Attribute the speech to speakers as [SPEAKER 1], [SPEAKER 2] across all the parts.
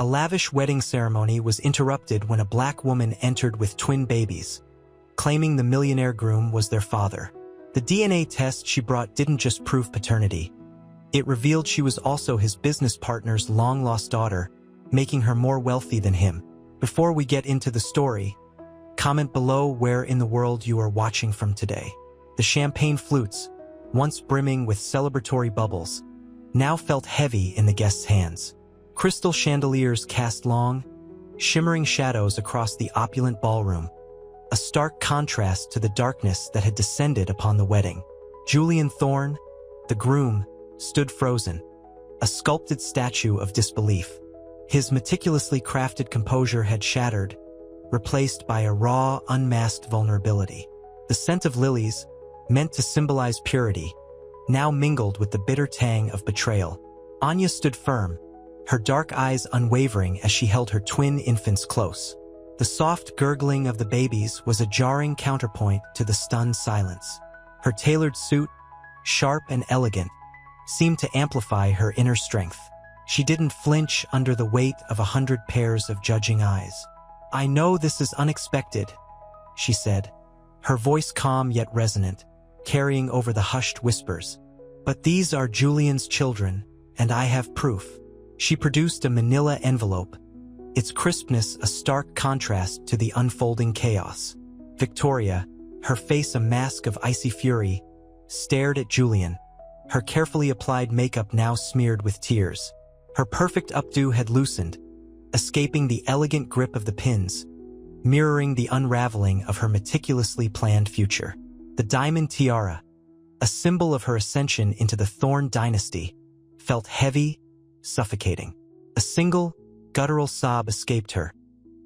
[SPEAKER 1] A lavish wedding ceremony was interrupted when a black woman entered with twin babies, claiming the millionaire groom was their father. The DNA test she brought didn't just prove paternity. It revealed she was also his business partner's long-lost daughter, making her more wealthy than him. Before we get into the story, comment below where in the world you are watching from today. The champagne flutes, once brimming with celebratory bubbles, now felt heavy in the guests' hands. Crystal chandeliers cast long, shimmering shadows across the opulent ballroom, a stark contrast to the darkness that had descended upon the wedding. Julian Thorne, the groom, stood frozen, a sculpted statue of disbelief. His meticulously crafted composure had shattered, replaced by a raw, unmasked vulnerability. The scent of lilies, meant to symbolize purity, now mingled with the bitter tang of betrayal. Anya stood firm, her dark eyes unwavering as she held her twin infants close. The soft gurgling of the babies was a jarring counterpoint to the stunned silence. Her tailored suit, sharp and elegant, seemed to amplify her inner strength. She didn't flinch under the weight of 100 pairs of judging eyes. "I know this is unexpected," she said, her voice calm yet resonant, carrying over the hushed whispers. "But these are Julian's children, and I have proof." She produced a manila envelope, its crispness a stark contrast to the unfolding chaos. Victoria, her face a mask of icy fury, stared at Julian, her carefully applied makeup now smeared with tears. Her perfect updo had loosened, escaping the elegant grip of the pins, mirroring the unraveling of her meticulously planned future. The diamond tiara, a symbol of her ascension into the Thorne dynasty, felt heavy, suffocating. A single, guttural sob escaped her,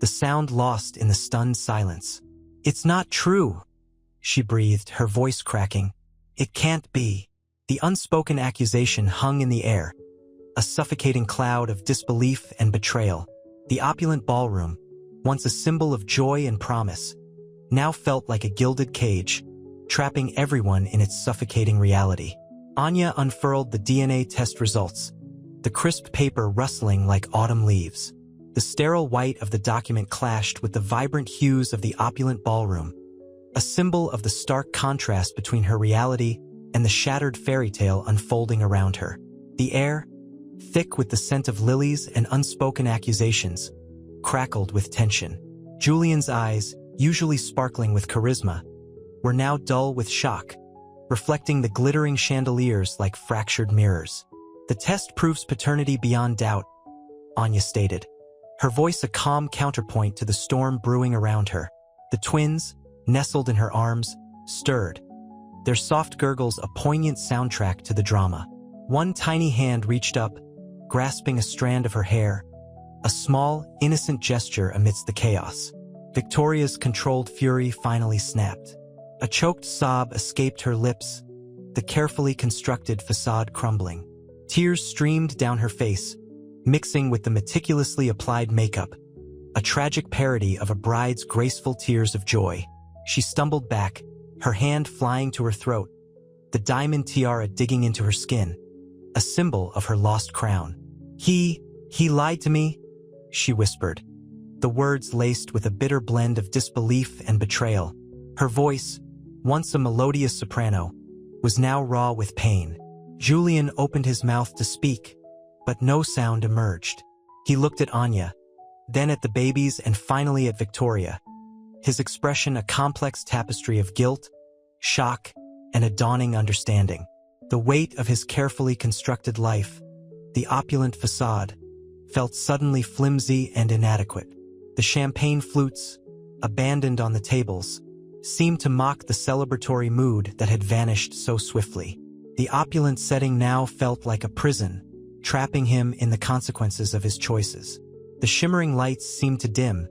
[SPEAKER 1] the sound lost in the stunned silence. "It's not true," she breathed, her voice cracking. "It can't be." The unspoken accusation hung in the air, a suffocating cloud of disbelief and betrayal. The opulent ballroom, once a symbol of joy and promise, now felt like a gilded cage, trapping everyone in its suffocating reality. Anya unfurled the DNA test results, the crisp paper rustling like autumn leaves. The sterile white of the document clashed with the vibrant hues of the opulent ballroom, a symbol of the stark contrast between her reality and the shattered fairy tale unfolding around her. The air, thick with the scent of lilies and unspoken accusations, crackled with tension. Julian's eyes, usually sparkling with charisma, were now dull with shock, reflecting the glittering chandeliers like fractured mirrors. "The test proves paternity beyond doubt," Anya stated, her voice a calm counterpoint to the storm brewing around her. The twins, nestled in her arms, stirred, their soft gurgles a poignant soundtrack to the drama. One tiny hand reached up, grasping a strand of her hair, a small, innocent gesture amidst the chaos. Victoria's controlled fury finally snapped. A choked sob escaped her lips, the carefully constructed facade crumbling. Tears streamed down her face, mixing with the meticulously applied makeup, a tragic parody of a bride's graceful tears of joy. She stumbled back, her hand flying to her throat, the diamond tiara digging into her skin, a symbol of her lost crown. He lied to me," she whispered, the words laced with a bitter blend of disbelief and betrayal. Her voice, once a melodious soprano, was now raw with pain. Julian opened his mouth to speak, but no sound emerged. He looked at Anya, then at the babies and finally at Victoria, his expression a complex tapestry of guilt, shock, and a dawning understanding. The weight of his carefully constructed life, the opulent facade, felt suddenly flimsy and inadequate. The champagne flutes, abandoned on the tables, seemed to mock the celebratory mood that had vanished so swiftly. The opulent setting now felt like a prison, trapping him in the consequences of his choices. The shimmering lights seemed to dim,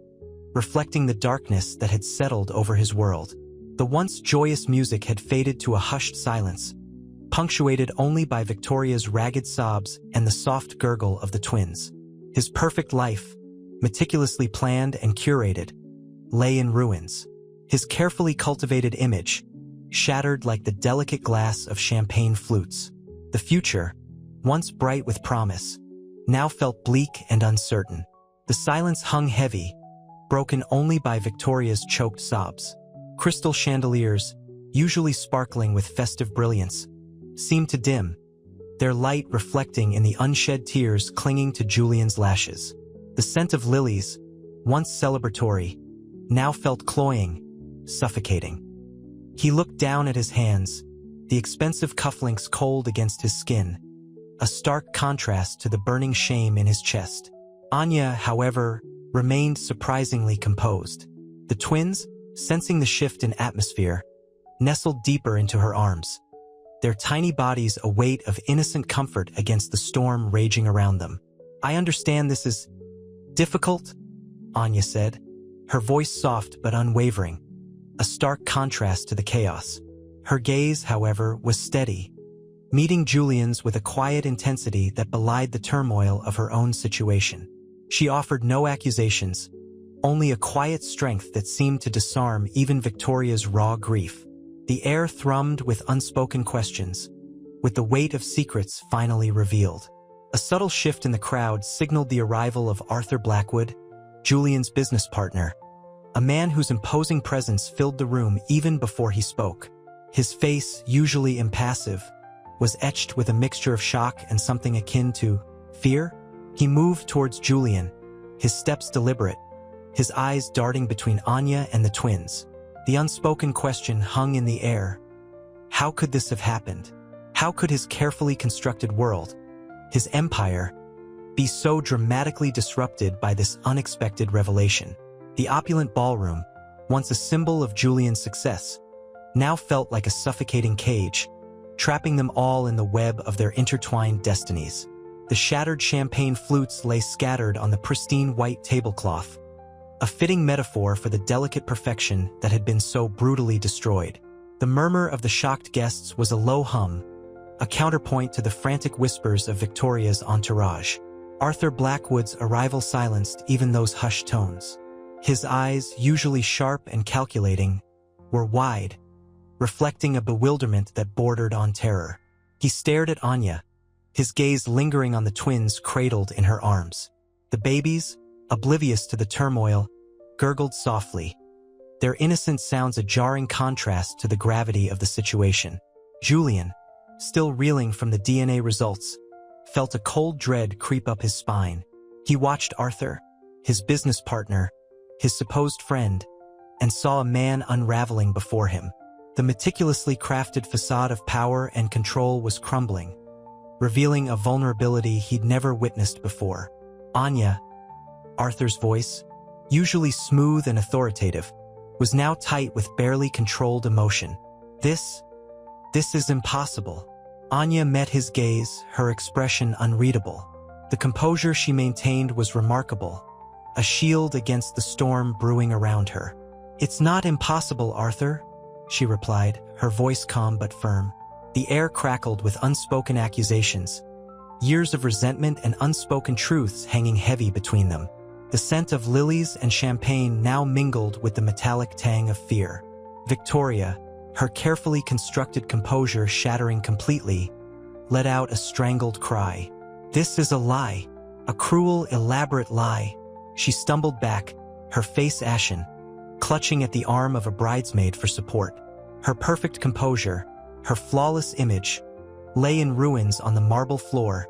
[SPEAKER 1] reflecting the darkness that had settled over his world. The once joyous music had faded to a hushed silence, punctuated only by Victoria's ragged sobs and the soft gurgle of the twins. His perfect life, meticulously planned and curated, lay in ruins. His carefully cultivated image, shattered like the delicate glass of champagne flutes. The future, once bright with promise, now felt bleak and uncertain. The silence hung heavy, broken only by Victoria's choked sobs. Crystal chandeliers, usually sparkling with festive brilliance, seemed to dim, their light reflecting in the unshed tears clinging to Julian's lashes. The scent of lilies, once celebratory, now felt cloying, suffocating. He looked down at his hands, the expensive cufflinks cold against his skin, a stark contrast to the burning shame in his chest. Anya, however, remained surprisingly composed. The twins, sensing the shift in atmosphere, nestled deeper into her arms, their tiny bodies a weight of innocent comfort against the storm raging around them. "I understand this is difficult," Anya said, her voice soft but unwavering, a stark contrast to the chaos. Her gaze, however, was steady, meeting Julian's with a quiet intensity that belied the turmoil of her own situation. She offered no accusations, only a quiet strength that seemed to disarm even Victoria's raw grief. The air thrummed with unspoken questions, with the weight of secrets finally revealed. A subtle shift in the crowd signaled the arrival of Arthur Blackwood, Julian's business partner, a man whose imposing presence filled the room even before he spoke. His face, usually impassive, was etched with a mixture of shock and something akin to fear. He moved towards Julian, his steps deliberate, his eyes darting between Anya and the twins. The unspoken question hung in the air. How could this have happened? How could his carefully constructed world, his empire, be so dramatically disrupted by this unexpected revelation? The opulent ballroom, once a symbol of Julian's success, now felt like a suffocating cage, trapping them all in the web of their intertwined destinies. The shattered champagne flutes lay scattered on the pristine white tablecloth, a fitting metaphor for the delicate perfection that had been so brutally destroyed. The murmur of the shocked guests was a low hum, a counterpoint to the frantic whispers of Victoria's entourage. Arthur Blackwood's arrival silenced even those hushed tones. His eyes, usually sharp and calculating, were wide, reflecting a bewilderment that bordered on terror. He stared at Anya, his gaze lingering on the twins cradled in her arms. The babies, oblivious to the turmoil, gurgled softly, their innocent sounds a jarring contrast to the gravity of the situation. Julian, still reeling from the DNA results, felt a cold dread creep up his spine. He watched Arthur, his business partner, his supposed friend, and saw a man unraveling before him. The meticulously crafted facade of power and control was crumbling, revealing a vulnerability he'd never witnessed before. Anya, Arthur's voice, usually smooth and authoritative, was now tight with barely controlled emotion. This is impossible." Anya met his gaze, her expression unreadable. The composure she maintained was remarkable, a shield against the storm brewing around her. "It's not impossible, Arthur," she replied, her voice calm but firm. The air crackled with unspoken accusations, years of resentment and unspoken truths hanging heavy between them. The scent of lilies and champagne now mingled with the metallic tang of fear. Victoria, her carefully constructed composure shattering completely, let out a strangled cry. "This is a lie, a cruel, elaborate lie." She stumbled back, her face ashen, clutching at the arm of a bridesmaid for support. Her perfect composure, her flawless image, lay in ruins on the marble floor,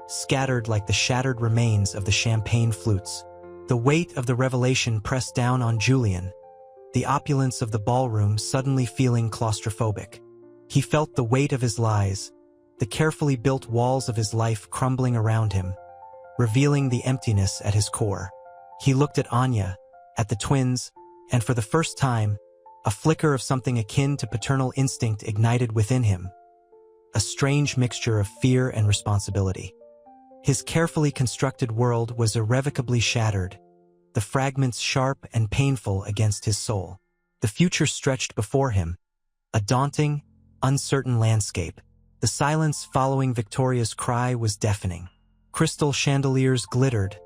[SPEAKER 1] scattered like the shattered remains of the champagne flutes. The weight of the revelation pressed down on Julian, the opulence of the ballroom suddenly feeling claustrophobic. He felt the weight of his lies, the carefully built walls of his life crumbling around him, revealing the emptiness at his core. He looked at Anya, at the twins, and for the first time, a flicker of something akin to paternal instinct ignited within him, a strange mixture of fear and responsibility. His carefully constructed world was irrevocably shattered, the fragments sharp and painful against his soul. The future stretched before him, a daunting, uncertain landscape. The silence following Victoria's cry was deafening. Crystal chandeliers glittered,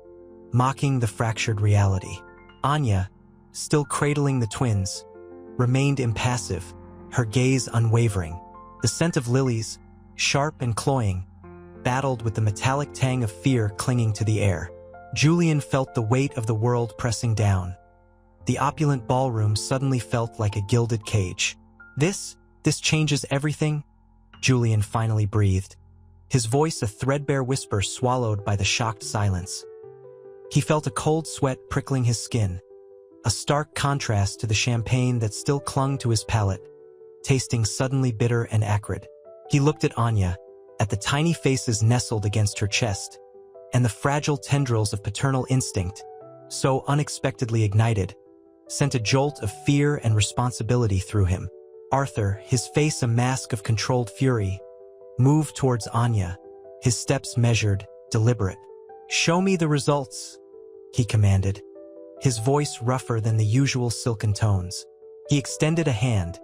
[SPEAKER 1] mocking the fractured reality. Anya, still cradling the twins, remained impassive, her gaze unwavering. The scent of lilies, sharp and cloying, battled with the metallic tang of fear clinging to the air. Julian felt the weight of the world pressing down. The opulent ballroom suddenly felt like a gilded cage. This changes everything, Julian finally breathed, his voice a threadbare whisper swallowed by the shocked silence. He felt a cold sweat prickling his skin, a stark contrast to the champagne that still clung to his palate, tasting suddenly bitter and acrid. He looked at Anya, at the tiny faces nestled against her chest, and the fragile tendrils of paternal instinct, so unexpectedly ignited, sent a jolt of fear and responsibility through him. Arthur, his face a mask of controlled fury, moved towards Anya, his steps measured, deliberate. "Show me the results," he commanded, his voice rougher than the usual silken tones. He extended a hand,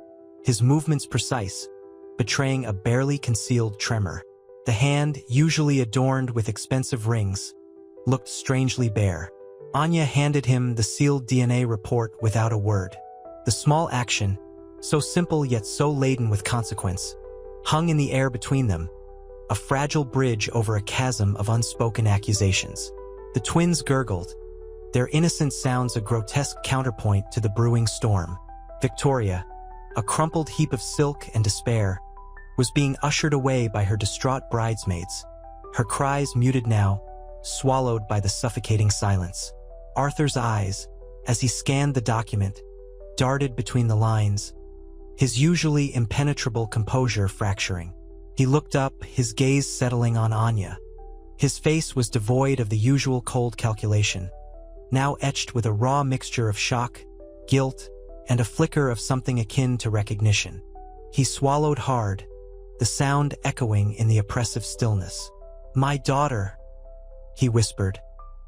[SPEAKER 1] his movements precise, betraying a barely concealed tremor. The hand, usually adorned with expensive rings, looked strangely bare. Anya handed him the sealed DNA report without a word. The small action, so simple yet so laden with consequence, hung in the air between them, a fragile bridge over a chasm of unspoken accusations. The twins gurgled, their innocent sounds a grotesque counterpoint to the brewing storm. Victoria, a crumpled heap of silk and despair, was being ushered away by her distraught bridesmaids, her cries muted now, swallowed by the suffocating silence. Arthur's eyes, as he scanned the document, darted between the lines, his usually impenetrable composure fracturing. He looked up, his gaze settling on Anya. His face was devoid of the usual cold calculation, now etched with a raw mixture of shock, guilt, and a flicker of something akin to recognition. He swallowed hard, the sound echoing in the oppressive stillness. "My daughter," he whispered,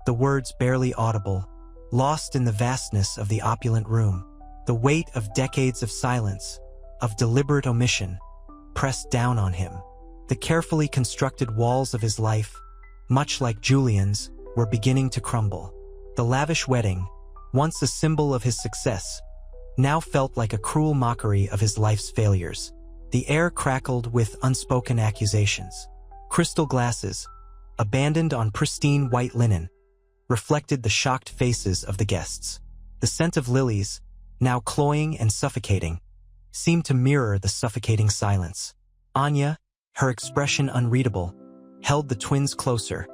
[SPEAKER 1] the words barely audible, lost in the vastness of the opulent room. The weight of decades of silence, of deliberate omission, pressed down on him. The carefully constructed walls of his life, much like Julian's, were beginning to crumble. The lavish wedding, once a symbol of his success, now felt like a cruel mockery of his life's failures. The air crackled with unspoken accusations. Crystal glasses, abandoned on pristine white linen, reflected the shocked faces of the guests. The scent of lilies, now cloying and suffocating, seemed to mirror the suffocating silence. Anya, her expression unreadable, held the twins closer,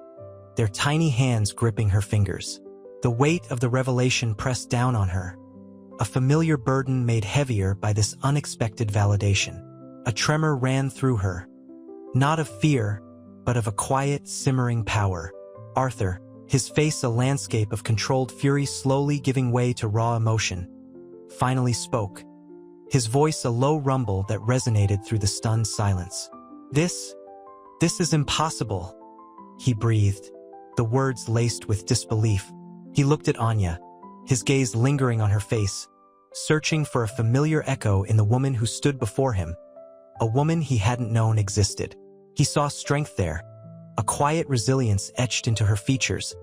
[SPEAKER 1] their tiny hands gripping her fingers. The weight of the revelation pressed down on her, a familiar burden made heavier by this unexpected validation. A tremor ran through her, not of fear, but of a quiet, simmering power. Arthur, his face a landscape of controlled fury slowly giving way to raw emotion, finally spoke, his voice a low rumble that resonated through the stunned silence. This is impossible," he breathed, the words laced with disbelief. He looked at Anya, his gaze lingering on her face, searching for a familiar echo in the woman who stood before him, a woman he hadn't known existed. He saw strength there, a quiet resilience etched into her features,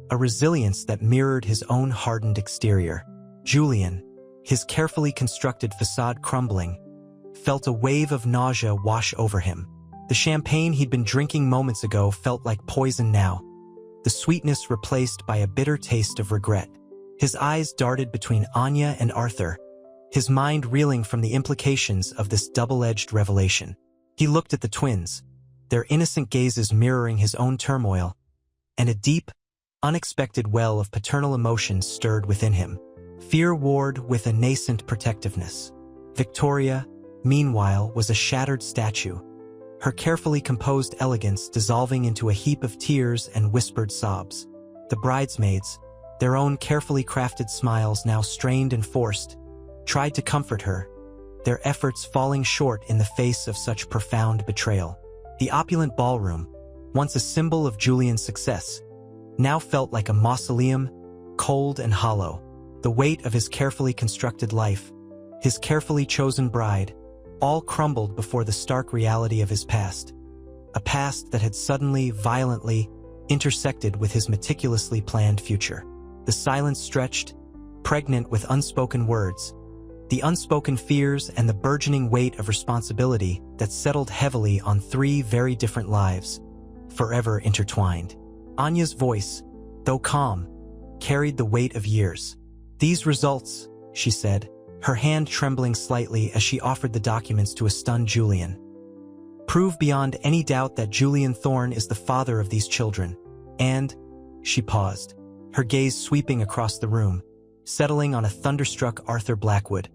[SPEAKER 1] a resilience that mirrored his own hardened exterior. Julian, his carefully constructed facade crumbling, felt a wave of nausea wash over him. The champagne he'd been drinking moments ago felt like poison now, the sweetness replaced by a bitter taste of regret. His eyes darted between Anya and Arthur, his mind reeling from the implications of this double-edged revelation. He looked at the twins, their innocent gazes mirroring his own turmoil, and a deep, unexpected well of paternal emotion stirred within him. Fear warred with a nascent protectiveness. Victoria, meanwhile, was a shattered statue, her carefully composed elegance dissolving into a heap of tears and whispered sobs. The bridesmaids, their own carefully crafted smiles now strained and forced, tried to comfort her, their efforts falling short in the face of such profound betrayal. The opulent ballroom, once a symbol of Julian's success, now felt like a mausoleum, cold and hollow. The weight of his carefully constructed life, his carefully chosen bride, all crumbled before the stark reality of his past. A past that had suddenly, violently, intersected with his meticulously planned future. The silence stretched, pregnant with unspoken words, the unspoken fears and the burgeoning weight of responsibility that settled heavily on three very different lives, forever intertwined. Anya's voice, though calm, carried the weight of years. "These results," she said, her hand trembling slightly as she offered the documents to a stunned Julian, "prove beyond any doubt that Julian Thorne is the father of these children. And," she paused, her gaze sweeping across the room, settling on a thunderstruck Arthur Blackwood.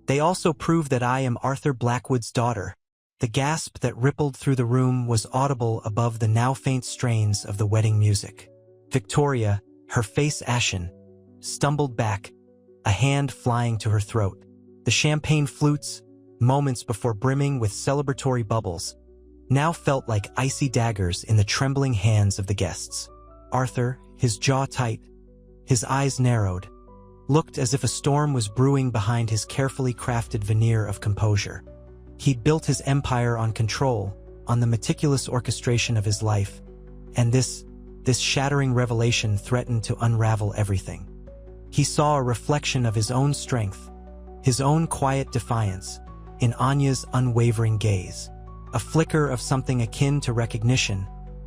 [SPEAKER 1] "They also prove that I am Arthur Blackwood's daughter." The gasp that rippled through the room was audible above the now faint strains of the wedding music. Victoria, her face ashen, stumbled back, a hand flying to her throat. The champagne flutes, moments before brimming with celebratory bubbles, now felt like icy daggers in the trembling hands of the guests. Arthur, his jaw tight, his eyes narrowed, looked as if a storm was brewing behind his carefully crafted veneer of composure. He'd built his empire on control, on the meticulous orchestration of his life, and this shattering revelation threatened to unravel everything. He saw a reflection of his own strength, his own quiet defiance, in Anya's unwavering gaze. A flicker of something akin to recognition,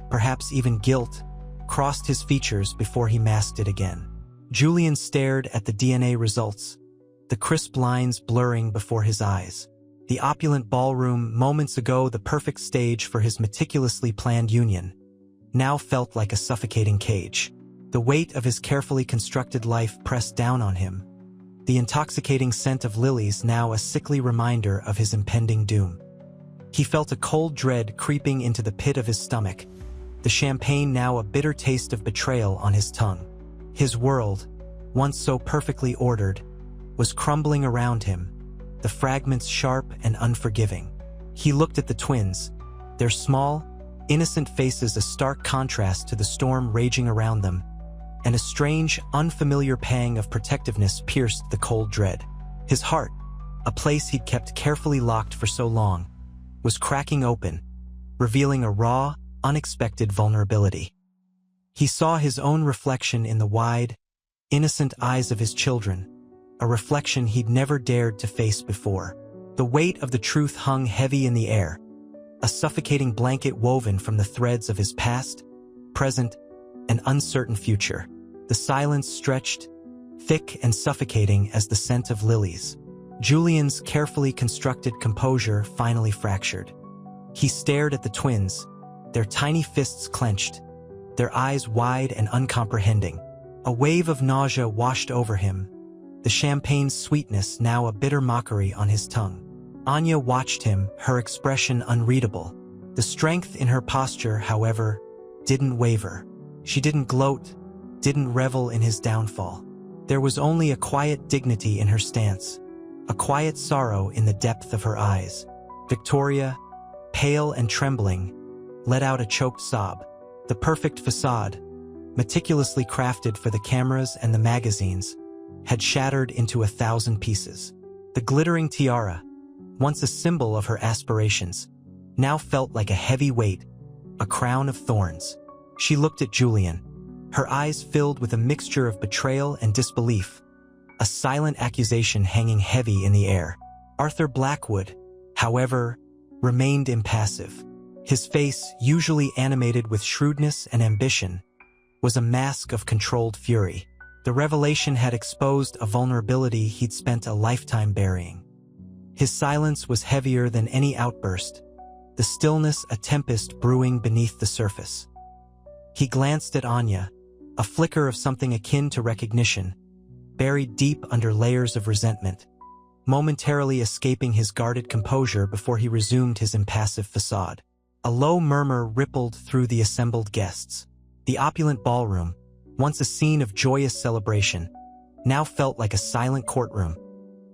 [SPEAKER 1] perhaps even guilt, crossed his features before he masked it again. Julian stared at the DNA results, the crisp lines blurring before his eyes. The opulent ballroom, moments ago the perfect stage for his meticulously planned union, now felt like a suffocating cage. The weight of his carefully constructed life pressed down on him, the intoxicating scent of lilies now a sickly reminder of his impending doom. He felt a cold dread creeping into the pit of his stomach, the champagne now a bitter taste of betrayal on his tongue. His world, once so perfectly ordered, was crumbling around him, the fragments sharp and unforgiving. He looked at the twins, their small, innocent faces a stark contrast to the storm raging around them, and a strange, unfamiliar pang of protectiveness pierced the cold dread. His heart, a place he'd kept carefully locked for so long, was cracking open, revealing a raw, unexpected vulnerability. He saw his own reflection in the wide, innocent eyes of his children, a reflection he'd never dared to face before. The weight of the truth hung heavy in the air, a suffocating blanket woven from the threads of his past, present, and uncertain future. The silence stretched, thick and suffocating as the scent of lilies. Julian's carefully constructed composure finally fractured. He stared at the twins, their tiny fists clenched, their eyes wide and uncomprehending. A wave of nausea washed over him, the champagne's sweetness now a bitter mockery on his tongue. Anya watched him, her expression unreadable. The strength in her posture, however, didn't waver. She didn't gloat, didn't revel in his downfall. There was only a quiet dignity in her stance, a quiet sorrow in the depth of her eyes. Victoria, pale and trembling, let out a choked sob. The perfect facade, meticulously crafted for the cameras and the magazines, had shattered into 1,000 pieces. The glittering tiara, once a symbol of her aspirations, now felt like a heavy weight, a crown of thorns. She looked at Julian, her eyes filled with a mixture of betrayal and disbelief, a silent accusation hanging heavy in the air. Arthur Blackwood, however, remained impassive. His face, usually animated with shrewdness and ambition, was a mask of controlled fury. The revelation had exposed a vulnerability he'd spent a lifetime burying. His silence was heavier than any outburst, the stillness a tempest brewing beneath the surface. He glanced at Anya, a flicker of something akin to recognition, buried deep under layers of resentment, momentarily escaping his guarded composure before he resumed his impassive facade. A low murmur rippled through the assembled guests. The opulent ballroom, once a scene of joyous celebration, now felt like a silent courtroom,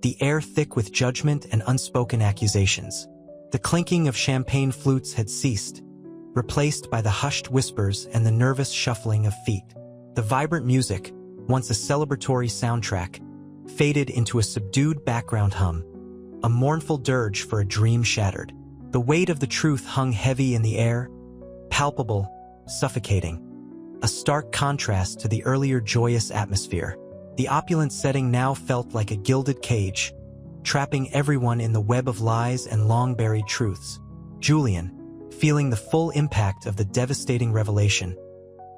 [SPEAKER 1] the air thick with judgment and unspoken accusations. The clinking of champagne flutes had ceased, replaced by the hushed whispers and the nervous shuffling of feet. The vibrant music, once a celebratory soundtrack, faded into a subdued background hum, a mournful dirge for a dream shattered. The weight of the truth hung heavy in the air, palpable, suffocating, a stark contrast to the earlier joyous atmosphere. The opulent setting now felt like a gilded cage, trapping everyone in the web of lies and long-buried truths. Julian, feeling the full impact of the devastating revelation,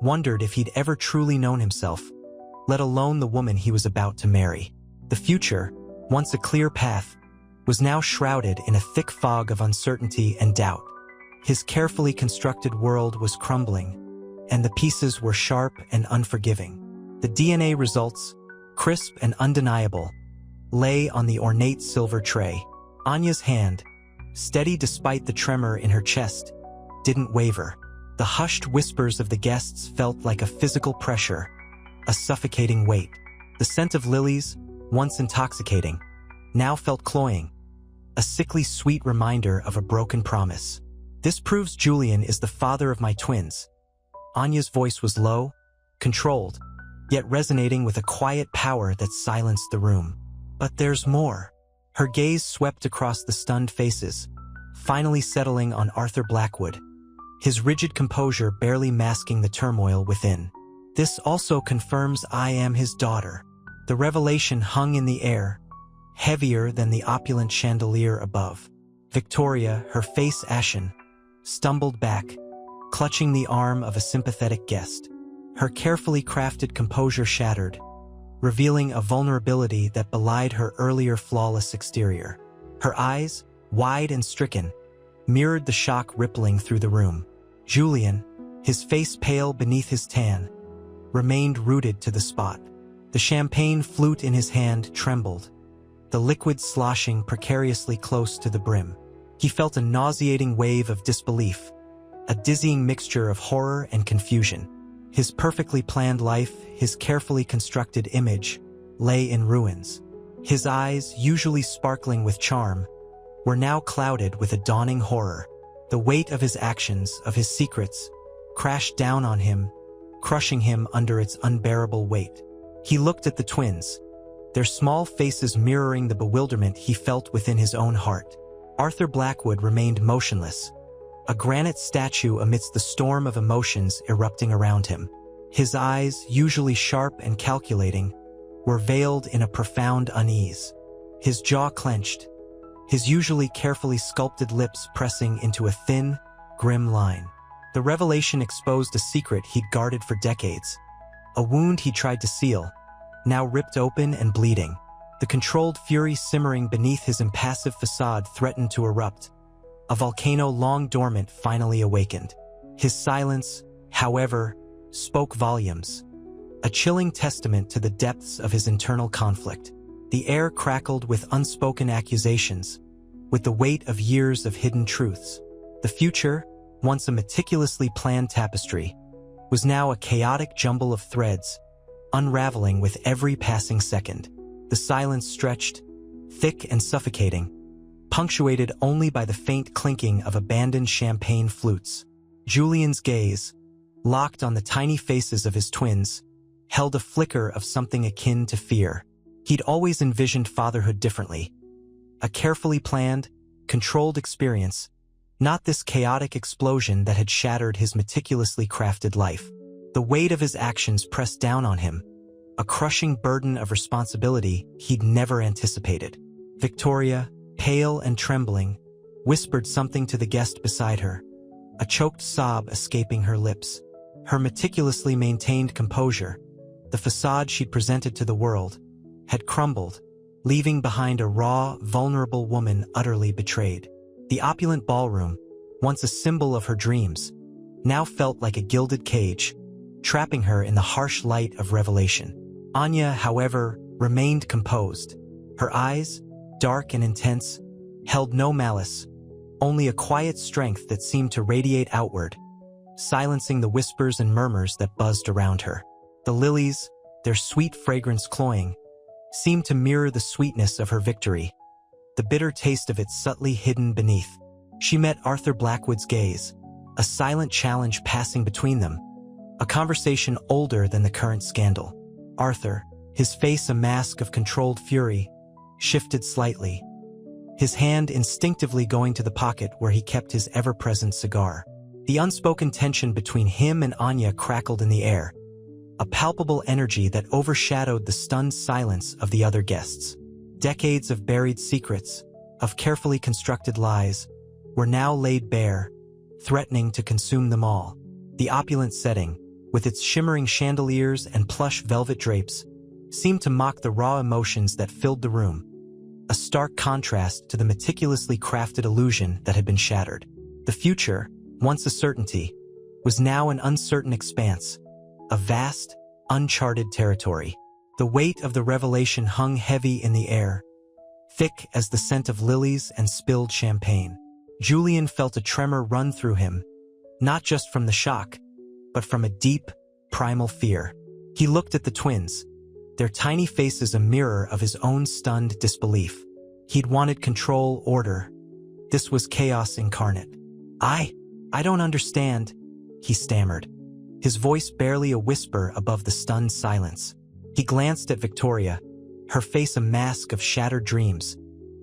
[SPEAKER 1] wondered if he'd ever truly known himself, let alone the woman he was about to marry. The future, once a clear path, was now shrouded in a thick fog of uncertainty and doubt. His carefully constructed world was crumbling, and the pieces were sharp and unforgiving. The DNA results, crisp and undeniable, lay on the ornate silver tray. Anya's hand, steady despite the tremor in her chest, didn't waver. The hushed whispers of the guests felt like a physical pressure, a suffocating weight. The scent of lilies, once intoxicating, now felt cloying, a sickly sweet reminder of a broken promise. "This proves Julian is the father of my twins." Anya's voice was low, controlled, yet resonating with a quiet power that silenced the room. "But there's more." Her gaze swept across the stunned faces, finally settling on Arthur Blackwood, his rigid composure barely masking the turmoil within. "This also confirms I am his daughter." The revelation hung in the air, heavier than the opulent chandelier above. Victoria, her face ashen, stumbled back, clutching the arm of a sympathetic guest. Her carefully crafted composure shattered, revealing a vulnerability that belied her earlier flawless exterior. Her eyes, wide and stricken, mirrored the shock rippling through the room. Julian, his face pale beneath his tan, remained rooted to the spot. The champagne flute in his hand trembled, the liquid sloshing precariously close to the brim. He felt a nauseating wave of disbelief, a dizzying mixture of horror and confusion. His perfectly planned life, his carefully constructed image, lay in ruins. His eyes, usually sparkling with charm, were now clouded with a dawning horror. The weight of his actions, of his secrets, crashed down on him, crushing him under its unbearable weight. He looked at the twins, their small faces mirroring the bewilderment he felt within his own heart. Arthur Blackwood remained motionless, a granite statue amidst the storm of emotions erupting around him. His eyes, usually sharp and calculating, were veiled in a profound unease. His jaw clenched, his usually carefully sculpted lips pressing into a thin, grim line. The revelation exposed a secret he'd guarded for decades, a wound he tried to seal, now ripped open and bleeding. The controlled fury simmering beneath his impassive facade threatened to erupt, a volcano long dormant finally awakened. His silence, however, spoke volumes, a chilling testament to the depths of his internal conflict. The air crackled with unspoken accusations, with the weight of years of hidden truths. The future, once a meticulously planned tapestry, was now a chaotic jumble of threads, unraveling with every passing second. The silence stretched, thick and suffocating, punctuated only by the faint clinking of abandoned champagne flutes. Julian's gaze, locked on the tiny faces of his twins, held a flicker of something akin to fear. He'd always envisioned fatherhood differently. A carefully planned, controlled experience, not this chaotic explosion that had shattered his meticulously crafted life. The weight of his actions pressed down on him, a crushing burden of responsibility he'd never anticipated. Victoria, pale and trembling, whispered something to the guest beside her, a choked sob escaping her lips. Her meticulously maintained composure, the facade she'd presented to the world, had crumbled, leaving behind a raw, vulnerable woman utterly betrayed. The opulent ballroom, once a symbol of her dreams, now felt like a gilded cage, trapping her in the harsh light of revelation. Anya, however, remained composed. Her eyes, dark and intense, held no malice, only a quiet strength that seemed to radiate outward, silencing the whispers and murmurs that buzzed around her. The lilies, their sweet fragrance cloying, seemed to mirror the sweetness of her victory, the bitter taste of it subtly hidden beneath. She met Arthur Blackwood's gaze, a silent challenge passing between them, a conversation older than the current scandal. Arthur, his face a mask of controlled fury, shifted slightly, his hand instinctively going to the pocket where he kept his ever-present cigar. The unspoken tension between him and Anya crackled in the air, a palpable energy that overshadowed the stunned silence of the other guests. Decades of buried secrets, of carefully constructed lies, were now laid bare, threatening to consume them all. The opulent setting, with its shimmering chandeliers and plush velvet drapes, seemed to mock the raw emotions that filled the room, a stark contrast to the meticulously crafted illusion that had been shattered. The future, once a certainty, was now an uncertain expanse, a vast, uncharted territory. The weight of the revelation hung heavy in the air, thick as the scent of lilies and spilled champagne. Julian felt a tremor run through him, not just from the shock, but from a deep, primal fear. He looked at the twins, their tiny faces a mirror of his own stunned disbelief. He'd wanted control, order. This was chaos incarnate. I don't understand, he stammered, his voice barely a whisper above the stunned silence. He glanced at Victoria, her face a mask of shattered dreams,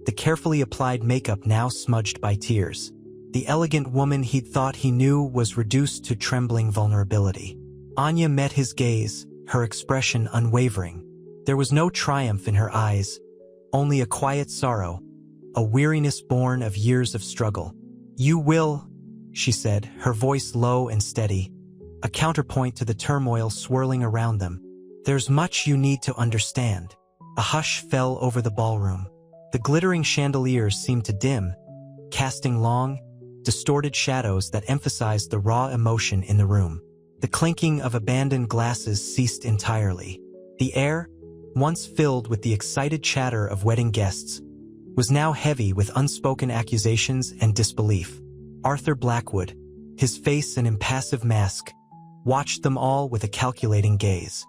[SPEAKER 1] the carefully applied makeup now smudged by tears. The elegant woman he'd thought he knew was reduced to trembling vulnerability. Anya met his gaze, her expression unwavering. There was no triumph in her eyes, only a quiet sorrow, a weariness born of years of struggle. "You will," she said, her voice low and steady, a counterpoint to the turmoil swirling around them. "There's much you need to understand." A hush fell over the ballroom. The glittering chandeliers seemed to dim, casting long, distorted shadows that emphasized the raw emotion in the room. The clinking of abandoned glasses ceased entirely. The air, once filled with the excited chatter of wedding guests, was now heavy with unspoken accusations and disbelief. Arthur Blackwood, his face an impassive mask, watched them all with a calculating gaze.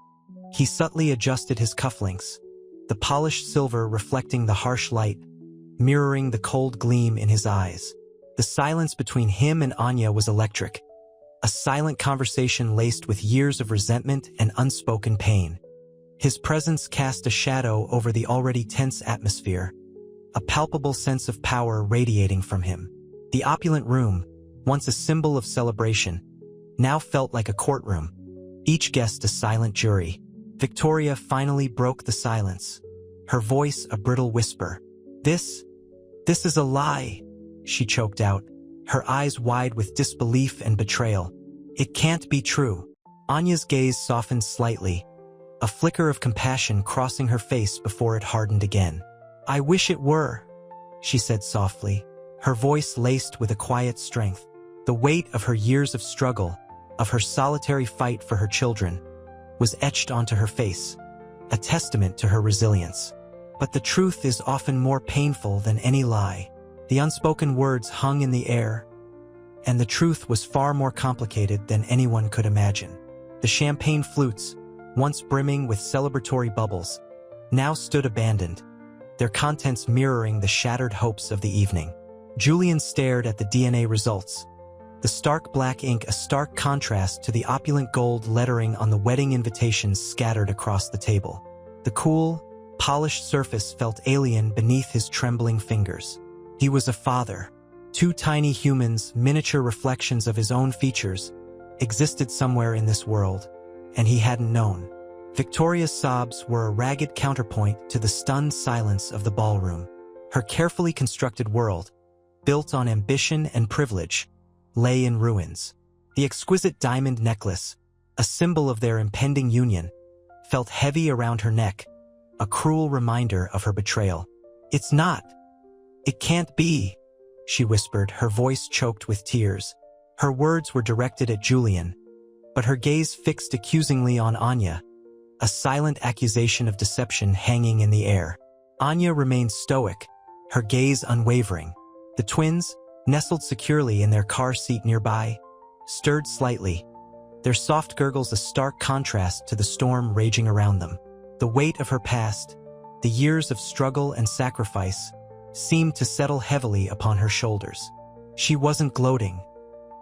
[SPEAKER 1] He subtly adjusted his cufflinks, the polished silver reflecting the harsh light, mirroring the cold gleam in his eyes. The silence between him and Anya was electric, a silent conversation laced with years of resentment and unspoken pain. His presence cast a shadow over the already tense atmosphere, a palpable sense of power radiating from him. The opulent room, once a symbol of celebration, now felt like a courtroom, each guest a silent jury. Victoria finally broke the silence, her voice a brittle whisper. This is a lie," she choked out, her eyes wide with disbelief and betrayal. "It can't be true." Anya's gaze softened slightly, a flicker of compassion crossing her face before it hardened again. "I wish it were," she said softly, her voice laced with a quiet strength. The weight of her years of struggle, of her solitary fight for her children, was etched onto her face, a testament to her resilience. But the truth is often more painful than any lie. The unspoken words hung in the air, and the truth was far more complicated than anyone could imagine. The champagne flutes, once brimming with celebratory bubbles, now stood abandoned, their contents mirroring the shattered hopes of the evening. Julian stared at the DNA results, the stark black ink a stark contrast to the opulent gold lettering on the wedding invitations scattered across the table. The cool, polished surface felt alien beneath his trembling fingers. He was a father. Two tiny humans, miniature reflections of his own features, existed somewhere in this world, and he hadn't known. Victoria's sobs were a ragged counterpoint to the stunned silence of the ballroom. Her carefully constructed world, built on ambition and privilege, lay in ruins. The exquisite diamond necklace, a symbol of their impending union, felt heavy around her neck, a cruel reminder of her betrayal. "It's not. It can't be," she whispered, her voice choked with tears. Her words were directed at Julian, but her gaze fixed accusingly on Anya, a silent accusation of deception hanging in the air. Anya remained stoic, her gaze unwavering. The twins, nestled securely in their car seat nearby, stirred slightly, their soft gurgles a stark contrast to the storm raging around them. The weight of her past, the years of struggle and sacrifice, seemed to settle heavily upon her shoulders. She wasn't gloating.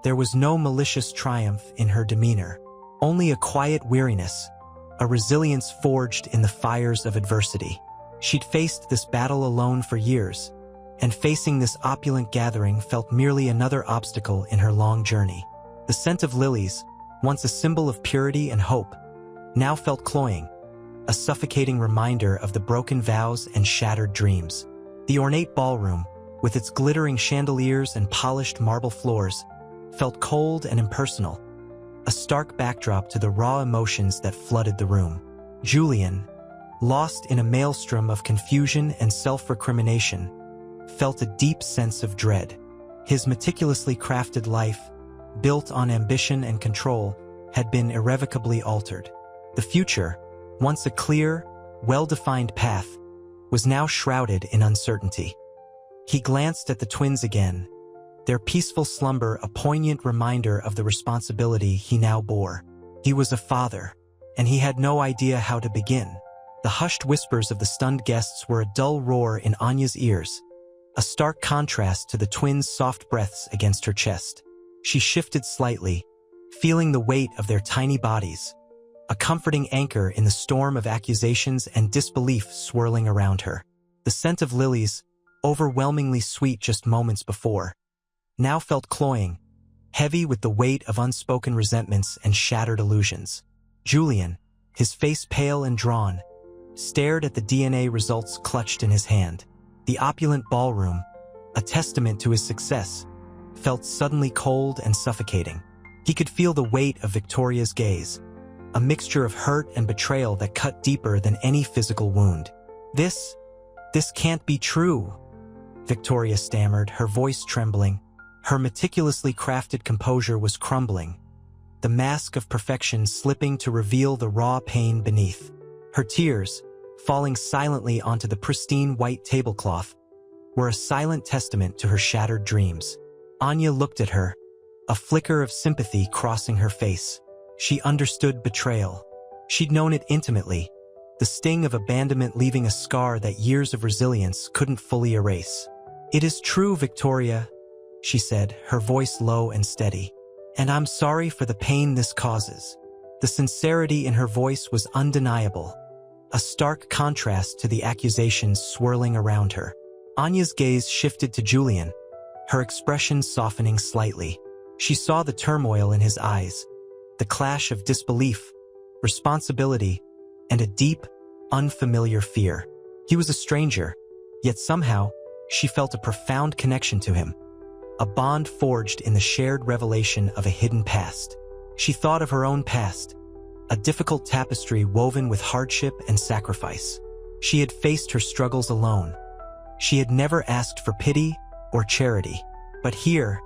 [SPEAKER 1] There was no malicious triumph in her demeanor, only a quiet weariness, a resilience forged in the fires of adversity. She'd faced this battle alone for years, and facing this opulent gathering felt merely another obstacle in her long journey. The scent of lilies, once a symbol of purity and hope, now felt cloying, a suffocating reminder of the broken vows and shattered dreams. The ornate ballroom, with its glittering chandeliers and polished marble floors, felt cold and impersonal, a stark backdrop to the raw emotions that flooded the room. Julian, lost in a maelstrom of confusion and self-recrimination, felt a deep sense of dread. His meticulously crafted life, built on ambition and control, had been irrevocably altered. The future, once a clear, well-defined path, was now shrouded in uncertainty. He glanced at the twins again, their peaceful slumber a poignant reminder of the responsibility he now bore. He was a father, and he had no idea how to begin. The hushed whispers of the stunned guests were a dull roar in Anya's ears, a stark contrast to the twins' soft breaths against her chest. She shifted slightly, feeling the weight of their tiny bodies, a comforting anchor in the storm of accusations and disbelief swirling around her. The scent of lilies, overwhelmingly sweet just moments before, now felt cloying, heavy with the weight of unspoken resentments and shattered illusions. Julian, his face pale and drawn, stared at the DNA results clutched in his hand. The opulent ballroom, a testament to his success, felt suddenly cold and suffocating. He could feel the weight of Victoria's gaze, a mixture of hurt and betrayal that cut deeper than any physical wound. This can't be true," Victoria stammered, her voice trembling. Her meticulously crafted composure was crumbling, the mask of perfection slipping to reveal the raw pain beneath. Her tears, falling silently onto the pristine white tablecloth, were a silent testament to her shattered dreams. Anya looked at her, a flicker of sympathy crossing her face. She understood betrayal. She'd known it intimately, the sting of abandonment leaving a scar that years of resilience couldn't fully erase. "It is true, Victoria," she said, her voice low and steady, "and I'm sorry for the pain this causes." The sincerity in her voice was undeniable, a stark contrast to the accusations swirling around her. Anya's gaze shifted to Julian, her expression softening slightly. She saw the turmoil in his eyes, the clash of disbelief, responsibility, and a deep, unfamiliar fear. He was a stranger, yet somehow, she felt a profound connection to him, a bond forged in the shared revelation of a hidden past. She thought of her own past, a difficult tapestry woven with hardship and sacrifice. She had faced her struggles alone. She had never asked for pity or charity. But here,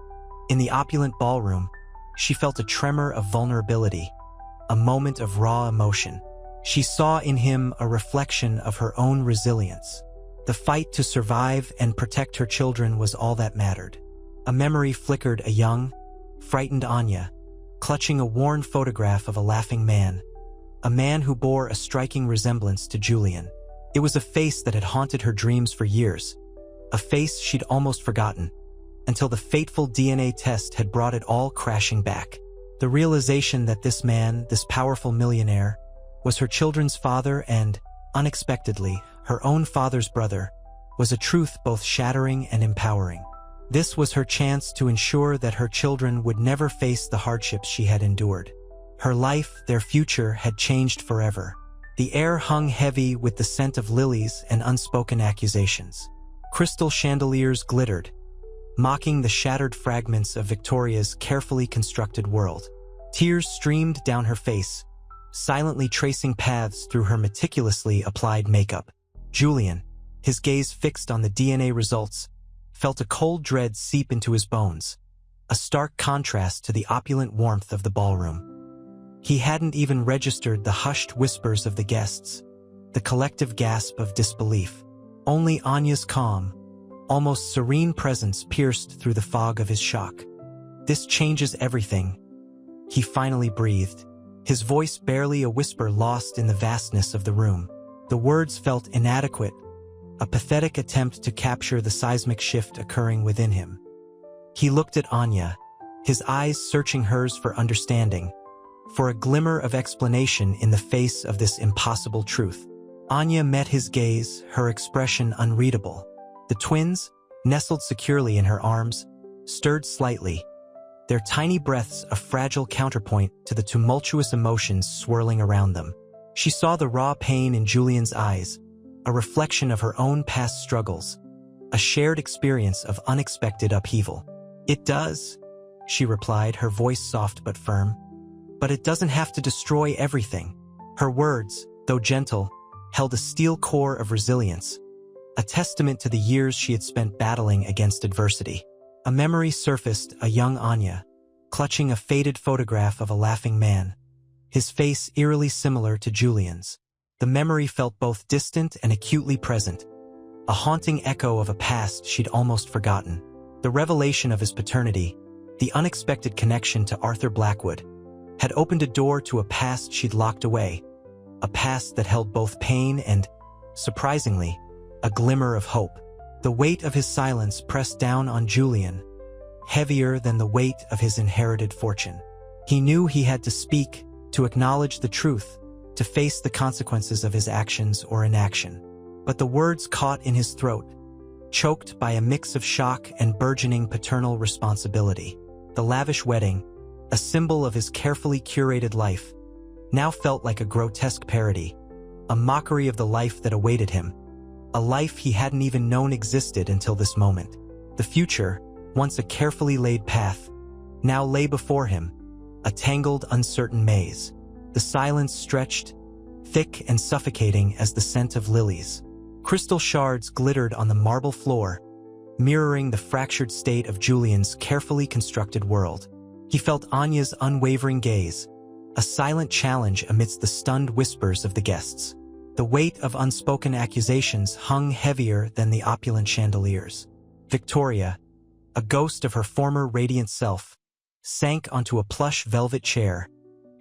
[SPEAKER 1] in the opulent ballroom, she felt a tremor of vulnerability, a moment of raw emotion. She saw in him a reflection of her own resilience. The fight to survive and protect her children was all that mattered. A memory flickered a young, frightened Anya, clutching a worn photograph of a laughing man, a man who bore a striking resemblance to Julian. It was a face that had haunted her dreams for years, a face she'd almost forgotten, until the fateful DNA test had brought it all crashing back. The realization that this man, this powerful millionaire, was her children's father and, unexpectedly, her own father's brother, was a truth both shattering and empowering. This was her chance to ensure that her children would never face the hardships she had endured. Her life, their future, had changed forever. The air hung heavy with the scent of lilies and unspoken accusations. Crystal chandeliers glittered, mocking the shattered fragments of Victoria's carefully constructed world. Tears streamed down her face, silently tracing paths through her meticulously applied makeup. Julian, his gaze fixed on the DNA results, felt a cold dread seep into his bones, a stark contrast to the opulent warmth of the ballroom. He hadn't even registered the hushed whispers of the guests, the collective gasp of disbelief. Only Anya's calm, almost serene presence pierced through the fog of his shock. "This changes everything," he finally breathed, his voice barely a whisper lost in the vastness of the room. The words felt inadequate, a pathetic attempt to capture the seismic shift occurring within him. He looked at Anya, his eyes searching hers for understanding, for a glimmer of explanation in the face of this impossible truth. Anya met his gaze, her expression unreadable. The twins, nestled securely in her arms, stirred slightly, their tiny breaths a fragile counterpoint to the tumultuous emotions swirling around them. She saw the raw pain in Julian's eyes, a reflection of her own past struggles, a shared experience of unexpected upheaval. "It does," she replied, her voice soft but firm. But it doesn't have to destroy everything. Her words, though gentle, held a steel core of resilience, a testament to the years she had spent battling against adversity. A memory surfaced, a young Anya, clutching a faded photograph of a laughing man, his face eerily similar to Julian's. The memory felt both distant and acutely present, a haunting echo of a past she'd almost forgotten. The revelation of his paternity, the unexpected connection to Arthur Blackwood, had opened a door to a past she'd locked away, a past that held both pain and, surprisingly, a glimmer of hope. The weight of his silence pressed down on Julian, heavier than the weight of his inherited fortune. He knew he had to speak, to acknowledge the truth, to face the consequences of his actions or inaction. But the words caught in his throat, choked by a mix of shock and burgeoning paternal responsibility. The lavish wedding, a symbol of his carefully curated life, now felt like a grotesque parody, a mockery of the life that awaited him, a life he hadn't even known existed until this moment. The future, once a carefully laid path, now lay before him, a tangled, uncertain maze. The silence stretched, thick and suffocating as the scent of lilies. Crystal shards glittered on the marble floor, mirroring the fractured state of Julian's carefully constructed world. He felt Anya's unwavering gaze, a silent challenge amidst the stunned whispers of the guests. The weight of unspoken accusations hung heavier than the opulent chandeliers. Victoria, a ghost of her former radiant self, sank onto a plush velvet chair,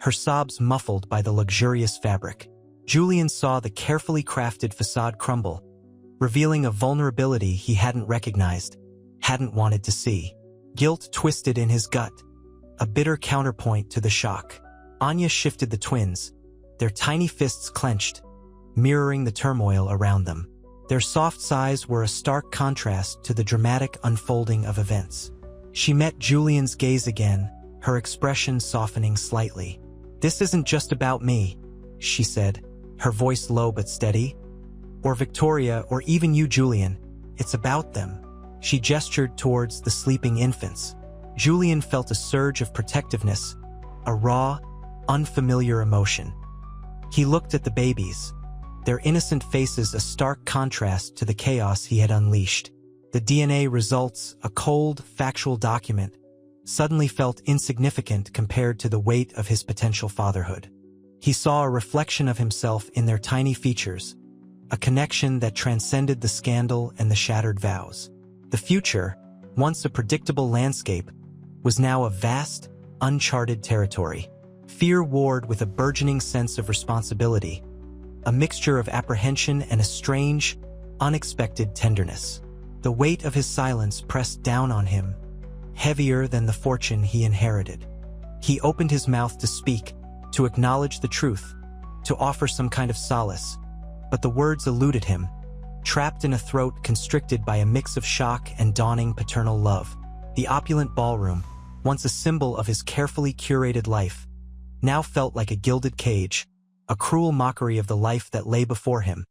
[SPEAKER 1] her sobs muffled by the luxurious fabric. Julian saw the carefully crafted facade crumble, revealing a vulnerability he hadn't recognized, hadn't wanted to see. Guilt twisted in his gut, a bitter counterpoint to the shock. Anya shifted the twins, their tiny fists clenched, mirroring the turmoil around them. Their soft sighs were a stark contrast to the dramatic unfolding of events. She met Julian's gaze again, her expression softening slightly. "This isn't just about me," she said, her voice low but steady. "Or Victoria, or even you, Julian. It's about them." She gestured towards the sleeping infants. Julian felt a surge of protectiveness, a raw, unfamiliar emotion. He looked at the babies, their innocent faces a stark contrast to the chaos he had unleashed. The DNA results, a cold, factual document, suddenly felt insignificant compared to the weight of his potential fatherhood. He saw a reflection of himself in their tiny features, a connection that transcended the scandal and the shattered vows. The future, once a predictable landscape, was now a vast, uncharted territory. Fear warred with a burgeoning sense of responsibility, a mixture of apprehension and a strange, unexpected tenderness. The weight of his silence pressed down on him, heavier than the fortune he inherited. He opened his mouth to speak, to acknowledge the truth, to offer some kind of solace, but the words eluded him, trapped in a throat constricted by a mix of shock and dawning paternal love. The opulent ballroom, once a symbol of his carefully curated life, now felt like a gilded cage, a cruel mockery of the life that lay before him,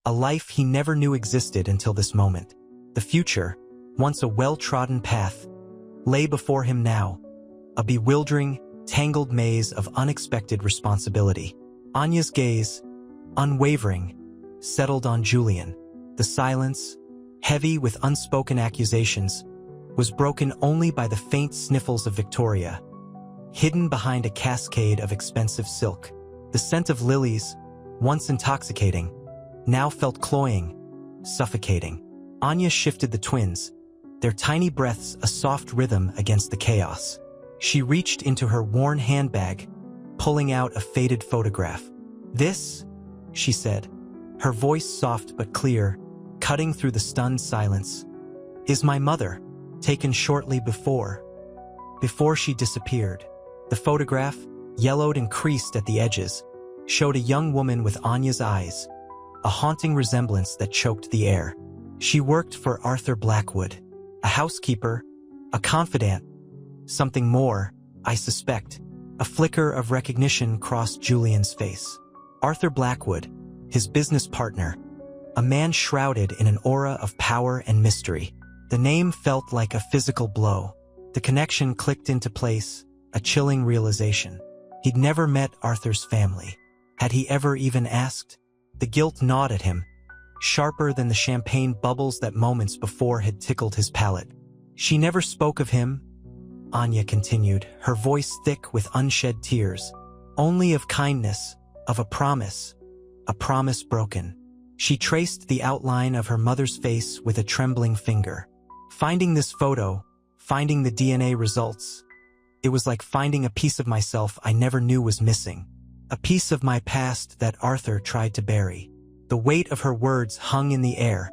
[SPEAKER 1] a life he never knew existed until this moment. The future, once a well-trodden path, lay before him now, a bewildering, tangled maze of unexpected responsibility. Anya's gaze, unwavering, settled on Julian. The silence, heavy with unspoken accusations, was broken only by the faint sniffles of Victoria, hidden behind a cascade of expensive silk. The scent of lilies, once intoxicating, now felt cloying, suffocating. Anya shifted the twins, their tiny breaths a soft rhythm against the chaos. She reached into her worn handbag, pulling out a faded photograph. "This," she said, her voice soft but clear, cutting through the stunned silence, "is my mother, taken shortly before she disappeared." The photograph, yellowed and creased at the edges, showed a young woman with Anya's eyes, a haunting resemblance that choked the air. She worked for Arthur Blackwood, a housekeeper, a confidant, something more, I suspect. A flicker of recognition crossed Julian's face. Arthur Blackwood, his business partner, a man shrouded in an aura of power and mystery. The name felt like a physical blow. The connection clicked into place, a chilling realization. He'd never met Arthur's family. Had he ever even asked? The guilt gnawed at him, sharper than the champagne bubbles that moments before had tickled his palate. She never spoke of him, Anya continued, her voice thick with unshed tears. Only of kindness, of a promise broken. She traced the outline of her mother's face with a trembling finger. Finding this photo, finding the DNA results, it was like finding a piece of myself I never knew was missing. A piece of my past that Arthur tried to bury. The weight of her words hung in the air,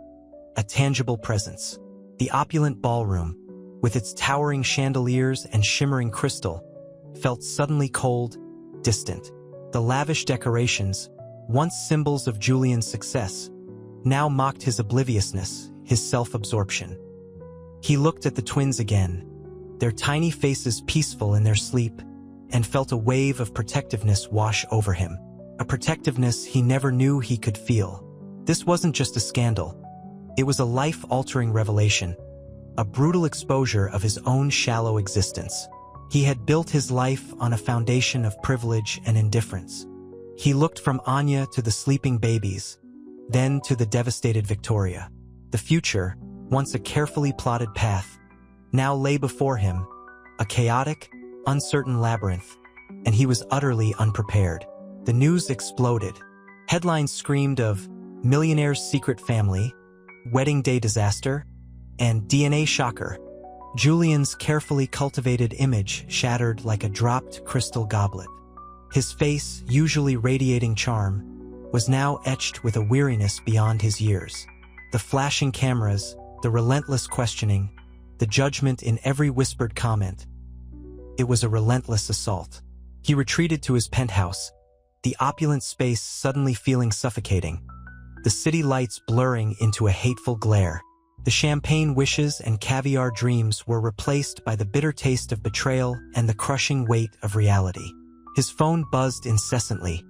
[SPEAKER 1] a tangible presence. The opulent ballroom, with its towering chandeliers and shimmering crystal, felt suddenly cold, distant. The lavish decorations, once symbols of Julian's success, now mocked his obliviousness, his self-absorption. He looked at the twins again, their tiny faces peaceful in their sleep, and felt a wave of protectiveness wash over him. A protectiveness he never knew he could feel. This wasn't just a scandal. It was a life-altering revelation, a brutal exposure of his own shallow existence. He had built his life on a foundation of privilege and indifference. He looked from Anya to the sleeping babies, then to the devastated Victoria. The future, once a carefully plotted path, now lay before him, a chaotic, uncertain labyrinth, and he was utterly unprepared. The news exploded. Headlines screamed of Millionaire's secret family, wedding day disaster, and DNA shocker. Julian's carefully cultivated image shattered like a dropped crystal goblet. His face, usually radiating charm, was now etched with a weariness beyond his years. The flashing cameras, the relentless questioning, the judgment in every whispered comment. It was a relentless assault. He retreated to his penthouse, the opulent space suddenly feeling suffocating, the city lights blurring into a hateful glare. The champagne wishes and caviar dreams were replaced by the bitter taste of betrayal and the crushing weight of reality. His phone buzzed incessantly,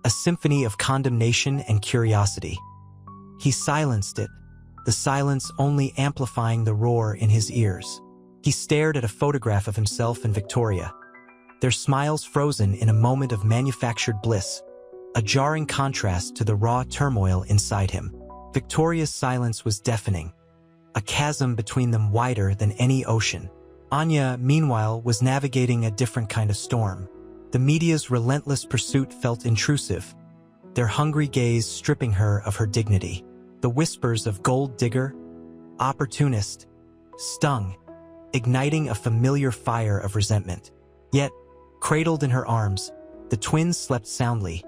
[SPEAKER 1] a symphony of condemnation and curiosity. He silenced it, the silence only amplifying the roar in his ears. He stared at a photograph of himself and Victoria, their smiles frozen in a moment of manufactured bliss, a jarring contrast to the raw turmoil inside him. Victoria's silence was deafening, a chasm between them wider than any ocean. Anya, meanwhile, was navigating a different kind of storm. The media's relentless pursuit felt intrusive, their hungry gaze stripping her of her dignity. The whispers of gold digger, opportunist, stung, igniting a familiar fire of resentment. Yet, cradled in her arms, the twins slept soundly,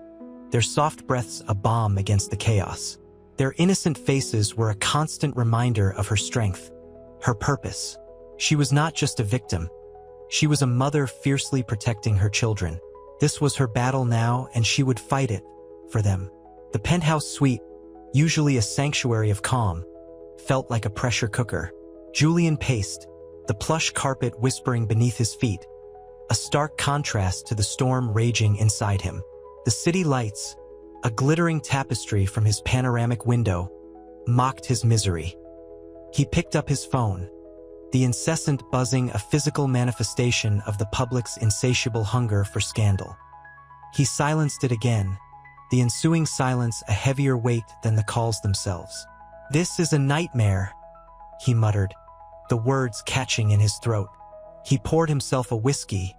[SPEAKER 1] their soft breaths a balm against the chaos. Their innocent faces were a constant reminder of her strength, her purpose. She was not just a victim. She was a mother fiercely protecting her children. This was her battle now, and she would fight it for them. The penthouse suite, usually a sanctuary of calm, felt like a pressure cooker. Julian paced, the plush carpet whispering beneath his feet, a stark contrast to the storm raging inside him. The city lights, a glittering tapestry from his panoramic window, mocked his misery. He picked up his phone, the incessant buzzing a physical manifestation of the public's insatiable hunger for scandal. He silenced it again, the ensuing silence a heavier weight than the calls themselves. "This is a nightmare," he muttered, the words catching in his throat. He poured himself a whiskey,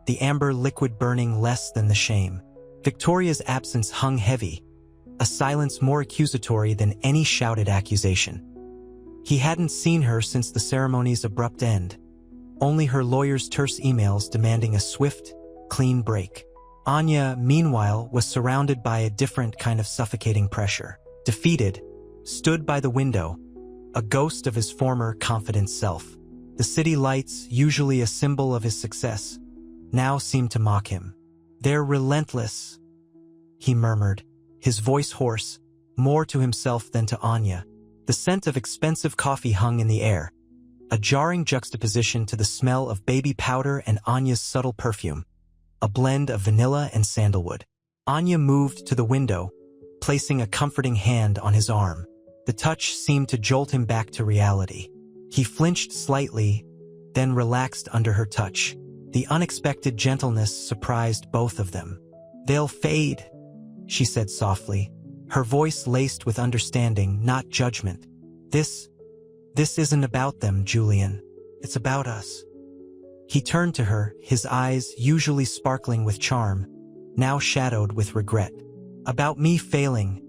[SPEAKER 1] the amber liquid burning less than the shame. Victoria's absence hung heavy, a silence more accusatory than any shouted accusation. He hadn't seen her since the ceremony's abrupt end, only her lawyer's terse emails demanding a swift, clean break. Anya, meanwhile, was surrounded by a different kind of suffocating pressure. Defeated, stood by the window, a ghost of his former confident self. The city lights, usually a symbol of his success, now seemed to mock him. "They're relentless," he murmured, his voice hoarse, more to himself than to Anya. The scent of expensive coffee hung in the air, a jarring juxtaposition to the smell of baby powder and Anya's subtle perfume, a blend of vanilla and sandalwood. Anya moved to the window, placing a comforting hand on his arm. The touch seemed to jolt him back to reality. He flinched slightly, then relaxed under her touch. The unexpected gentleness surprised both of them. "They'll fade," she said softly, her voice laced with understanding, not judgment. This isn't about them, Julian. It's about us." He turned to her, his eyes, usually sparkling with charm, now shadowed with regret. "About me failing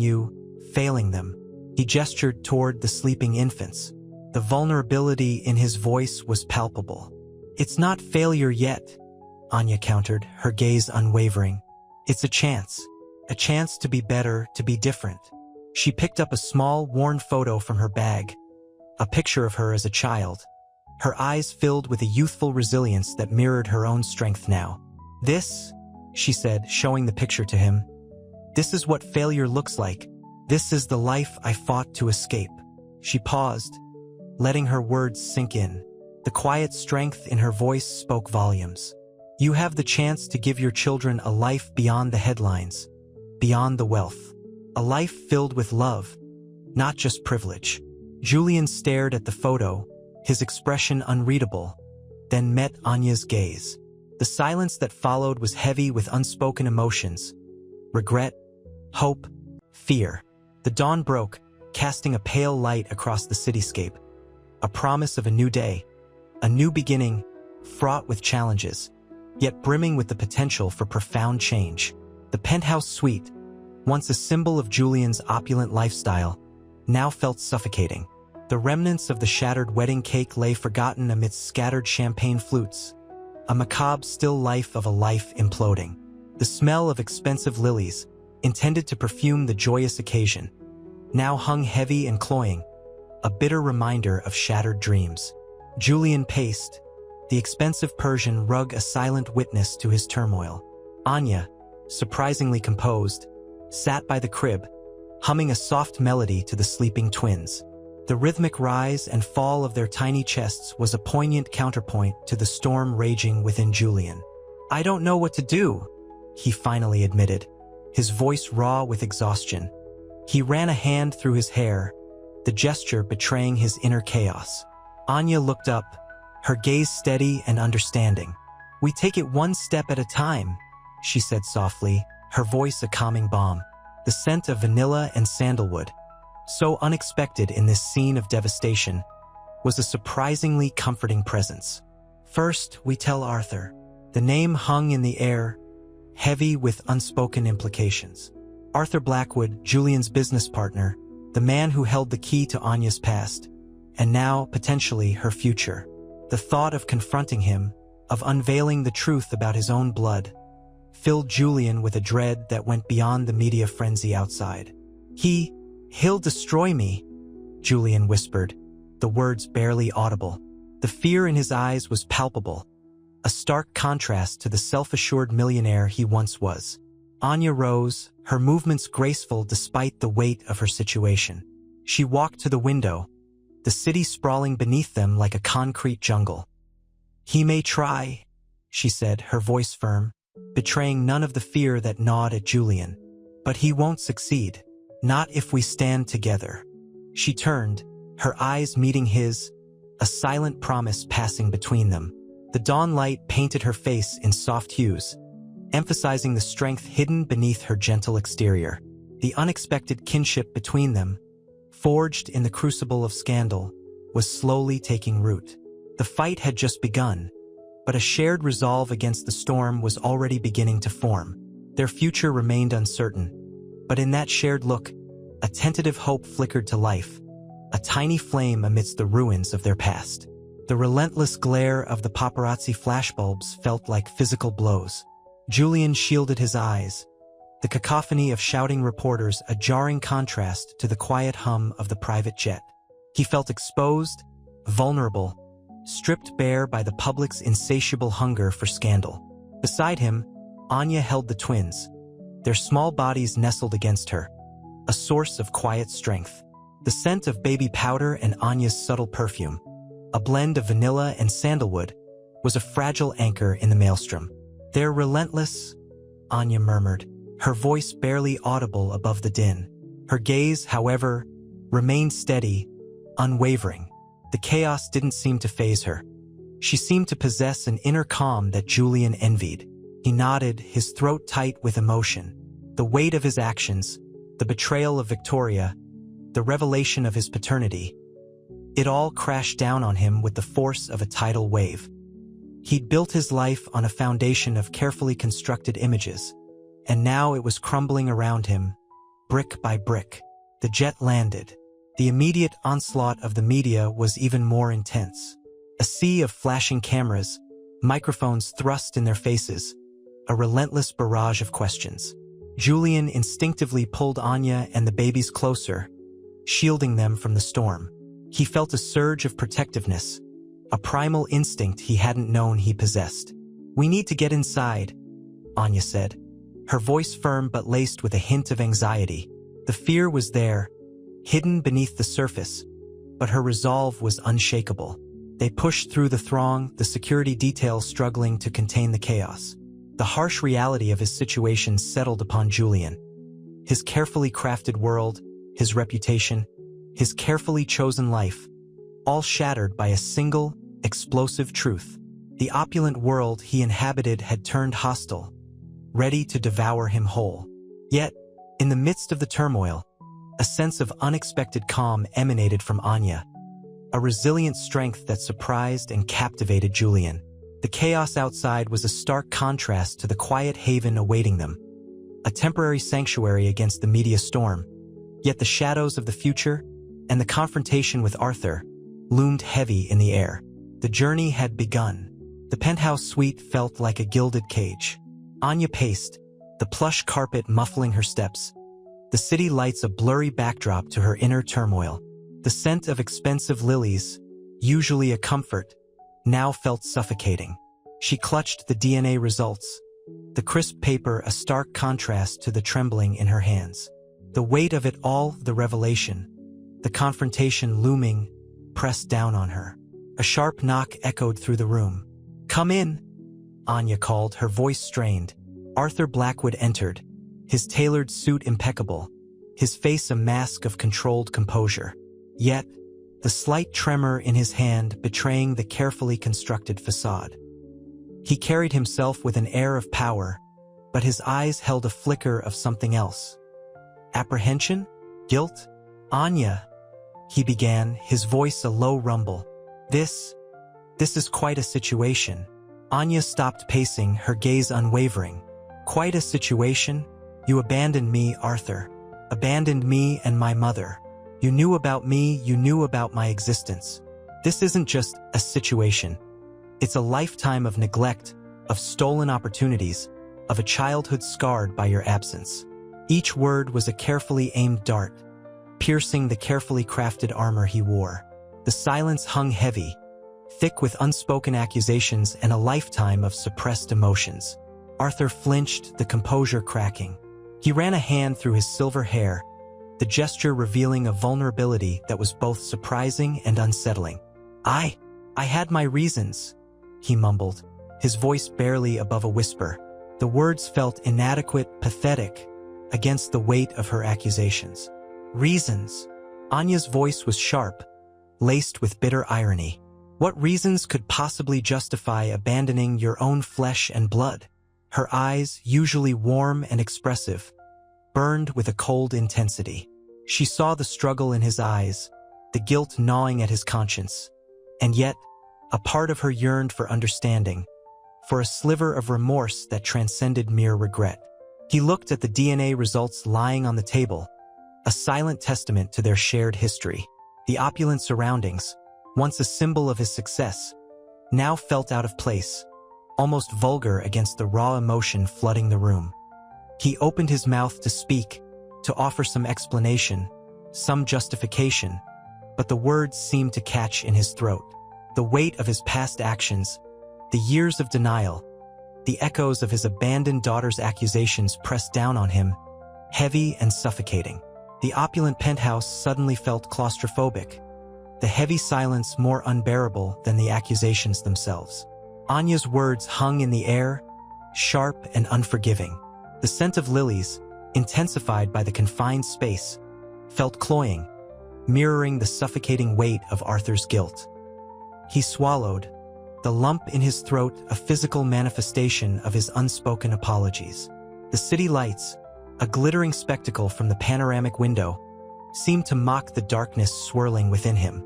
[SPEAKER 1] you, failing them." He gestured toward the sleeping infants. The vulnerability in his voice was palpable. "It's not failure yet," Anya countered, her gaze unwavering. "It's a chance to be better, to be different." She picked up a small, worn photo from her bag, a picture of her as a child, her eyes filled with a youthful resilience that mirrored her own strength now. "This," she said, showing the picture to him, "this is what failure looks like. This is the life I fought to escape." She paused, letting her words sink in. The quiet strength in her voice spoke volumes. "You have the chance to give your children a life beyond the headlines, beyond the wealth. A life filled with love, not just privilege." Julian stared at the photo, his expression unreadable, then met Anya's gaze. The silence that followed was heavy with unspoken emotions: regret, hope, fear. The dawn broke, casting a pale light across the cityscape, a promise of a new day, a new beginning, fraught with challenges, yet brimming with the potential for profound change. The penthouse suite, once a symbol of Julian's opulent lifestyle, now felt suffocating. The remnants of the shattered wedding cake lay forgotten amidst scattered champagne flutes, a macabre still life of a life imploding. The smell of expensive lilies, intended to perfume the joyous occasion, now hung heavy and cloying, a bitter reminder of shattered dreams. Julian paced, the expensive Persian rug a silent witness to his turmoil. Anya, surprisingly composed, sat by the crib, humming a soft melody to the sleeping twins. The rhythmic rise and fall of their tiny chests was a poignant counterpoint to the storm raging within Julian. "I don't know what to do," he finally admitted, his voice raw with exhaustion. He ran a hand through his hair, the gesture betraying his inner chaos. Anya looked up, her gaze steady and understanding. "We take it one step at a time," she said softly, her voice a calming balm. The scent of vanilla and sandalwood, so unexpected in this scene of devastation, was a surprisingly comforting presence. "First, we tell Arthur." The name hung in the air, heavy with unspoken implications. Arthur Blackwood, Julian's business partner, the man who held the key to Anya's past, and now, potentially, her future. The thought of confronting him, of unveiling the truth about his own blood, filled Julian with a dread that went beyond the media frenzy outside. He'll destroy me," Julian whispered, the words barely audible. The fear in his eyes was palpable, a stark contrast to the self-assured millionaire he once was. Anya rose, her movements graceful despite the weight of her situation. She walked to the window, the city sprawling beneath them like a concrete jungle. "He may try," she said, her voice firm, betraying none of the fear that gnawed at Julian. "But he won't succeed. Not if we stand together." She turned, her eyes meeting his, a silent promise passing between them. The dawn light painted her face in soft hues, emphasizing the strength hidden beneath her gentle exterior. The unexpected kinship between them, forged in the crucible of scandal, was slowly taking root. The fight had just begun, but a shared resolve against the storm was already beginning to form. Their future remained uncertain, but in that shared look, a tentative hope flickered to life, a tiny flame amidst the ruins of their past. The relentless glare of the paparazzi flashbulbs felt like physical blows. Julian shielded his eyes, the cacophony of shouting reporters a jarring contrast to the quiet hum of the private jet. He felt exposed, vulnerable, stripped bare by the public's insatiable hunger for scandal. Beside him, Anya held the twins, their small bodies nestled against her, a source of quiet strength. The scent of baby powder and Anya's subtle perfume, a blend of vanilla and sandalwood, was a fragile anchor in the maelstrom. "They're relentless," Anya murmured, her voice barely audible above the din. Her gaze, however, remained steady, unwavering. The chaos didn't seem to faze her. She seemed to possess an inner calm that Julian envied. He nodded, his throat tight with emotion. The weight of his actions, the betrayal of Victoria, the revelation of his paternity, it all crashed down on him with the force of a tidal wave. He'd built his life on a foundation of carefully constructed images, and now it was crumbling around him, brick by brick. The jet landed. The immediate onslaught of the media was even more intense. A sea of flashing cameras, microphones thrust in their faces, a relentless barrage of questions. Julian instinctively pulled Anya and the babies closer, shielding them from the storm. He felt a surge of protectiveness, a primal instinct he hadn't known he possessed. "We need to get inside," Anya said, her voice firm but laced with a hint of anxiety. The fear was there, hidden beneath the surface, but her resolve was unshakable. They pushed through the throng, the security detail struggling to contain the chaos. The harsh reality of his situation settled upon Julian. His carefully crafted world, his reputation, his carefully chosen life, all shattered by a single, explosive truth. The opulent world he inhabited had turned hostile, ready to devour him whole. Yet, in the midst of the turmoil, a sense of unexpected calm emanated from Anya, a resilient strength that surprised and captivated Julian. The chaos outside was a stark contrast to the quiet haven awaiting them, a temporary sanctuary against the media storm. Yet the shadows of the future and the confrontation with Arthur loomed heavy in the air. The journey had begun. The penthouse suite felt like a gilded cage. Anya paced, the plush carpet muffling her steps, the city lights a blurry backdrop to her inner turmoil. The scent of expensive lilies, usually a comfort, now felt suffocating. She clutched the DNA results, the crisp paper a stark contrast to the trembling in her hands. The weight of it all, the revelation, the confrontation looming, pressed down on her. A sharp knock echoed through the room. "Come in," Anya called, her voice strained. Arthur Blackwood entered, his tailored suit impeccable, his face a mask of controlled composure. Yet, the slight tremor in his hand betraying the carefully constructed facade. He carried himself with an air of power, but his eyes held a flicker of something else. Apprehension? Guilt? "Anya," he began, his voice a low rumble. This is quite a situation." Anya stopped pacing, her gaze unwavering. "Quite a situation? You abandoned me, Arthur. Abandoned me and my mother. You knew about me, you knew about my existence. This isn't just a situation. It's a lifetime of neglect, of stolen opportunities, of a childhood scarred by your absence." Each word was a carefully aimed dart, piercing the carefully crafted armor he wore. The silence hung heavy, thick with unspoken accusations and a lifetime of suppressed emotions. Arthur flinched, the composure cracking. He ran a hand through his silver hair, the gesture revealing a vulnerability that was both surprising and unsettling. I had my reasons," he mumbled, his voice barely above a whisper. The words felt inadequate, pathetic, against the weight of her accusations. "Reasons?" Anya's voice was sharp, laced with bitter irony. "What reasons could possibly justify abandoning your own flesh and blood?" Her eyes, usually warm and expressive, burned with a cold intensity. She saw the struggle in his eyes, the guilt gnawing at his conscience. And yet, a part of her yearned for understanding, for a sliver of remorse that transcended mere regret. He looked at the DNA results lying on the table, a silent testament to their shared history. The opulent surroundings, once a symbol of his success, now felt out of place, almost vulgar against the raw emotion flooding the room. He opened his mouth to speak, to offer some explanation, some justification, but the words seemed to catch in his throat. The weight of his past actions, the years of denial, the echoes of his abandoned daughter's accusations pressed down on him, heavy and suffocating. The opulent penthouse suddenly felt claustrophobic, the heavy silence more unbearable than the accusations themselves. Anya's words hung in the air, sharp and unforgiving. The scent of lilies, intensified by the confined space, felt cloying, mirroring the suffocating weight of Arthur's guilt. He swallowed, the lump in his throat a physical manifestation of his unspoken apologies. The city lights, a glittering spectacle from the panoramic window, seemed to mock the darkness swirling within him.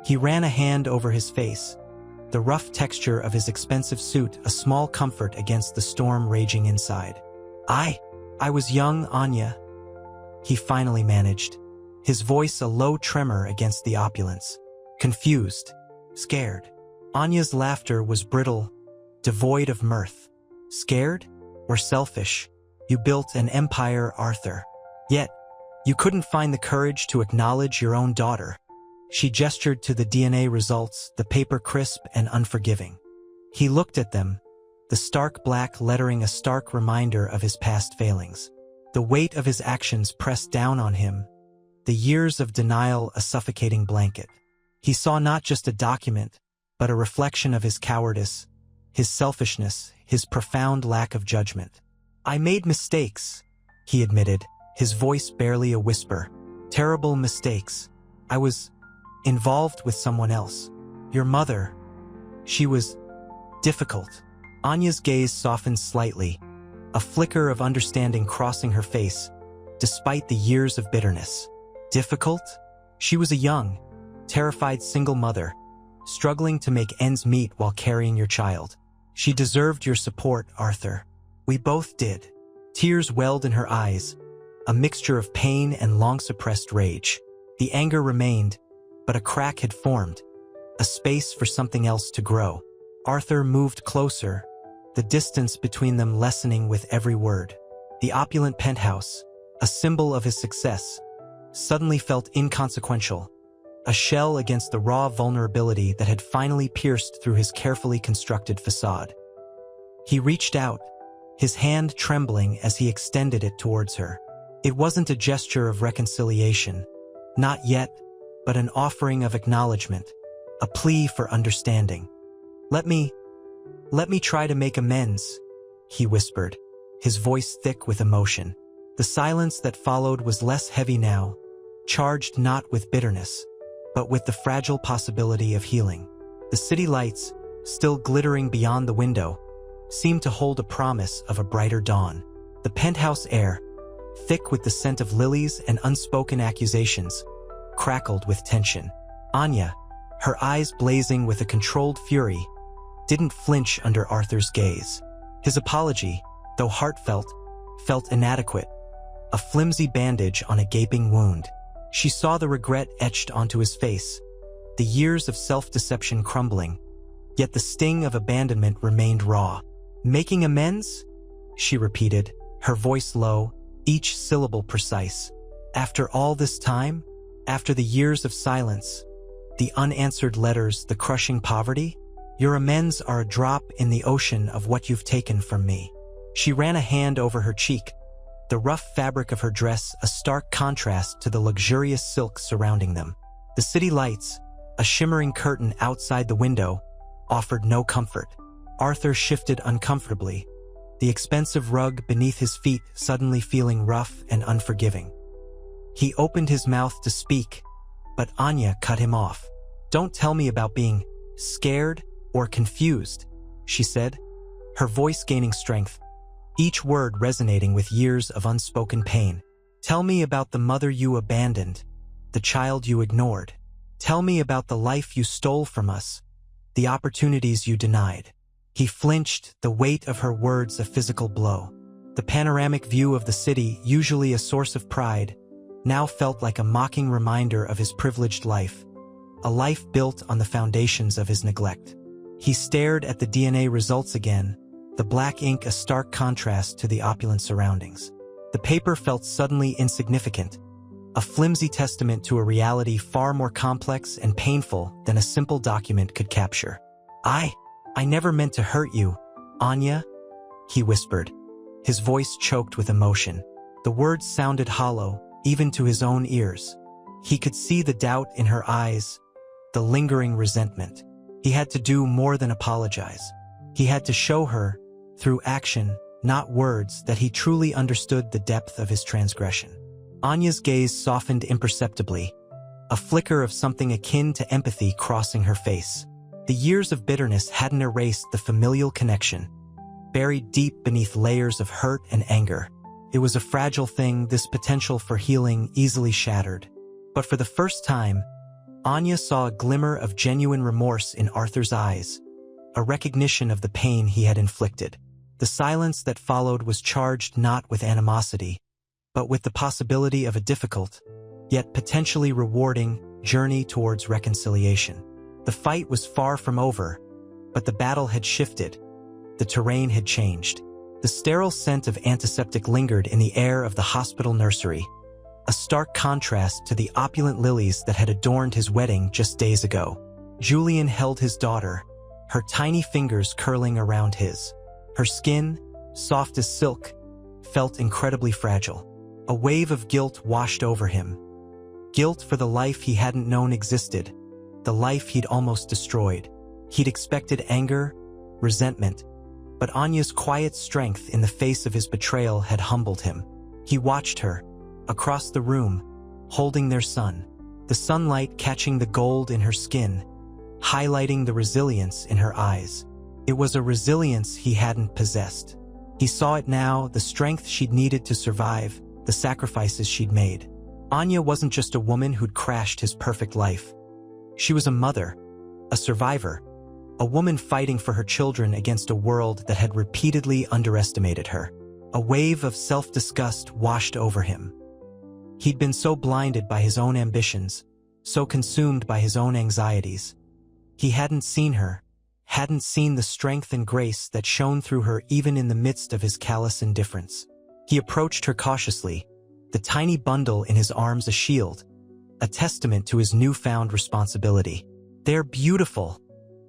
[SPEAKER 1] He ran a hand over his face, the rough texture of his expensive suit a small comfort against the storm raging inside. I was young, Anya, he finally managed, his voice a low tremor against the opulence. Confused, scared. Anya's laughter was brittle, devoid of mirth. Scared or selfish? You built an empire, Arthur. Yet, you couldn't find the courage to acknowledge your own daughter. She gestured to the DNA results, the paper crisp and unforgiving. He looked at them, the stark black lettering a stark reminder of his past failings. The weight of his actions pressed down on him, the years of denial a suffocating blanket. He saw not just a document, but a reflection of his cowardice, his selfishness, his profound lack of judgment. I made mistakes, he admitted, his voice barely a whisper. Terrible mistakes. I was involved with someone else. Your mother. She was difficult. Anya's gaze softened slightly, a flicker of understanding crossing her face, despite the years of bitterness. Difficult? She was a young, terrified single mother, struggling to make ends meet while carrying your child. She deserved your support, Arthur. We both did. Tears welled in her eyes, a mixture of pain and long-suppressed rage. The anger remained, but a crack had formed, a space for something else to grow. Arthur moved closer, the distance between them lessening with every word. The opulent penthouse, a symbol of his success, suddenly felt inconsequential, a shell against the raw vulnerability that had finally pierced through his carefully constructed facade. He reached out, his hand trembling as he extended it towards her. It wasn't a gesture of reconciliation, not yet, but an offering of acknowledgement, a plea for understanding. Let me try to make amends, he whispered, his voice thick with emotion. The silence that followed was less heavy now, charged not with bitterness, but with the fragile possibility of healing. The city lights, still glittering beyond the window, seemed to hold a promise of a brighter dawn. The penthouse air, thick with the scent of lilies and unspoken accusations, crackled with tension. Anya, her eyes blazing with a controlled fury, didn't flinch under Arthur's gaze. His apology, though heartfelt, felt inadequate, a flimsy bandage on a gaping wound. She saw the regret etched onto his face, the years of self-deception crumbling, yet the sting of abandonment remained raw. Making amends? She repeated, her voice low, each syllable precise. After all this time? After the years of silence, the unanswered letters, the crushing poverty? Your amends are a drop in the ocean of what you've taken from me. She ran a hand over her cheek, the rough fabric of her dress a stark contrast to the luxurious silk surrounding them. The city lights, a shimmering curtain outside the window, offered no comfort. Arthur shifted uncomfortably, the expensive rug beneath his feet suddenly feeling rough and unforgiving. He opened his mouth to speak, but Anya cut him off. Don't tell me about being scared or confused, she said, her voice gaining strength, each word resonating with years of unspoken pain. Tell me about the mother you abandoned, the child you ignored. Tell me about the life you stole from us, the opportunities you denied. He flinched, the weight of her words a physical blow. The panoramic view of the city, usually a source of pride, now felt like a mocking reminder of his privileged life, a life built on the foundations of his neglect. He stared at the DNA results again, the black ink a stark contrast to the opulent surroundings. The paper felt suddenly insignificant, a flimsy testament to a reality far more complex and painful than a simple document could capture. I never meant to hurt you, Anya, he whispered, his voice choked with emotion. The words sounded hollow, even to his own ears. He could see the doubt in her eyes, the lingering resentment. He had to do more than apologize. He had to show her, through action, not words, that he truly understood the depth of his transgression. Anya's gaze softened imperceptibly, a flicker of something akin to empathy crossing her face. The years of bitterness hadn't erased the familial connection, buried deep beneath layers of hurt and anger. It was a fragile thing, this potential for healing easily shattered. But for the first time, Anya saw a glimmer of genuine remorse in Arthur's eyes, a recognition of the pain he had inflicted. The silence that followed was charged not with animosity, but with the possibility of a difficult, yet potentially rewarding, journey towards reconciliation. The fight was far from over, but the battle had shifted. The terrain had changed. The sterile scent of antiseptic lingered in the air of the hospital nursery, a stark contrast to the opulent lilies that had adorned his wedding just days ago. Julian held his daughter, her tiny fingers curling around his. Her skin, soft as silk, felt incredibly fragile. A wave of guilt washed over him. Guilt for the life he hadn't known existed, the life he'd almost destroyed. He'd expected anger, resentment, but Anya's quiet strength in the face of his betrayal had humbled him. He watched her, across the room, holding their son, the sunlight catching the gold in her skin, highlighting the resilience in her eyes. It was a resilience he hadn't possessed. He saw it now, the strength she'd needed to survive, the sacrifices she'd made. Anya wasn't just a woman who'd crashed his perfect life. She was a mother, a survivor, a woman fighting for her children against a world that had repeatedly underestimated her. A wave of self-disgust washed over him. He'd been so blinded by his own ambitions, so consumed by his own anxieties. He hadn't seen her, hadn't seen the strength and grace that shone through her even in the midst of his callous indifference. He approached her cautiously, the tiny bundle in his arms a shield, a testament to his newfound responsibility. "They're beautiful,"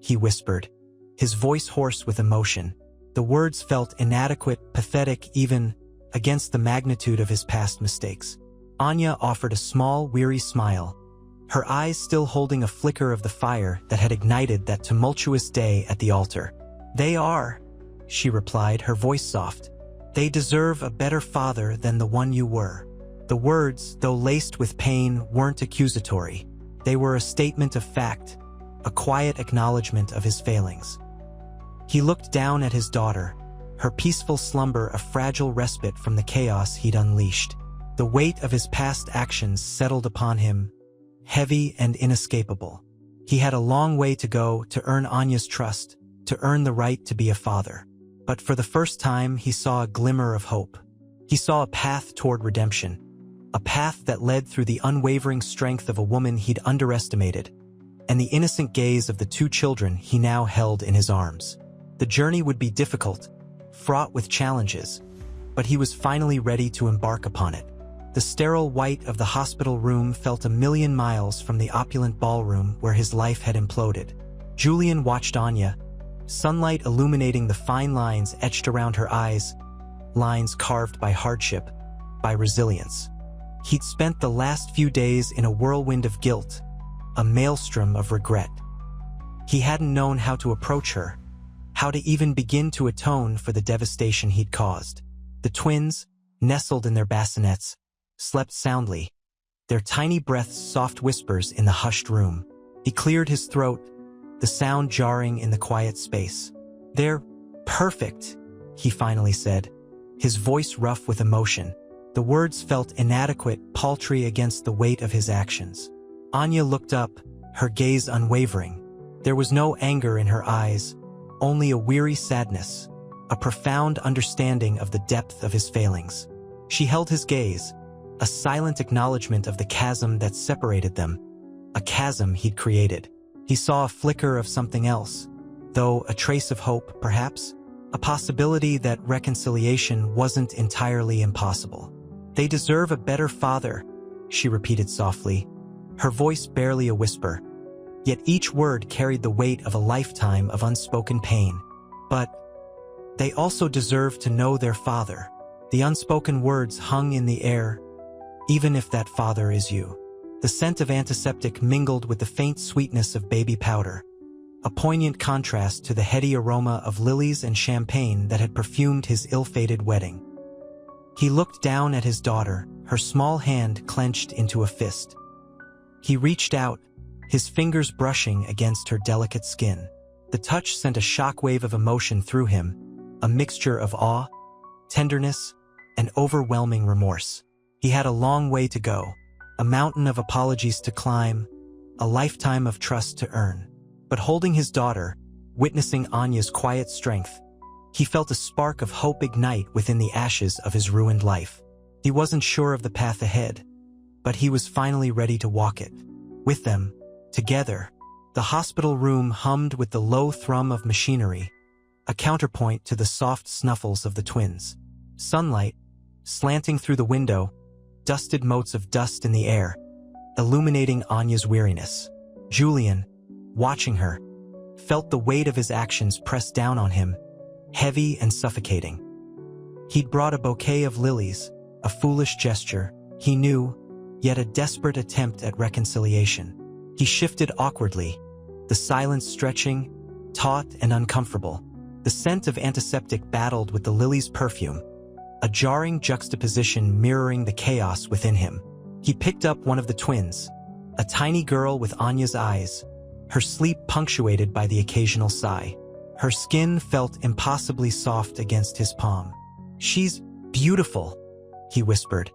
[SPEAKER 1] he whispered, his voice hoarse with emotion. The words felt inadequate, pathetic even, against the magnitude of his past mistakes. Anya offered a small, weary smile, her eyes still holding a flicker of the fire that had ignited that tumultuous day at the altar. "They are," she replied, her voice soft. "They deserve a better father than the one you were." The words, though laced with pain, weren't accusatory. They were a statement of fact, a quiet acknowledgement of his failings. He looked down at his daughter, her peaceful slumber a fragile respite from the chaos he'd unleashed. The weight of his past actions settled upon him, heavy and inescapable. He had a long way to go to earn Anya's trust, to earn the right to be a father. But for the first time, he saw a glimmer of hope. He saw a path toward redemption, a path that led through the unwavering strength of a woman he'd underestimated, and the innocent gaze of the two children he now held in his arms. The journey would be difficult, fraught with challenges, but he was finally ready to embark upon it. The sterile white of the hospital room felt a million miles from the opulent ballroom where his life had imploded. Julian watched Anya, sunlight illuminating the fine lines etched around her eyes, lines carved by hardship, by resilience. He'd spent the last few days in a whirlwind of guilt, a maelstrom of regret. He hadn't known how to approach her, how to even begin to atone for the devastation he'd caused. The twins, nestled in their bassinets, slept soundly, their tiny breaths soft whispers in the hushed room. He cleared his throat, the sound jarring in the quiet space. "They're perfect," he finally said, his voice rough with emotion. The words felt inadequate, paltry against the weight of his actions. Anya looked up, her gaze unwavering. There was no anger in her eyes, only a weary sadness, a profound understanding of the depth of his failings. She held his gaze, a silent acknowledgement of the chasm that separated them, a chasm he'd created. He saw a flicker of something else, though a trace of hope, perhaps, a possibility that reconciliation wasn't entirely impossible. "They deserve a better father," she repeated softly, her voice barely a whisper, yet each word carried the weight of a lifetime of unspoken pain. "But they also deserve to know their father." The unspoken words hung in the air, "even if that father is you." The scent of antiseptic mingled with the faint sweetness of baby powder, a poignant contrast to the heady aroma of lilies and champagne that had perfumed his ill-fated wedding. He looked down at his daughter, her small hand clenched into a fist. He reached out, his fingers brushing against her delicate skin. The touch sent a shockwave of emotion through him, a mixture of awe, tenderness, and overwhelming remorse. He had a long way to go, a mountain of apologies to climb, a lifetime of trust to earn. But holding his daughter, witnessing Anya's quiet strength, he felt a spark of hope ignite within the ashes of his ruined life. He wasn't sure of the path ahead, but he was finally ready to walk it. With them, together, the hospital room hummed with the low thrum of machinery, a counterpoint to the soft snuffles of the twins. Sunlight, slanting through the window, dusted motes of dust in the air, illuminating Anya's weariness. Julian, watching her, felt the weight of his actions press down on him, heavy and suffocating. He'd brought a bouquet of lilies, a foolish gesture, he knew, yet a desperate attempt at reconciliation. He shifted awkwardly, the silence stretching, taut and uncomfortable. The scent of antiseptic battled with the lily's perfume, a jarring juxtaposition mirroring the chaos within him. He picked up one of the twins, a tiny girl with Anya's eyes, her sleep punctuated by the occasional sigh. Her skin felt impossibly soft against his palm. "She's beautiful," he whispered,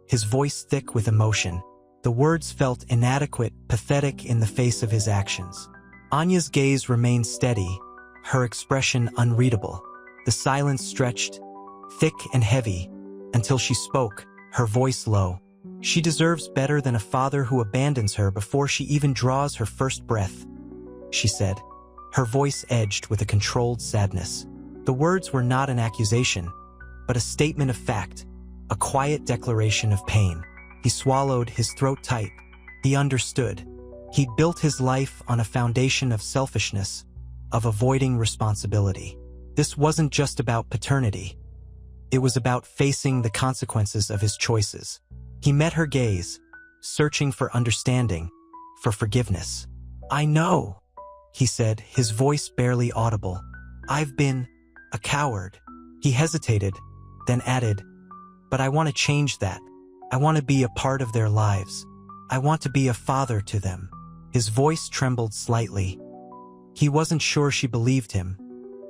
[SPEAKER 1] his voice thick with emotion. The words felt inadequate, pathetic in the face of his actions. Anya's gaze remained steady, her expression unreadable. The silence stretched, thick and heavy, until she spoke, her voice low. "She deserves better than a father who abandons her before she even draws her first breath," she said, her voice edged with a controlled sadness. The words were not an accusation, but a statement of fact, a quiet declaration of pain. He swallowed, his throat tight. He understood. He'd built his life on a foundation of selfishness, of avoiding responsibility. This wasn't just about paternity. It was about facing the consequences of his choices. He met her gaze, searching for understanding, for forgiveness. "I know," he said, his voice barely audible. "I've been a coward." He hesitated, then added, "But I want to change that. I want to be a part of their lives. I want to be a father to them." His voice trembled slightly. He wasn't sure she believed him,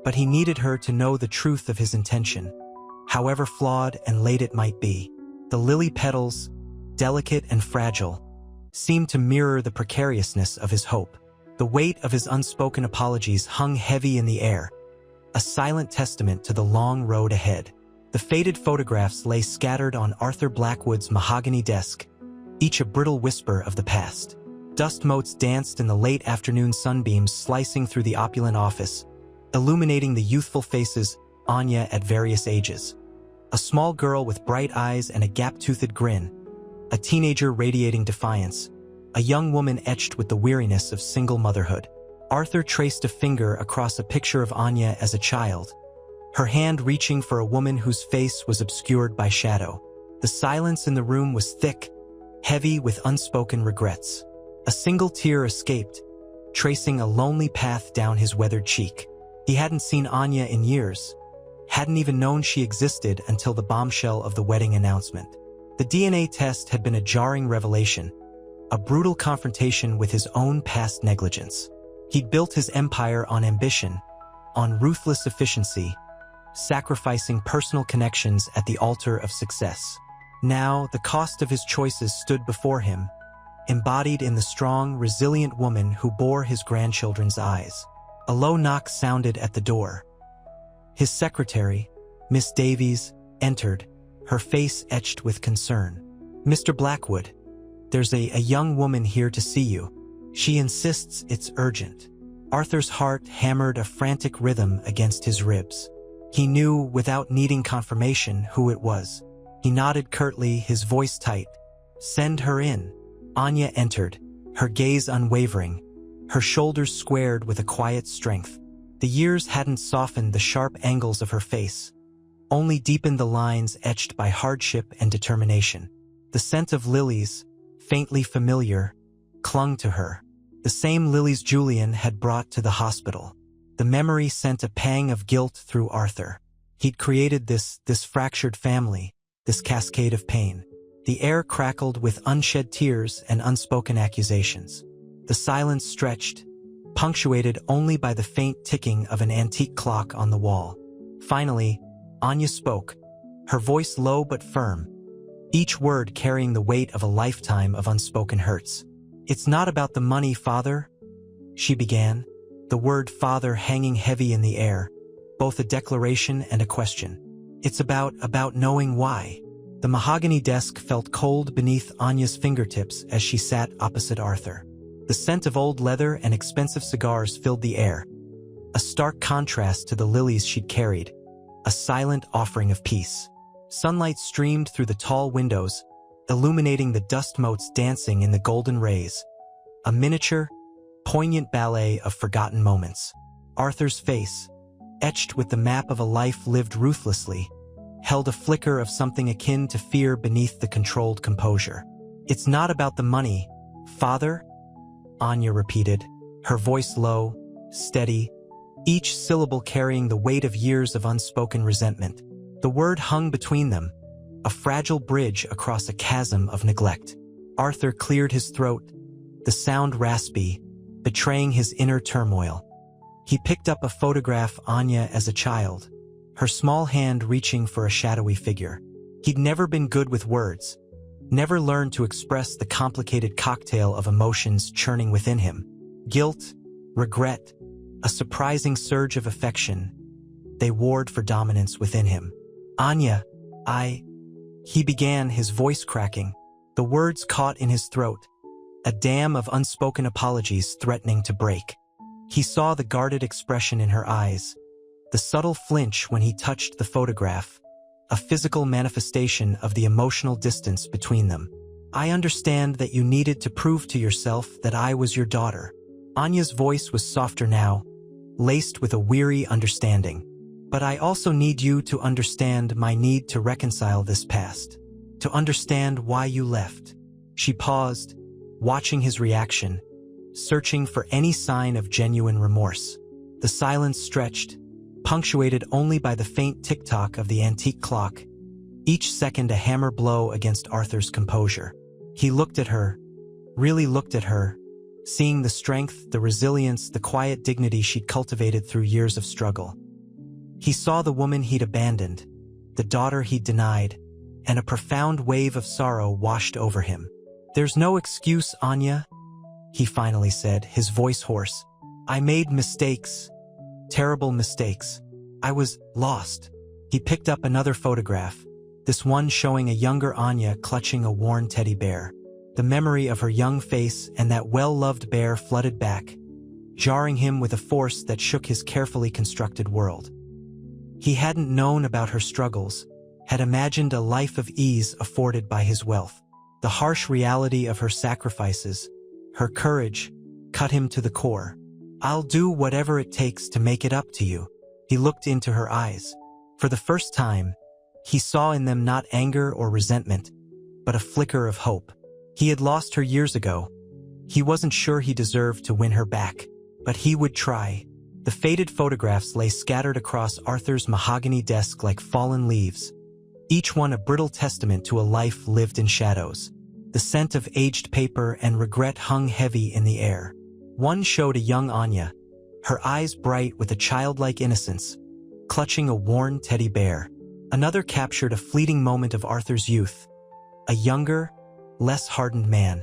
[SPEAKER 1] but he needed her to know the truth of his intention, however flawed and late it might be. The lily petals, delicate and fragile, seemed to mirror the precariousness of his hope. The weight of his unspoken apologies hung heavy in the air, a silent testament to the long road ahead. The faded photographs lay scattered on Arthur Blackwood's mahogany desk, each a brittle whisper of the past. Dust motes danced in the late afternoon sunbeams slicing through the opulent office, illuminating the youthful faces Anya at various ages. A small girl with bright eyes and a gap-toothed grin, a teenager radiating defiance, a young woman etched with the weariness of single motherhood. Arthur traced a finger across a picture of Anya as a child, her hand reaching for a woman whose face was obscured by shadow. The silence in the room was thick, heavy with unspoken regrets. A single tear escaped, tracing a lonely path down his weathered cheek. He hadn't seen Anya in years, hadn't even known she existed until the bombshell of the wedding announcement. The DNA test had been a jarring revelation, a brutal confrontation with his own past negligence. He'd built his empire on ambition, on ruthless efficiency, sacrificing personal connections at the altar of success. Now, the cost of his choices stood before him, embodied in the strong, resilient woman who bore his grandchildren's eyes. A low knock sounded at the door. His secretary, Miss Davies, entered, her face etched with concern. "Mr. Blackwood, there's a young woman here to see you. She insists it's urgent." Arthur's heart hammered a frantic rhythm against his ribs. He knew, without needing confirmation, who it was. He nodded curtly, his voice tight. "Send her in." Anya entered, her gaze unwavering, her shoulders squared with a quiet strength. The years hadn't softened the sharp angles of her face, only deepened the lines etched by hardship and determination. The scent of lilies, faintly familiar, clung to her. The same lilies Julian had brought to the hospital. The memory sent a pang of guilt through Arthur. He'd created this fractured family, this cascade of pain. The air crackled with unshed tears and unspoken accusations. The silence stretched, punctuated only by the faint ticking of an antique clock on the wall. Finally, Anya spoke, her voice low but firm, each word carrying the weight of a lifetime of unspoken hurts. "It's not about the money, Father," she began, the word father hanging heavy in the air, both a declaration and a question. "It's about knowing why." The mahogany desk felt cold beneath Anya's fingertips as she sat opposite Arthur. The scent of old leather and expensive cigars filled the air, a stark contrast to the lilies she'd carried, a silent offering of peace. Sunlight streamed through the tall windows, illuminating the dust motes dancing in the golden rays, a miniature, poignant ballet of forgotten moments. Arthur's face, etched with the map of a life lived ruthlessly, held a flicker of something akin to fear beneath the controlled composure. "It's not about the money, Father," Anya repeated, her voice low, steady, each syllable carrying the weight of years of unspoken resentment. The word hung between them, a fragile bridge across a chasm of neglect. Arthur cleared his throat, the sound raspy, betraying his inner turmoil. He picked up a photograph of Anya as a child, her small hand reaching for a shadowy figure. He'd never been good with words, never learned to express the complicated cocktail of emotions churning within him. Guilt, regret, a surprising surge of affection. They warred for dominance within him. "Anya, he began, his voice cracking, the words caught in his throat, a dam of unspoken apologies threatening to break. He saw the guarded expression in her eyes, the subtle flinch when he touched the photograph, a physical manifestation of the emotional distance between them. "I understand that you needed to prove to yourself that I was your daughter." Anya's voice was softer now, laced with a weary understanding. "But I also need you to understand my need to reconcile this past, to understand why you left." She paused, watching his reaction, searching for any sign of genuine remorse. The silence stretched, punctuated only by the faint tick-tock of the antique clock, each second a hammer blow against Arthur's composure. He looked at her, really looked at her, seeing the strength, the resilience, the quiet dignity she'd cultivated through years of struggle. He saw the woman he'd abandoned, the daughter he'd denied, and a profound wave of sorrow washed over him. "There's no excuse, Anya," he finally said, his voice hoarse. "I made mistakes, terrible mistakes. I was lost." He picked up another photograph, this one showing a younger Anya clutching a worn teddy bear. The memory of her young face and that well-loved bear flooded back, jarring him with a force that shook his carefully constructed world. He hadn't known about her struggles, had imagined a life of ease afforded by his wealth. The harsh reality of her sacrifices, her courage, cut him to the core. "I'll do whatever it takes to make it up to you." He looked into her eyes. For the first time, he saw in them not anger or resentment, but a flicker of hope. He had lost her years ago. He wasn't sure he deserved to win her back, but he would try. The faded photographs lay scattered across Arthur's mahogany desk like fallen leaves, each one a brittle testament to a life lived in shadows. The scent of aged paper and regret hung heavy in the air. One showed a young Anya, her eyes bright with a childlike innocence, clutching a worn teddy bear. Another captured a fleeting moment of Arthur's youth, a younger, less hardened man,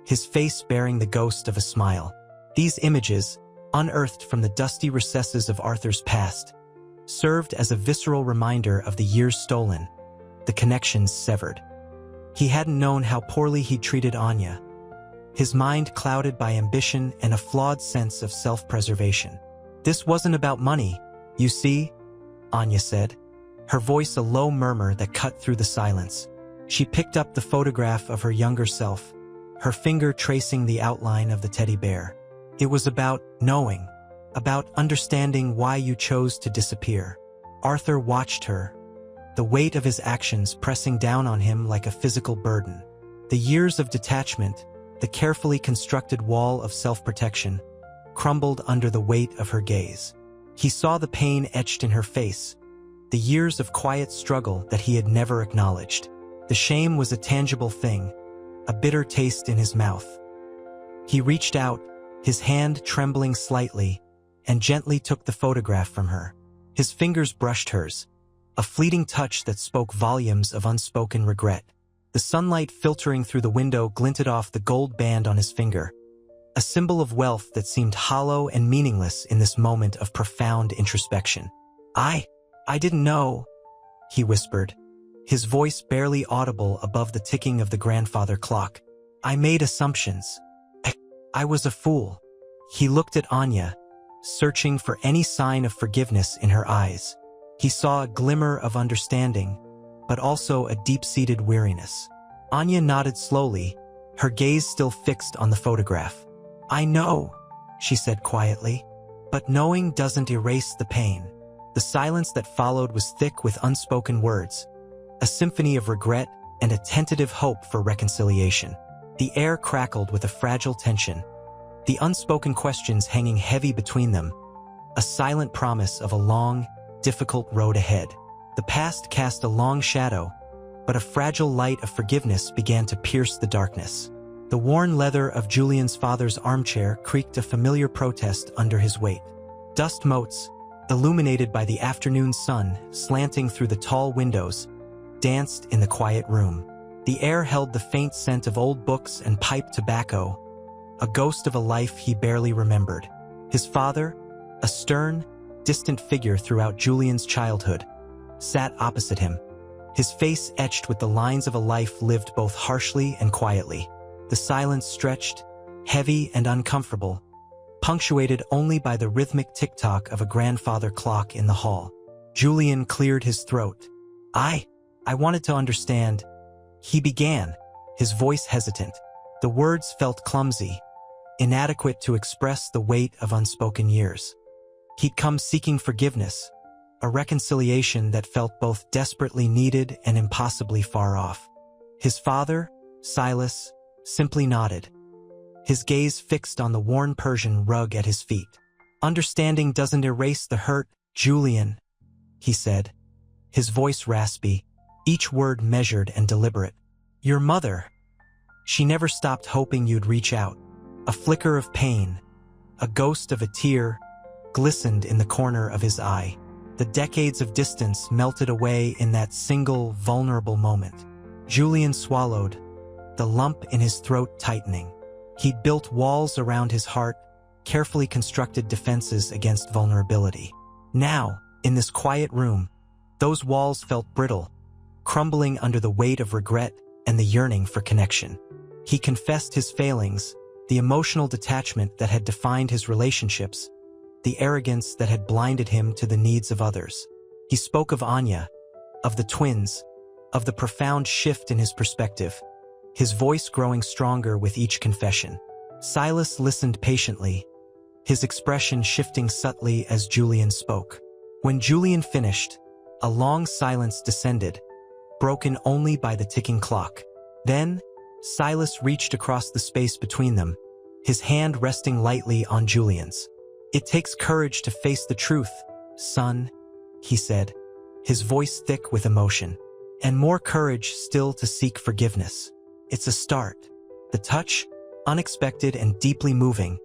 [SPEAKER 1] his face bearing the ghost of a smile. These images, unearthed from the dusty recesses of Arthur's past, served as a visceral reminder of the years stolen, the connections severed. He hadn't known how poorly he'd treated Anya, his mind clouded by ambition and a flawed sense of self-preservation. "This wasn't about money, you see," Anya said, her voice a low murmur that cut through the silence. She picked up the photograph of her younger self, her finger tracing the outline of the teddy bear. "It was about knowing, about understanding why you chose to disappear." Arthur watched her, the weight of his actions pressing down on him like a physical burden. The years of detachment, the carefully constructed wall of self-protection, crumbled under the weight of her gaze. He saw the pain etched in her face, the years of quiet struggle that he had never acknowledged. The shame was a tangible thing, a bitter taste in his mouth. He reached out, his hand trembling slightly, and gently took the photograph from her. His fingers brushed hers, a fleeting touch that spoke volumes of unspoken regret. The sunlight filtering through the window glinted off the gold band on his finger, a symbol of wealth that seemed hollow and meaningless in this moment of profound introspection. I didn't know," he whispered, his voice barely audible above the ticking of the grandfather clock. "I made assumptions. I was a fool." He looked at Anya, searching for any sign of forgiveness in her eyes. He saw a glimmer of understanding, but also a deep-seated weariness. Anya nodded slowly, her gaze still fixed on the photograph. "I know," she said quietly, "but knowing doesn't erase the pain." The silence that followed was thick with unspoken words, a symphony of regret and a tentative hope for reconciliation. The air crackled with a fragile tension, the unspoken questions hanging heavy between them, a silent promise of a long, difficult road ahead. The past cast a long shadow, but a fragile light of forgiveness began to pierce the darkness. The worn leather of Julian's father's armchair creaked a familiar protest under his weight. Dust motes, illuminated by the afternoon sun slanting through the tall windows, danced in the quiet room. The air held the faint scent of old books and pipe tobacco, a ghost of a life he barely remembered. His father, a stern, distant figure throughout Julian's childhood, sat opposite him, his face etched with the lines of a life lived both harshly and quietly. The silence stretched, heavy and uncomfortable, punctuated only by the rhythmic tick-tock of a grandfather clock in the hall. Julian cleared his throat. I wanted to understand," he began, his voice hesitant. The words felt clumsy, inadequate to express the weight of unspoken years. He'd come seeking forgiveness, a reconciliation that felt both desperately needed and impossibly far off. His father, Silas, simply nodded, his gaze fixed on the worn Persian rug at his feet. "Understanding doesn't erase the hurt, Julian," he said, his voice raspy, each word measured and deliberate. "Your mother, she never stopped hoping you'd reach out." A flicker of pain, a ghost of a tear, glistened in the corner of his eye. The decades of distance melted away in that single, vulnerable moment. Julian swallowed, the lump in his throat tightening. He'd built walls around his heart, carefully constructed defenses against vulnerability. Now, in this quiet room, those walls felt brittle, crumbling under the weight of regret and the yearning for connection. He confessed his failings, the emotional detachment that had defined his relationships, the arrogance that had blinded him to the needs of others. He spoke of Anya, of the twins, of the profound shift in his perspective, his voice growing stronger with each confession. Silas listened patiently, his expression shifting subtly as Julian spoke. When Julian finished, a long silence descended, broken only by the ticking clock. Then, Silas reached across the space between them, his hand resting lightly on Julian's. "It takes courage to face the truth, son," he said, his voice thick with emotion, "and more courage still to seek forgiveness. It's a start." The touch, unexpected and deeply moving,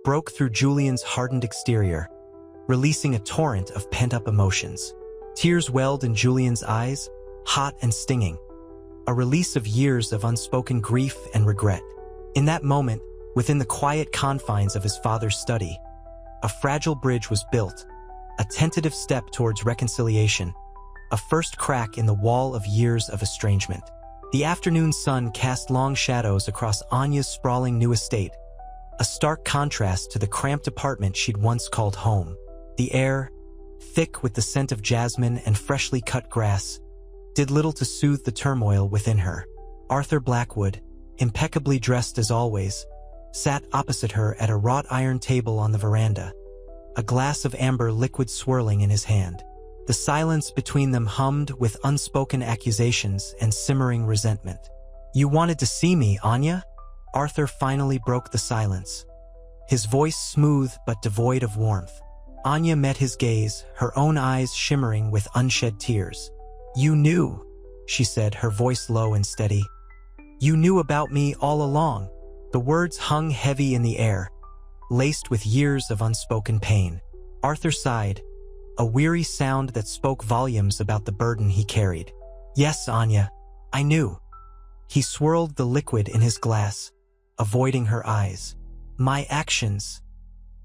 [SPEAKER 1] broke through Julian's hardened exterior, releasing a torrent of pent-up emotions. Tears welled in Julian's eyes, hot and stinging, a release of years of unspoken grief and regret. In that moment, within the quiet confines of his father's study, a fragile bridge was built, a tentative step towards reconciliation, a first crack in the wall of years of estrangement. The afternoon sun cast long shadows across Anya's sprawling new estate, a stark contrast to the cramped apartment she'd once called home. The air, thick with the scent of jasmine and freshly cut grass, did little to soothe the turmoil within her. Arthur Blackwood, impeccably dressed as always, sat opposite her at a wrought iron table on the veranda, a glass of amber liquid swirling in his hand. The silence between them hummed with unspoken accusations and simmering resentment. "You wanted to see me, Anya?" Arthur finally broke the silence, his voice smooth but devoid of warmth. Anya met his gaze, her own eyes shimmering with unshed tears. "You knew," she said, her voice low and steady. "You knew about me all along." The words hung heavy in the air, laced with years of unspoken pain. Arthur sighed, a weary sound that spoke volumes about the burden he carried. Yes, Anya, I knew. He swirled the liquid in his glass, avoiding her eyes. My actions,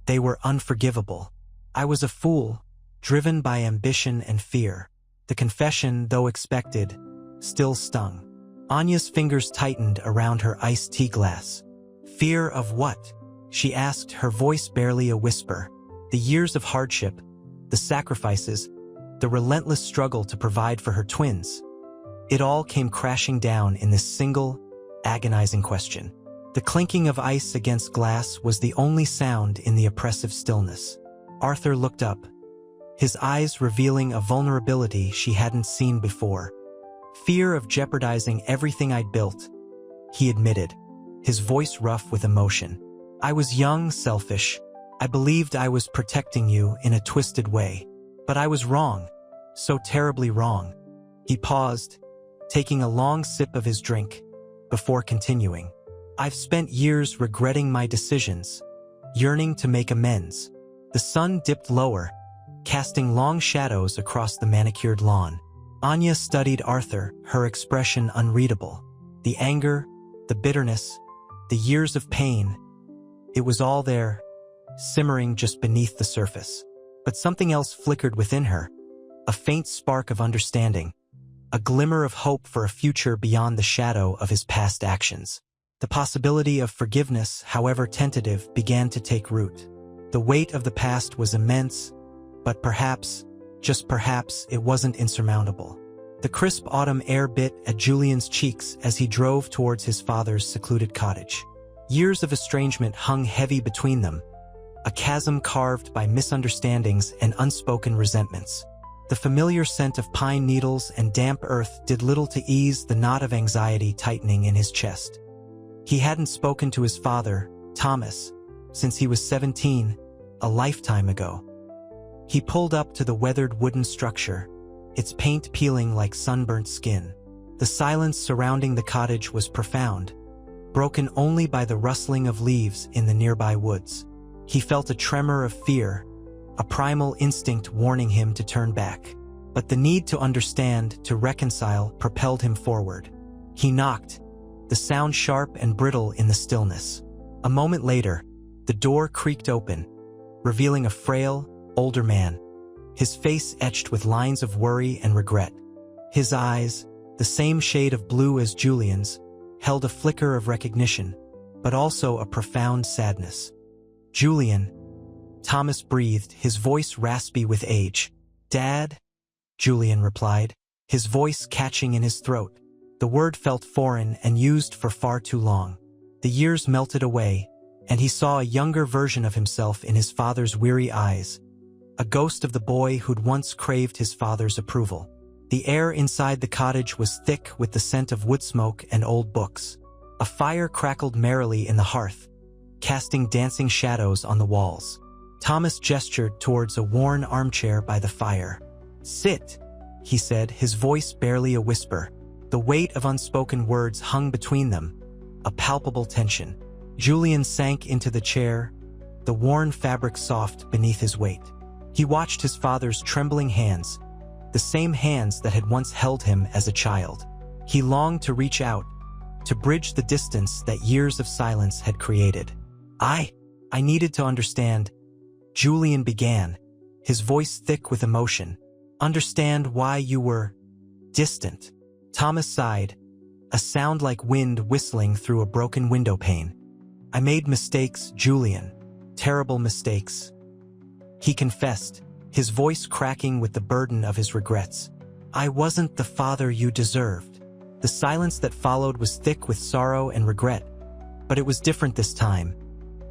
[SPEAKER 1] they were unforgivable. I was a fool, driven by ambition and fear. The confession, though expected, still stung. Anya's fingers tightened around her iced tea glass. Fear of what? She asked, her voice barely a whisper. The years of hardship, the sacrifices, the relentless struggle to provide for her twins. It all came crashing down in this single, agonizing question. The clinking of ice against glass was the only sound in the oppressive stillness. Arthur looked up, his eyes revealing a vulnerability she hadn't seen before. Fear of jeopardizing everything I'd built, he admitted, his voice rough with emotion. I was young, selfish. I believed I was protecting you in a twisted way. But I was wrong, so terribly wrong. He paused, taking a long sip of his drink, before continuing. I've spent years regretting my decisions, yearning to make amends. The sun dipped lower, casting long shadows across the manicured lawn. Anya studied Arthur, her expression unreadable. The anger, the bitterness, the years of pain. It was all there, simmering just beneath the surface. But something else flickered within her, a faint spark of understanding, a glimmer of hope for a future beyond the shadow of his past actions. The possibility of forgiveness, however tentative, began to take root. The weight of the past was immense, but perhaps, just perhaps, it wasn't insurmountable. The crisp autumn air bit at Julian's cheeks as he drove towards his father's secluded cottage. Years of estrangement hung heavy between them, a chasm carved by misunderstandings and unspoken resentments. The familiar scent of pine needles and damp earth did little to ease the knot of anxiety tightening in his chest. He hadn't spoken to his father, Thomas, since he was 17, a lifetime ago. He pulled up to the weathered wooden structure, its paint peeling like sunburnt skin. The silence surrounding the cottage was profound, broken only by the rustling of leaves in the nearby woods. He felt a tremor of fear, a primal instinct warning him to turn back. But the need to understand, to reconcile, propelled him forward. He knocked, the sound sharp and brittle in the stillness. A moment later, the door creaked open, revealing a frail, older man, his face etched with lines of worry and regret. His eyes, the same shade of blue as Julian's, held a flicker of recognition, but also a profound sadness. Julian, Thomas breathed, his voice raspy with age. Dad? Julian replied, his voice catching in his throat. The word felt foreign and used for far too long. The years melted away, and he saw a younger version of himself in his father's weary eyes, a ghost of the boy who'd once craved his father's approval. The air inside the cottage was thick with the scent of wood smoke and old books. A fire crackled merrily in the hearth, casting dancing shadows on the walls. Thomas gestured towards a worn armchair by the fire. Sit, he said, his voice barely a whisper. The weight of unspoken words hung between them, a palpable tension. Julian sank into the chair, the worn fabric soft beneath his weight. He watched his father's trembling hands, the same hands that had once held him as a child. He longed to reach out, to bridge the distance that years of silence had created. I needed to understand, Julian began, his voice thick with emotion. Understand why you were distant. Thomas sighed, a sound like wind whistling through a broken window pane. I made mistakes, Julian. Terrible mistakes. He confessed, his voice cracking with the burden of his regrets. I wasn't the father you deserved. The silence that followed was thick with sorrow and regret. But it was different this time.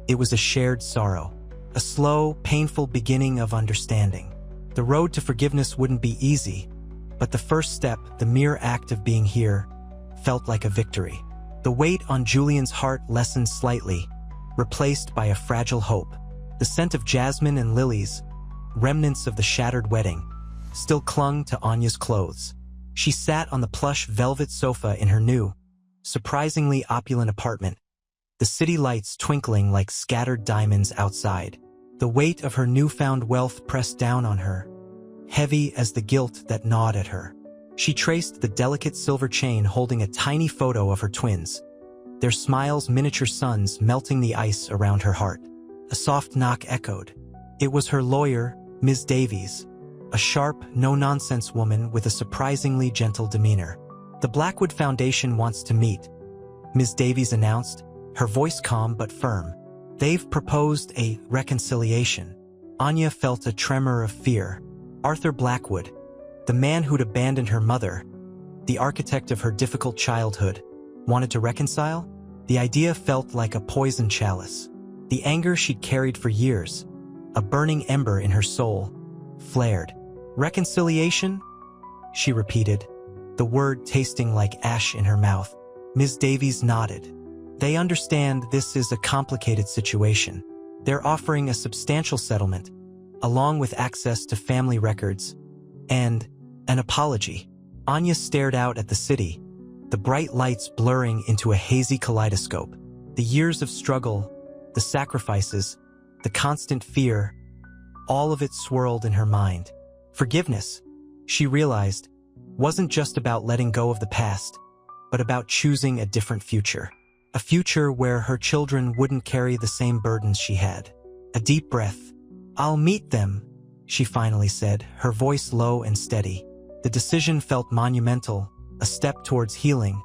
[SPEAKER 1] It was a shared sorrow. A slow, painful beginning of understanding. The road to forgiveness wouldn't be easy, but the first step, the mere act of being here, felt like a victory. The weight on Julian's heart lessened slightly, replaced by a fragile hope. The scent of jasmine and lilies, remnants of the shattered wedding, still clung to Anya's clothes. She sat on the plush velvet sofa in her new, surprisingly opulent apartment, the the city lights twinkling like scattered diamonds outside. The weight of her newfound wealth pressed down on her, heavy as the guilt that gnawed at her. She traced the delicate silver chain holding a tiny photo of her twins, their smiles miniature suns melting the ice around her heart. A soft knock echoed. It was her lawyer, Ms. Davies, a sharp, no-nonsense woman with a surprisingly gentle demeanor. "The Blackwood Foundation wants to meet," Ms. Davies announced, her voice calm but firm. "They've proposed a reconciliation." Anya felt a tremor of fear. Arthur Blackwood, the man who'd abandoned her mother, the architect of her difficult childhood, wanted to reconcile? The idea felt like a poison chalice. The anger she'd carried for years, a burning ember in her soul, flared. "Reconciliation?" she repeated, the word tasting like ash in her mouth. Ms. Davies nodded. "They understand this is a complicated situation. They're offering a substantial settlement, along with access to family records, and an apology." Anya stared out at the city, the bright lights blurring into a hazy kaleidoscope. The years of struggle, the sacrifices, the constant fear, all of it swirled in her mind. Forgiveness, she realized, wasn't just about letting go of the past, but about choosing a different future. A future where her children wouldn't carry the same burdens she had. A deep breath. "I'll meet them," she finally said, her voice low and steady. The decision felt monumental, a step towards healing,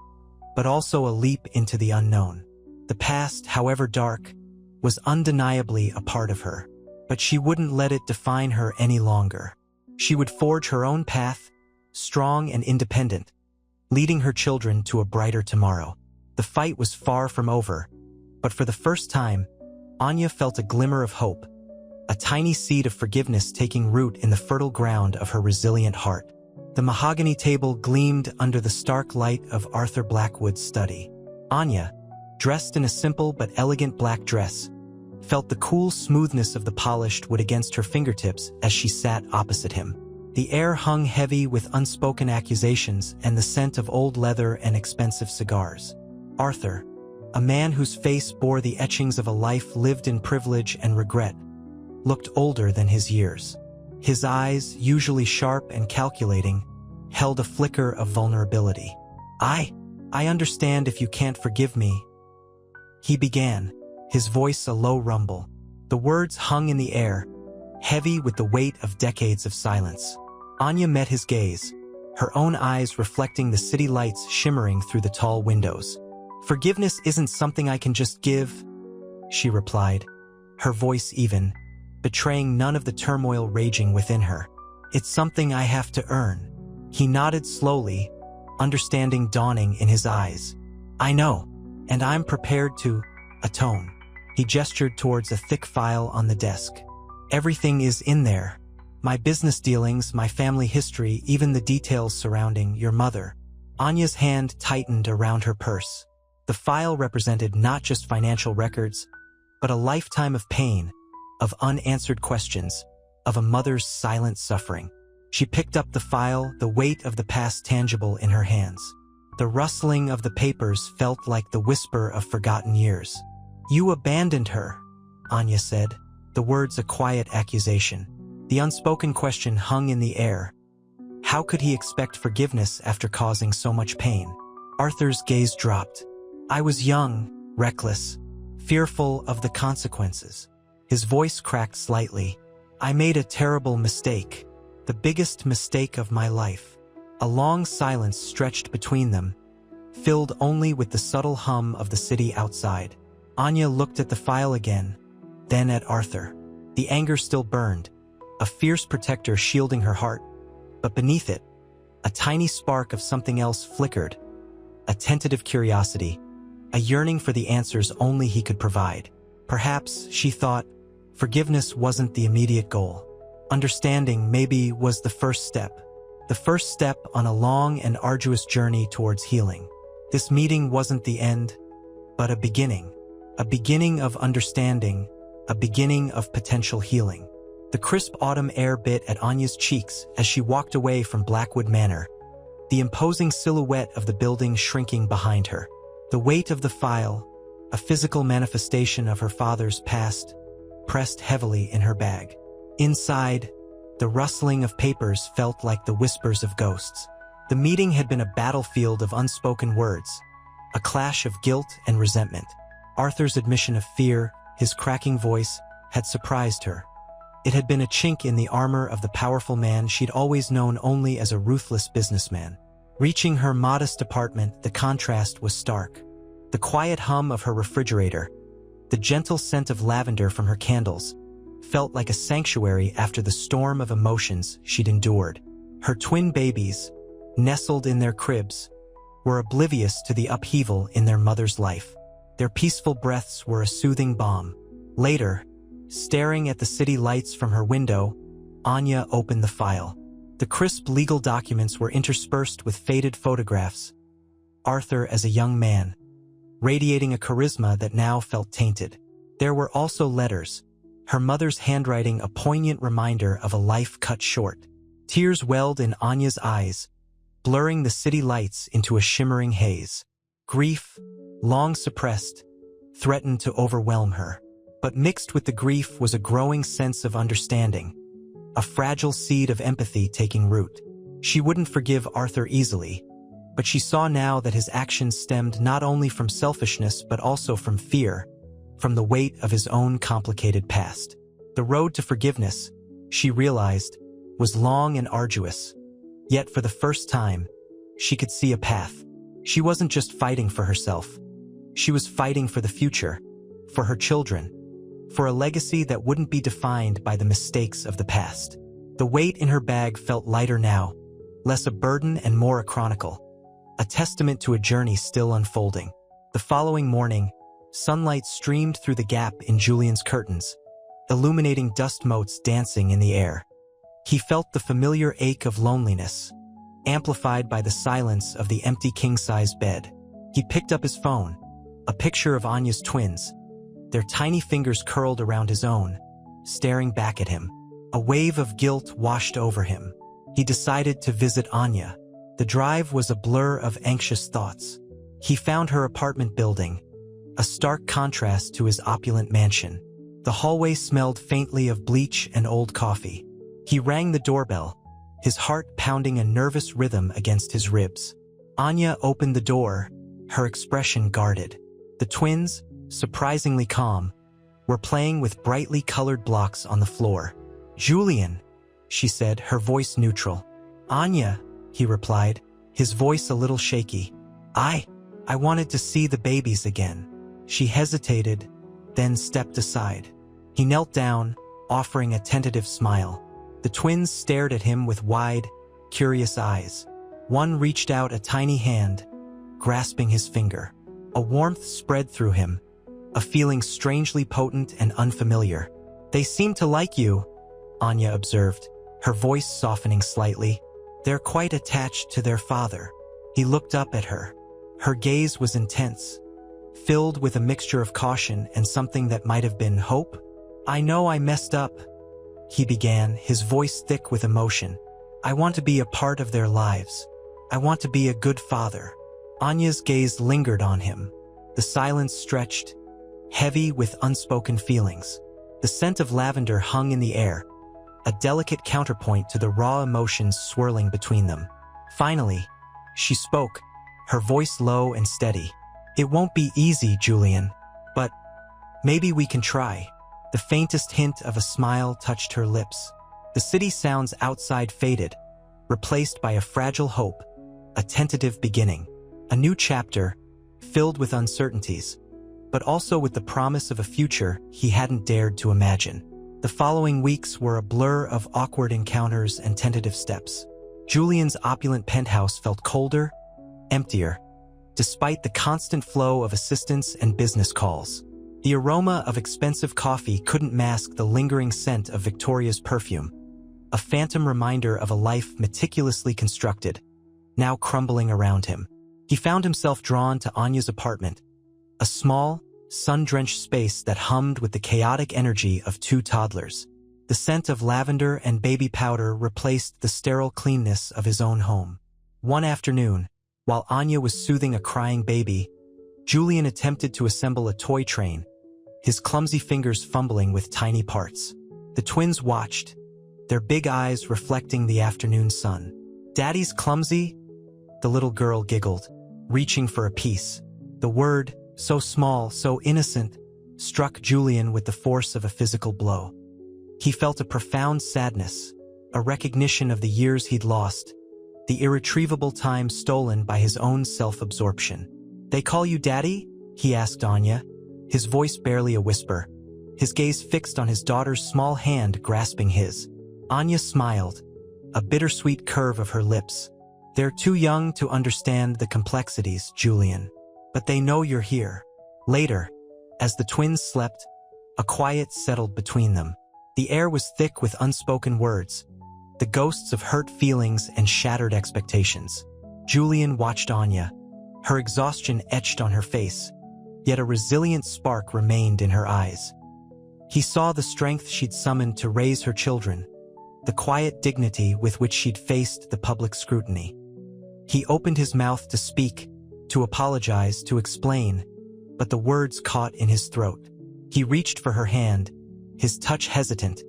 [SPEAKER 1] but also a leap into the unknown. The past, however dark, was undeniably a part of her, but she wouldn't let it define her any longer. She would forge her own path, strong and independent, leading her children to a brighter tomorrow. The fight was far from over, but for the first time, Anya felt a glimmer of hope, a tiny seed of forgiveness taking root in the fertile ground of her resilient heart. The mahogany table gleamed under the stark light of Arthur Blackwood's study. Anya, dressed in a simple but elegant black dress, felt the cool smoothness of the polished wood against her fingertips as she sat opposite him. The air hung heavy with unspoken accusations and the scent of old leather and expensive cigars. Arthur, a man whose face bore the etchings of a life lived in privilege and regret, looked older than his years. His eyes, usually sharp and calculating, held a flicker of vulnerability. I understand if you can't forgive me," he began, his voice a low rumble. The words hung in the air, heavy with the weight of decades of silence. Anya met his gaze, her own eyes reflecting the city lights shimmering through the tall windows. "Forgiveness isn't something I can just give," she replied, her voice even, betraying none of the turmoil raging within her. "It's something I have to earn." He nodded slowly, understanding dawning in his eyes. "I know, and I'm prepared to atone." He gestured towards a thick file on the desk. "Everything is in there. My business dealings, my family history, even the details surrounding your mother." Anya's hand tightened around her purse. The file represented not just financial records, but a lifetime of pain, of unanswered questions, of a mother's silent suffering. She picked up the file, the weight of the past tangible in her hands. The rustling of the papers felt like the whisper of forgotten years. "You abandoned her," Anya said, the words a quiet accusation. The unspoken question hung in the air. How could he expect forgiveness after causing so much pain? Arthur's gaze dropped. "I was young, reckless, fearful of the consequences." His voice cracked slightly. "I made a terrible mistake, the biggest mistake of my life." A long silence stretched between them, filled only with the subtle hum of the city outside. Anya looked at the file again, then at Arthur. The anger still burned, a fierce protector shielding her heart, but beneath it, a tiny spark of something else flickered, a tentative curiosity, a yearning for the answers only he could provide. Perhaps, she thought, forgiveness wasn't the immediate goal. Understanding maybe was the first step on a long and arduous journey towards healing. This meeting wasn't the end, but a beginning of understanding, a beginning of potential healing. The crisp autumn air bit at Anya's cheeks as she walked away from Blackwood Manor, the imposing silhouette of the building shrinking behind her. The weight of the file, a physical manifestation of her father's past, pressed heavily in her bag. Inside, the rustling of papers felt like the whispers of ghosts. The meeting had been a battlefield of unspoken words, a clash of guilt and resentment. Arthur's admission of fear, his cracking voice, had surprised her. It had been a chink in the armor of the powerful man she'd always known only as a ruthless businessman. Reaching her modest apartment, the contrast was stark. The quiet hum of her refrigerator, the gentle scent of lavender from her candles, felt like a sanctuary after the storm of emotions she'd endured. Her twin babies, nestled in their cribs, were oblivious to the upheaval in their mother's life. Their peaceful breaths were a soothing balm. Later, staring at the city lights from her window, Anya opened the file. The crisp legal documents were interspersed with faded photographs. Arthur as a young man, radiating a charisma that now felt tainted. There were also letters, her mother's handwriting a poignant reminder of a life cut short. Tears welled in Anya's eyes, blurring the city lights into a shimmering haze. Grief, long suppressed, threatened to overwhelm her. But mixed with the grief was a growing sense of understanding, a fragile seed of empathy taking root. She wouldn't forgive Arthur easily, but she saw now that his actions stemmed not only from selfishness but also from fear, from the weight of his own complicated past. The road to forgiveness, she realized, was long and arduous. Yet for the first time, she could see a path. She wasn't just fighting for herself. She was fighting for the future, for her children, for a legacy that wouldn't be defined by the mistakes of the past. The weight in her bag felt lighter now, less a burden and more a chronicle, a testament to a journey still unfolding. The following morning, sunlight streamed through the gap in Julian's curtains, illuminating dust motes dancing in the air. He felt the familiar ache of loneliness, amplified by the silence of the empty king-size bed. He picked up his phone, a picture of Anya's twins, their tiny fingers curled around his own, staring back at him. A wave of guilt washed over him. He decided to visit Anya. The drive was a blur of anxious thoughts. He found her apartment building, a stark contrast to his opulent mansion. The hallway smelled faintly of bleach and old coffee. He rang the doorbell, his heart pounding a nervous rhythm against his ribs. Anya opened the door, her expression guarded. The twins, surprisingly calm, were playing with brightly colored blocks on the floor. "Julian," she said, her voice neutral. "Anya," he replied, his voice a little shaky. I wanted to see the babies again." She hesitated, then stepped aside. He knelt down, offering a tentative smile. The twins stared at him with wide, curious eyes. One reached out a tiny hand, grasping his finger. A warmth spread through him, a feeling strangely potent and unfamiliar. "They seem to like you," Anya observed, her voice softening slightly. "They're quite attached to their father." He looked up at her. Her gaze was intense, filled with a mixture of caution and something that might have been hope. "I know I messed up," he began, his voice thick with emotion. "I want to be a part of their lives. I want to be a good father." Anya's gaze lingered on him. The silence stretched, heavy with unspoken feelings. The scent of lavender hung in the air, a delicate counterpoint to the raw emotions swirling between them. Finally, she spoke, her voice low and steady. "It won't be easy, Julian, but maybe we can try." The faintest hint of a smile touched her lips. The city sounds outside faded, replaced by a fragile hope, a tentative beginning. A new chapter, filled with uncertainties, but also with the promise of a future he hadn't dared to imagine. The following weeks were a blur of awkward encounters and tentative steps. Julian's opulent penthouse felt colder, emptier, despite the constant flow of assistants and business calls. The aroma of expensive coffee couldn't mask the lingering scent of Victoria's perfume, a phantom reminder of a life meticulously constructed, now crumbling around him. He found himself drawn to Anya's apartment, a small, sun-drenched space that hummed with the chaotic energy of two toddlers. The scent of lavender and baby powder replaced the sterile cleanness of his own home. One afternoon, while Anya was soothing a crying baby, Julian attempted to assemble a toy train, his clumsy fingers fumbling with tiny parts. The twins watched, their big eyes reflecting the afternoon sun. "Daddy's clumsy?" the little girl giggled, reaching for a piece. The word, so small, so innocent, struck Julian with the force of a physical blow. He felt a profound sadness, a recognition of the years he'd lost, the irretrievable time stolen by his own self-absorption. "They call you Daddy?" he asked Anya, his voice barely a whisper, his gaze fixed on his daughter's small hand grasping his. Anya smiled, a bittersweet curve of her lips. "They're too young to understand the complexities, Julian. But they know you're here." Later, as the twins slept, a quiet settled between them. The air was thick with unspoken words, the ghosts of hurt feelings and shattered expectations. Julian watched Anya, her exhaustion etched on her face, yet a resilient spark remained in her eyes. He saw the strength she'd summoned to raise her children, the quiet dignity with which she'd faced the public scrutiny. He opened his mouth to speak, to apologize, to explain, but the words caught in his throat. He reached for her hand, his touch hesitant,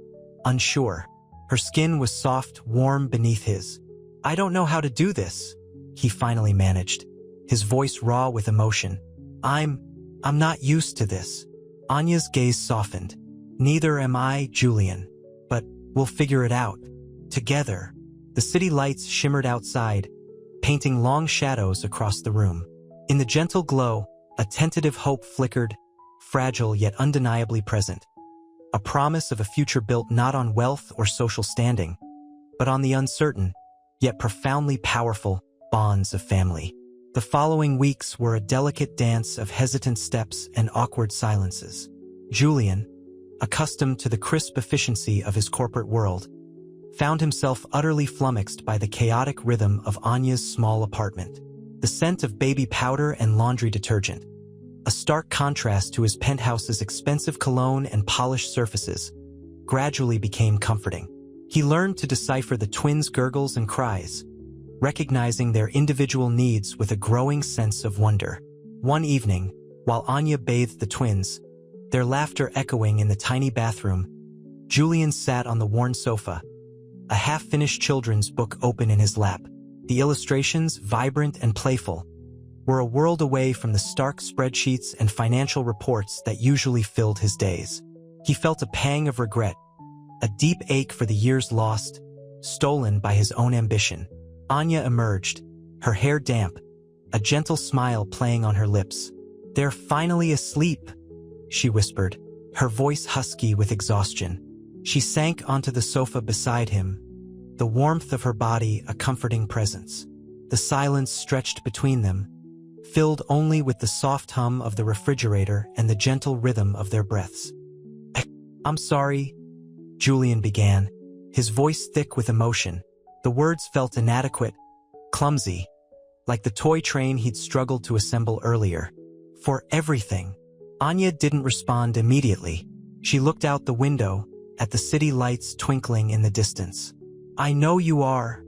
[SPEAKER 1] unsure. Her skin was soft, warm beneath his. "I don't know how to do this," he finally managed, his voice raw with emotion. I'm not used to this." Anya's gaze softened. "Neither am I, Julian. But we'll figure it out. Together." The city lights shimmered outside, painting long shadows across the room. In the gentle glow, a tentative hope flickered, fragile yet undeniably present. A promise of a future built not on wealth or social standing, but on the uncertain, yet profoundly powerful, bonds of family. The following weeks were a delicate dance of hesitant steps and awkward silences. Julian, accustomed to the crisp efficiency of his corporate world, found himself utterly flummoxed by the chaotic rhythm of Anya's small apartment. The scent of baby powder and laundry detergent, a stark contrast to his penthouse's expensive cologne and polished surfaces, gradually became comforting. He learned to decipher the twins' gurgles and cries, recognizing their individual needs with a growing sense of wonder. One evening, while Anya bathed the twins, their laughter echoing in the tiny bathroom, Julian sat on the worn sofa, a half-finished children's book open in his lap. The illustrations, vibrant and playful, were a world away from the stark spreadsheets and financial reports that usually filled his days. He felt a pang of regret, a deep ache for the years lost, stolen by his own ambition. Anya emerged, her hair damp, a gentle smile playing on her lips. "They're finally asleep," she whispered, her voice husky with exhaustion. She sank onto the sofa beside him, the warmth of her body a comforting presence. The silence stretched between them, filled only with the soft hum of the refrigerator and the gentle rhythm of their breaths. "I'm sorry," Julian began, his voice thick with emotion. The words felt inadequate, clumsy, like the toy train he'd struggled to assemble earlier. "For everything." Anya didn't respond immediately. She looked out the window, at the city lights twinkling in the distance. "I know you are,"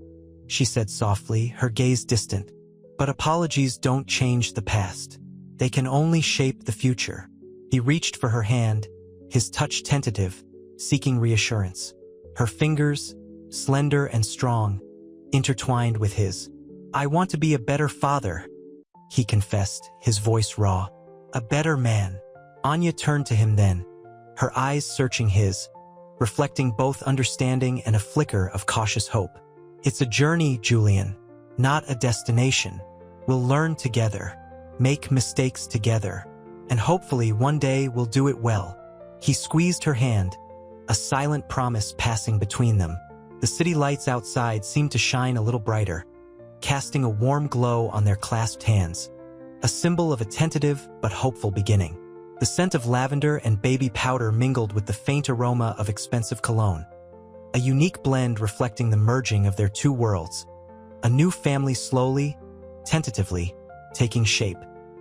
[SPEAKER 1] she said softly, her gaze distant. "But apologies don't change the past. They can only shape the future." He reached for her hand, his touch tentative, seeking reassurance. Her fingers, slender and strong, intertwined with his. "I want to be a better father," he confessed, his voice raw. "A better man." Anya turned to him then, her eyes searching his, reflecting both understanding and a flicker of cautious hope. "It's a journey, Julian, not a destination. We'll learn together, make mistakes together, and hopefully one day we'll do it well." He squeezed her hand, a silent promise passing between them. The city lights outside seemed to shine a little brighter, casting a warm glow on their clasped hands, a symbol of a tentative but hopeful beginning. The scent of lavender and baby powder mingled with the faint aroma of expensive cologne, a unique blend reflecting the merging of their two worlds. A new family slowly, tentatively, taking shape.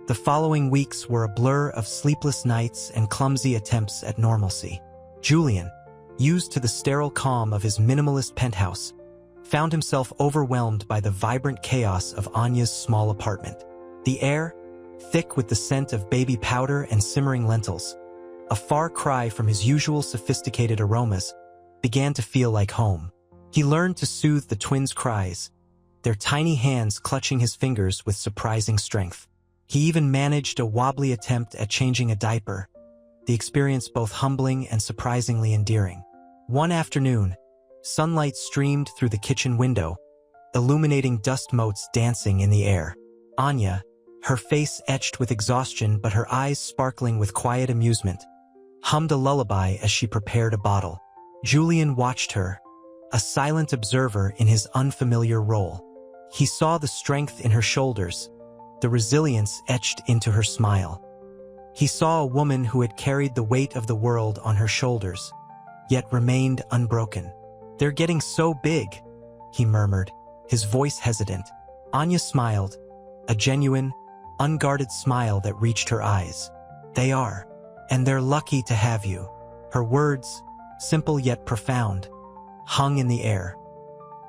[SPEAKER 1] The following weeks were a blur of sleepless nights and clumsy attempts at normalcy. Julian, used to the sterile calm of his minimalist penthouse, found himself overwhelmed by the vibrant chaos of Anya's small apartment. The air, thick with the scent of baby powder and simmering lentils. A far cry from his usual sophisticated aromas, began to feel like home. He learned to soothe the twins' cries, their tiny hands clutching his fingers with surprising strength. He even managed a wobbly attempt at changing a diaper, the experience both humbling and surprisingly endearing. One afternoon, sunlight streamed through the kitchen window, illuminating dust motes dancing in the air. Anya, her face etched with exhaustion but her eyes sparkling with quiet amusement, hummed a lullaby as she prepared a bottle. Julian watched her, a silent observer in his unfamiliar role. He saw the strength in her shoulders, the resilience etched into her smile. He saw a woman who had carried the weight of the world on her shoulders, yet remained unbroken. "They're getting so big," he murmured, his voice hesitant. Anya smiled, a genuine, unguarded smile that reached her eyes. "They are, and they're lucky to have you." Her words, simple yet profound, hung in the air.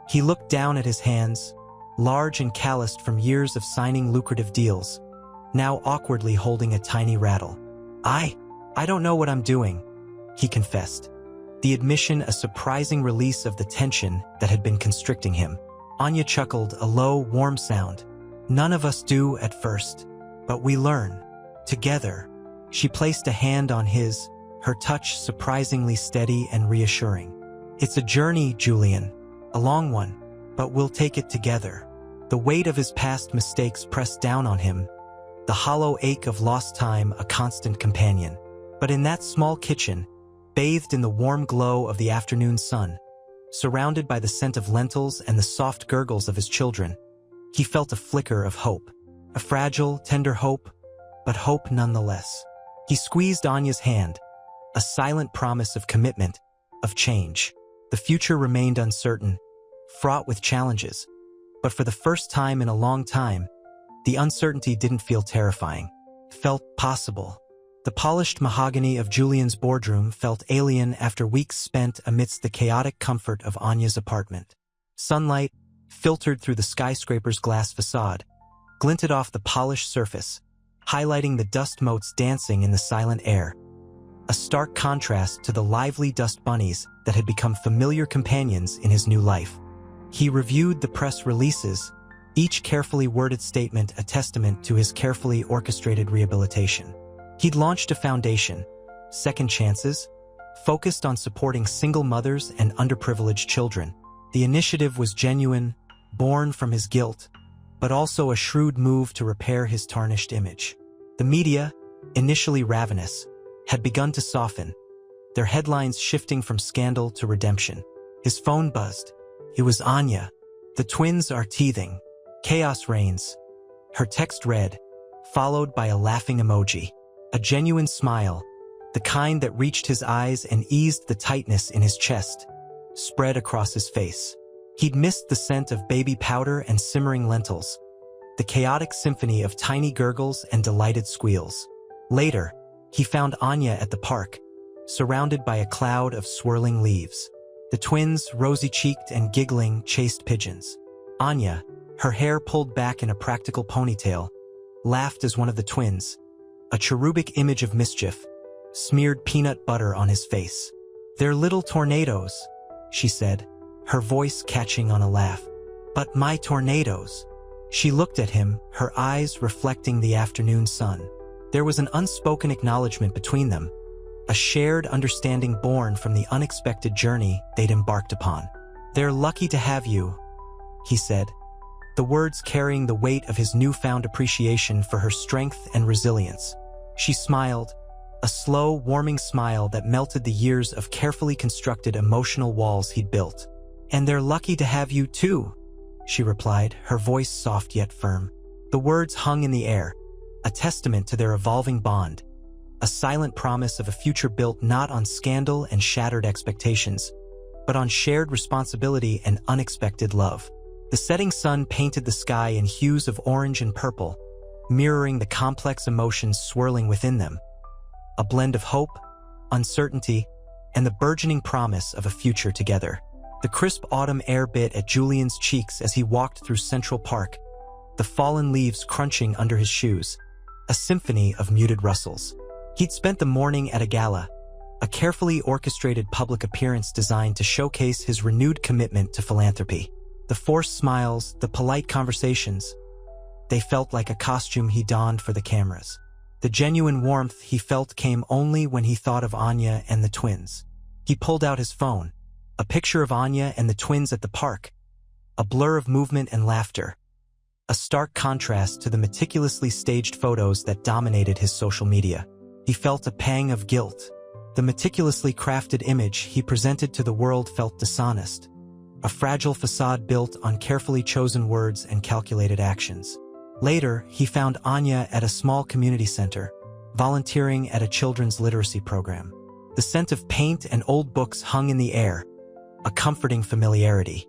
[SPEAKER 1] He looked down at his hands, large and calloused from years of signing lucrative deals, now awkwardly holding a tiny rattle. I don't know what I'm doing," he confessed, the admission a surprising release of the tension that had been constricting him. Anya chuckled, a low, warm sound. "None of us do at first, but we learn. Together." She placed a hand on his, her touch surprisingly steady and reassuring. "It's a journey, Julian, a long one, but we'll take it together." The weight of his past mistakes pressed down on him, the hollow ache of lost time a constant companion. But in that small kitchen, bathed in the warm glow of the afternoon sun, surrounded by the scent of lentils and the soft gurgles of his children, he felt a flicker of hope. A fragile, tender hope, but hope nonetheless. He squeezed Anya's hand, a silent promise of commitment, of change. The future remained uncertain, fraught with challenges, but for the first time in a long time, the uncertainty didn't feel terrifying. It felt possible. The polished mahogany of Julian's boardroom felt alien after weeks spent amidst the chaotic comfort of Anya's apartment. Sunlight, filtered through the skyscraper's glass facade, glinted off the polished surface, highlighting the dust motes dancing in the silent air. A stark contrast to the lively dust bunnies that had become familiar companions in his new life. He reviewed the press releases, each carefully worded statement a testament to his carefully orchestrated rehabilitation. He'd launched a foundation, Second Chances, focused on supporting single mothers and underprivileged children. The initiative was genuine, born from his guilt, but also a shrewd move to repair his tarnished image. The media, initially ravenous, had begun to soften, their headlines shifting from scandal to redemption. His phone buzzed. It was Anya. "The twins are teething. Chaos reigns." Her text read, followed by a laughing emoji. A genuine smile, the kind that reached his eyes and eased the tightness in his chest, spread across his face. He'd missed the scent of baby powder and simmering lentils, the chaotic symphony of tiny gurgles and delighted squeals. Later, he found Anya at the park, surrounded by a cloud of swirling leaves. The twins, rosy-cheeked and giggling, chased pigeons. Anya, her hair pulled back in a practical ponytail, laughed as one of the twins, a cherubic image of mischief, smeared peanut butter on his face. "They're little tornadoes," she said, her voice catching on a laugh. "But my tornadoes." She looked at him, her eyes reflecting the afternoon sun. There was an unspoken acknowledgement between them, a shared understanding born from the unexpected journey they'd embarked upon. "They're lucky to have you," he said, the words carrying the weight of his newfound appreciation for her strength and resilience. She smiled, a slow, warming smile that melted the years of carefully constructed emotional walls he'd built. "And they're lucky to have you too," she replied, her voice soft yet firm. The words hung in the air, a testament to their evolving bond, a silent promise of a future built not on scandal and shattered expectations, but on shared responsibility and unexpected love. The setting sun painted the sky in hues of orange and purple, mirroring the complex emotions swirling within them, a blend of hope, uncertainty, and the burgeoning promise of a future together. The crisp autumn air bit at Julian's cheeks as he walked through Central Park, the fallen leaves crunching under his shoes. a symphony of muted rustles. He'd spent the morning at a gala, a carefully orchestrated public appearance designed to showcase his renewed commitment to philanthropy. The forced smiles, the polite conversations, they felt like a costume he donned for the cameras. The genuine warmth he felt came only when he thought of Anya and the twins. He pulled out his phone, a picture of Anya and the twins at the park, a blur of movement and laughter, a stark contrast to the meticulously staged photos that dominated his social media. He felt a pang of guilt. The meticulously crafted image he presented to the world felt dishonest, a fragile facade built on carefully chosen words and calculated actions. Later, he found Anya at a small community center, volunteering at a children's literacy program. The scent of paint and old books hung in the air, a comforting familiarity.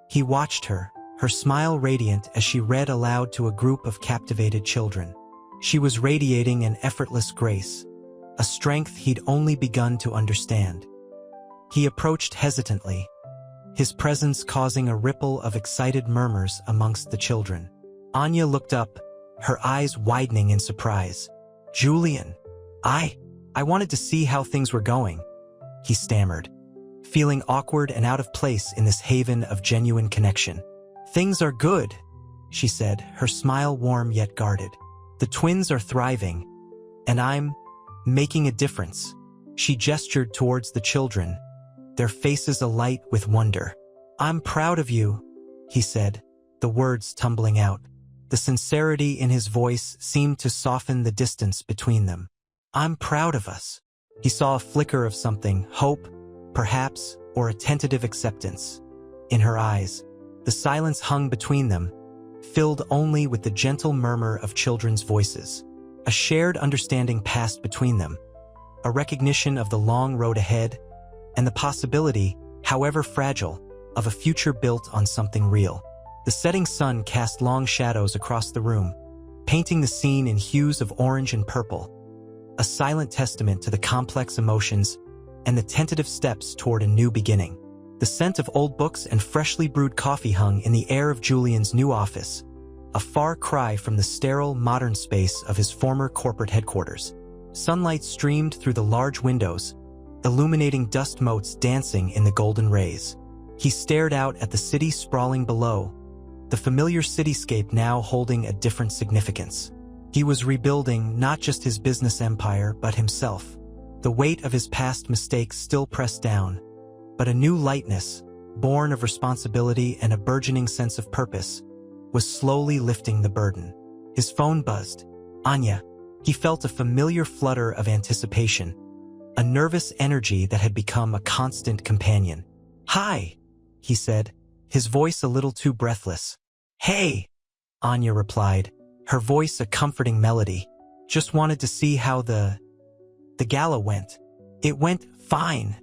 [SPEAKER 1] He watched her, her smile radiant as she read aloud to a group of captivated children. She was radiating an effortless grace, a strength he'd only begun to understand. He approached hesitantly, his presence causing a ripple of excited murmurs amongst the children. Anya looked up, her eyes widening in surprise. "Julian, I wanted to see how things were going," he stammered, feeling awkward and out of place in this haven of genuine connection. "Things are good," she said, her smile warm yet guarded. "The twins are thriving, and I'm making a difference." She gestured towards the children, their faces alight with wonder. "I'm proud of you," he said, the words tumbling out. The sincerity in his voice seemed to soften the distance between them. "I'm proud of us." He saw a flicker of something, hope, perhaps, or a tentative acceptance, in her eyes. The silence hung between them, filled only with the gentle murmur of children's voices. A shared understanding passed between them, a recognition of the long road ahead, and the possibility, however fragile, of a future built on something real. The setting sun cast long shadows across the room, painting the scene in hues of orange and purple, a silent testament to the complex emotions and the tentative steps toward a new beginning. The scent of old books and freshly brewed coffee hung in the air of Julian's new office, a far cry from the sterile, modern space of his former corporate headquarters. Sunlight streamed through the large windows, illuminating dust motes dancing in the golden rays. He stared out at the city sprawling below, the familiar cityscape now holding a different significance. He was rebuilding not just his business empire, but himself. The weight of his past mistakes still pressed down, but a new lightness, born of responsibility and a burgeoning sense of purpose, was slowly lifting the burden. His phone buzzed. "Anya." He felt a familiar flutter of anticipation, a nervous energy that had become a constant companion. "Hi," he said, his voice a little too breathless. "Hey," Anya replied, her voice a comforting melody. "Just wanted to see how the gala went." "It went fine,"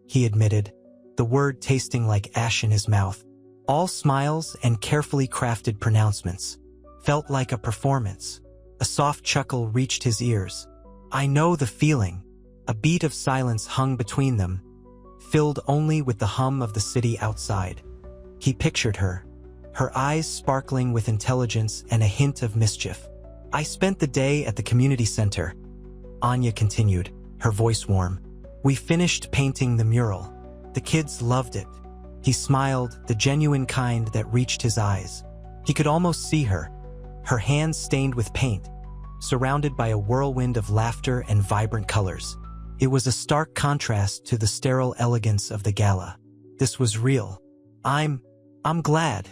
[SPEAKER 1] he admitted, the word tasting like ash in his mouth. All smiles and carefully crafted pronouncements. Felt like a performance. A soft chuckle reached his ears. "I know the feeling." A beat of silence hung between them, filled only with the hum of the city outside. He pictured her, her eyes sparkling with intelligence and a hint of mischief. "I spent the day at the community center," Anya continued, her voice warm. "We finished painting the mural. The kids loved it." He smiled, the genuine kind that reached his eyes. He could almost see her, her hands stained with paint, surrounded by a whirlwind of laughter and vibrant colors. It was a stark contrast to the sterile elegance of the gala. This was real. I'm glad,"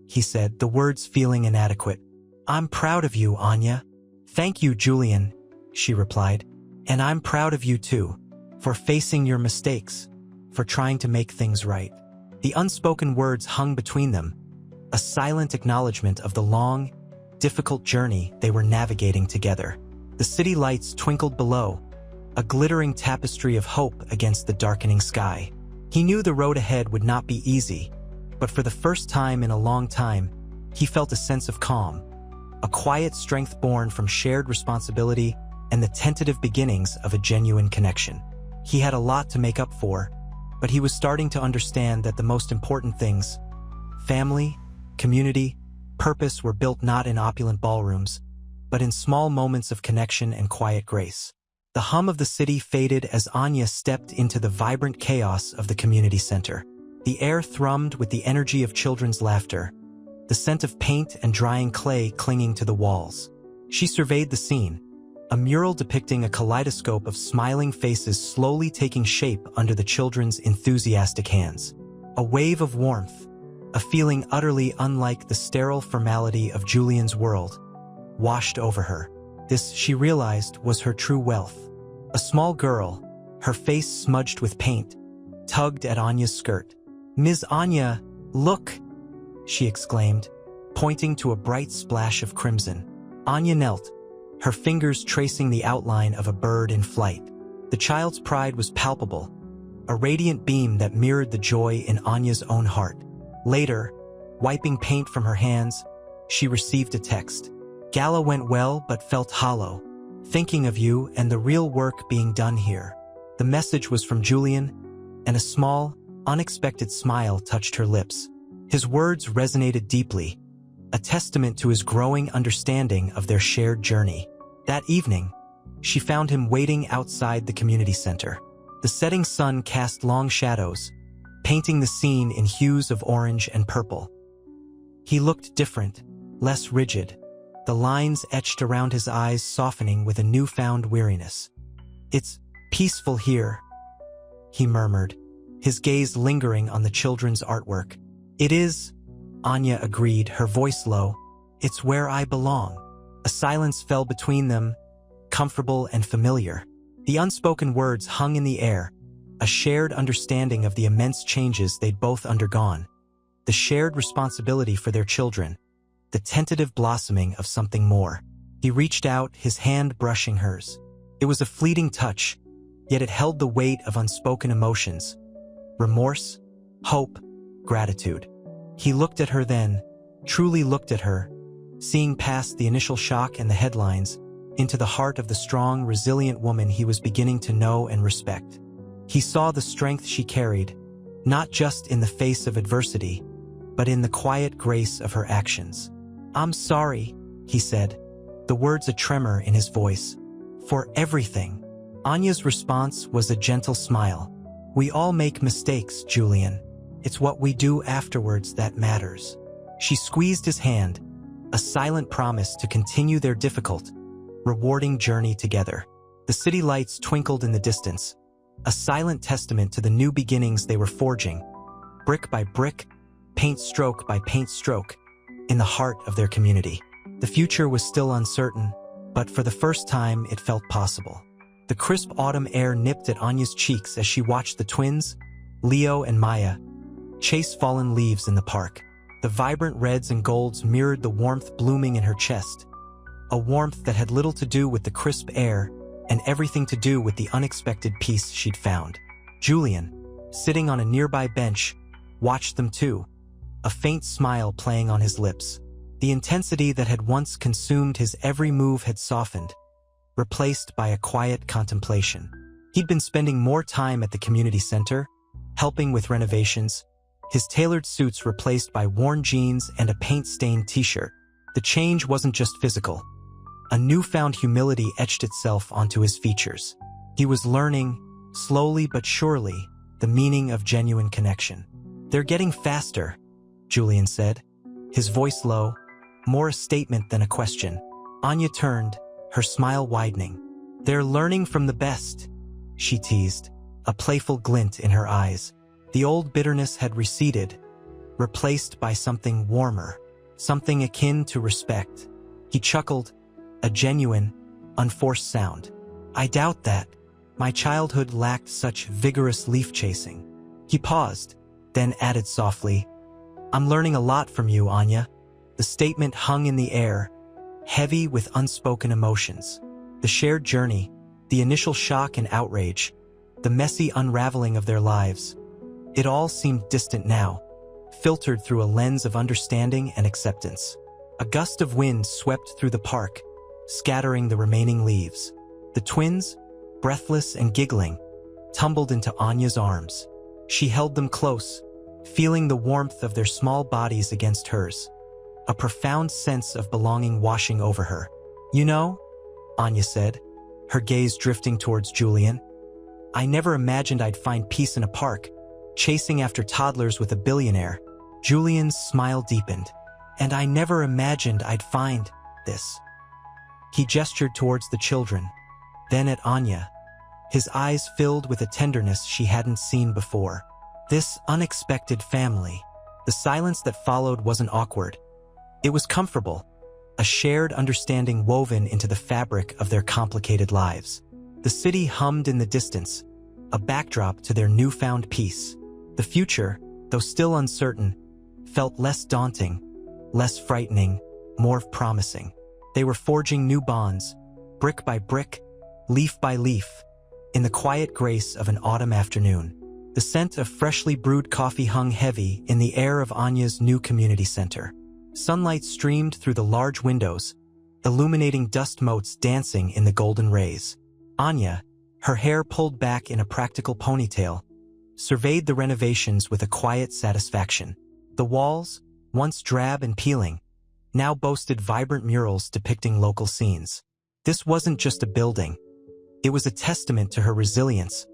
[SPEAKER 1] he said, the words feeling inadequate. "I'm proud of you, Anya." "Thank you, Julian," she replied. "And I'm proud of you too, for facing your mistakes, for trying to make things right." The unspoken words hung between them, a silent acknowledgement of the long, difficult journey they were navigating together. The city lights twinkled below, a glittering tapestry of hope against the darkening sky. He knew the road ahead would not be easy, but for the first time in a long time, he felt a sense of calm, a quiet strength born from shared responsibility and the tentative beginnings of a genuine connection. He had a lot to make up for, but he was starting to understand that the most important things, family, community, purpose, were built not in opulent ballrooms, but in small moments of connection and quiet grace. The hum of the city faded as Anya stepped into the vibrant chaos of the community center. The air thrummed with the energy of children's laughter, the scent of paint and drying clay clinging to the walls. She surveyed the scene, a mural depicting a kaleidoscope of smiling faces slowly taking shape under the children's enthusiastic hands. A wave of warmth, a feeling utterly unlike the sterile formality of Julian's world, washed over her. This, she realized, was her true wealth. A small girl, her face smudged with paint, tugged at Anya's skirt. "Ms. Anya, look!" she exclaimed, pointing to a bright splash of crimson. Anya knelt, her fingers tracing the outline of a bird in flight. The child's pride was palpable, a radiant beam that mirrored the joy in Anya's own heart. Later, wiping paint from her hands, she received a text. "Gala went well but felt hollow. Thinking of you and the real work being done here." The message was from Julian, and a small, unexpected smile touched her lips. His words resonated deeply, a testament to his growing understanding of their shared journey. That evening, she found him waiting outside the community center. The setting sun cast long shadows, painting the scene in hues of orange and purple. He looked different, less rigid, the lines etched around his eyes softening with a newfound weariness. "It's peaceful here," he murmured, his gaze lingering on the children's artwork. "It is," Anya agreed, her voice low. "It's where I belong." A silence fell between them, comfortable and familiar. The unspoken words hung in the air, a shared understanding of the immense changes they'd both undergone, the shared responsibility for their children, the tentative blossoming of something more. He reached out, his hand brushing hers. It was a fleeting touch, yet it held the weight of unspoken emotions: remorse, hope, gratitude. He looked at her then, truly looked at her, seeing past the initial shock and the headlines, into the heart of the strong, resilient woman he was beginning to know and respect. He saw the strength she carried, not just in the face of adversity, but in the quiet grace of her actions. "I'm sorry," he said, the words a tremor in his voice, "for everything." Anya's response was a gentle smile. "We all make mistakes, Julian. It's what we do afterwards that matters." She squeezed his hand, a silent promise to continue their difficult, rewarding journey together. The city lights twinkled in the distance, a silent testament to the new beginnings they were forging, brick by brick, paint stroke by paint stroke, in the heart of their community. The future was still uncertain, but for the first time it felt possible. The crisp autumn air nipped at Anya's cheeks as she watched the twins, Leo and Maya, chase fallen leaves in the park. The vibrant reds and golds mirrored the warmth blooming in her chest, a warmth that had little to do with the crisp air and everything to do with the unexpected peace she'd found. Julian, sitting on a nearby bench, watched them too, a faint smile playing on his lips. The intensity that had once consumed his every move had softened, replaced by a quiet contemplation. He'd been spending more time at the community center, helping with renovations, his tailored suits replaced by worn jeans and a paint-stained t-shirt. The change wasn't just physical. A newfound humility etched itself onto his features. He was learning, slowly but surely, the meaning of genuine connection. "They're getting faster," Julian said, his voice low, more a statement than a question. Anya turned, her smile widening. "They're learning from the best," she teased, a playful glint in her eyes. The old bitterness had receded, replaced by something warmer, something akin to respect. He chuckled, a genuine, unforced sound. "I doubt that. My childhood lacked such vigorous leaf-chasing." He paused, then added softly, "I'm learning a lot from you, Anya." The statement hung in the air, heavy with unspoken emotions. The shared journey, the initial shock and outrage, the messy unraveling of their lives. It all seemed distant now, filtered through a lens of understanding and acceptance. A gust of wind swept through the park, scattering the remaining leaves. The twins, breathless and giggling, tumbled into Anya's arms. She held them close, feeling the warmth of their small bodies against hers, a profound sense of belonging washing over her. You know, Anya said, her gaze drifting towards Julian, I never imagined I'd find peace in a park, chasing after toddlers with a billionaire. Julian's smile deepened. And I never imagined I'd find this. He gestured towards the children, then at Anya. His eyes filled with a tenderness she hadn't seen before. This unexpected family. The silence that followed wasn't awkward. It was comfortable, a shared understanding woven into the fabric of their complicated lives. The city hummed in the distance, a backdrop to their newfound peace. The future, though still uncertain, felt less daunting, less frightening, more promising. They were forging new bonds, brick by brick, leaf by leaf, in the quiet grace of an autumn afternoon. The scent of freshly brewed coffee hung heavy in the air of Anya's new community center. Sunlight streamed through the large windows, illuminating dust motes dancing in the golden rays. Anya, her hair pulled back in a practical ponytail, surveyed the renovations with a quiet satisfaction. The walls, once drab and peeling, now boasted vibrant murals depicting local scenes. This wasn't just a building. It was a testament to her resilience,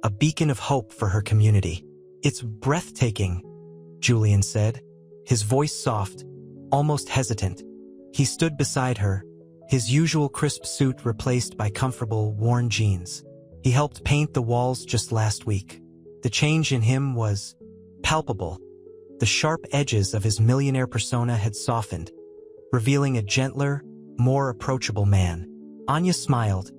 [SPEAKER 1] a beacon of hope for her community. It's breathtaking, Julian said, his voice soft, almost hesitant. He stood beside her, his usual crisp suit replaced by comfortable, worn jeans. He helped paint the walls just last week. The change in him was palpable. The sharp edges of his millionaire persona had softened, revealing a gentler, more approachable man. Anya smiled,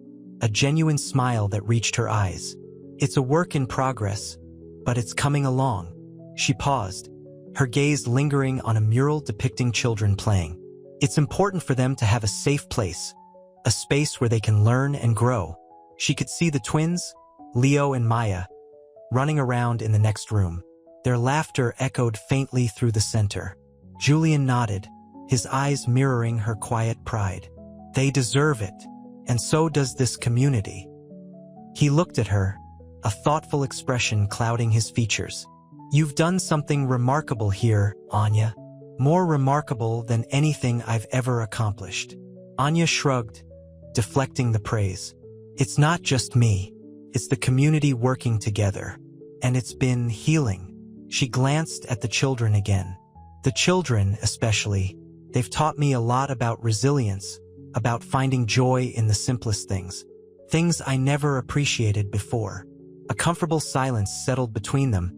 [SPEAKER 1] a genuine smile that reached her eyes. It's a work in progress, but it's coming along. She paused, her gaze lingering on a mural depicting children playing. It's important for them to have a safe place, a space where they can learn and grow. She could see the twins, Leo and Maya, running around in the next room. Their laughter echoed faintly through the center. Julian nodded, his eyes mirroring her quiet pride. They deserve it, and so does this community. He looked at her, a thoughtful expression clouding his features. You've done something remarkable here, Anya. More remarkable than anything I've ever accomplished. Anya shrugged, deflecting the praise. It's not just me. It's the community working together. And it's been healing. She glanced at the children again. The children, especially, they've taught me a lot about resilience, about finding joy in the simplest things. Things I never appreciated before. A comfortable silence settled between them,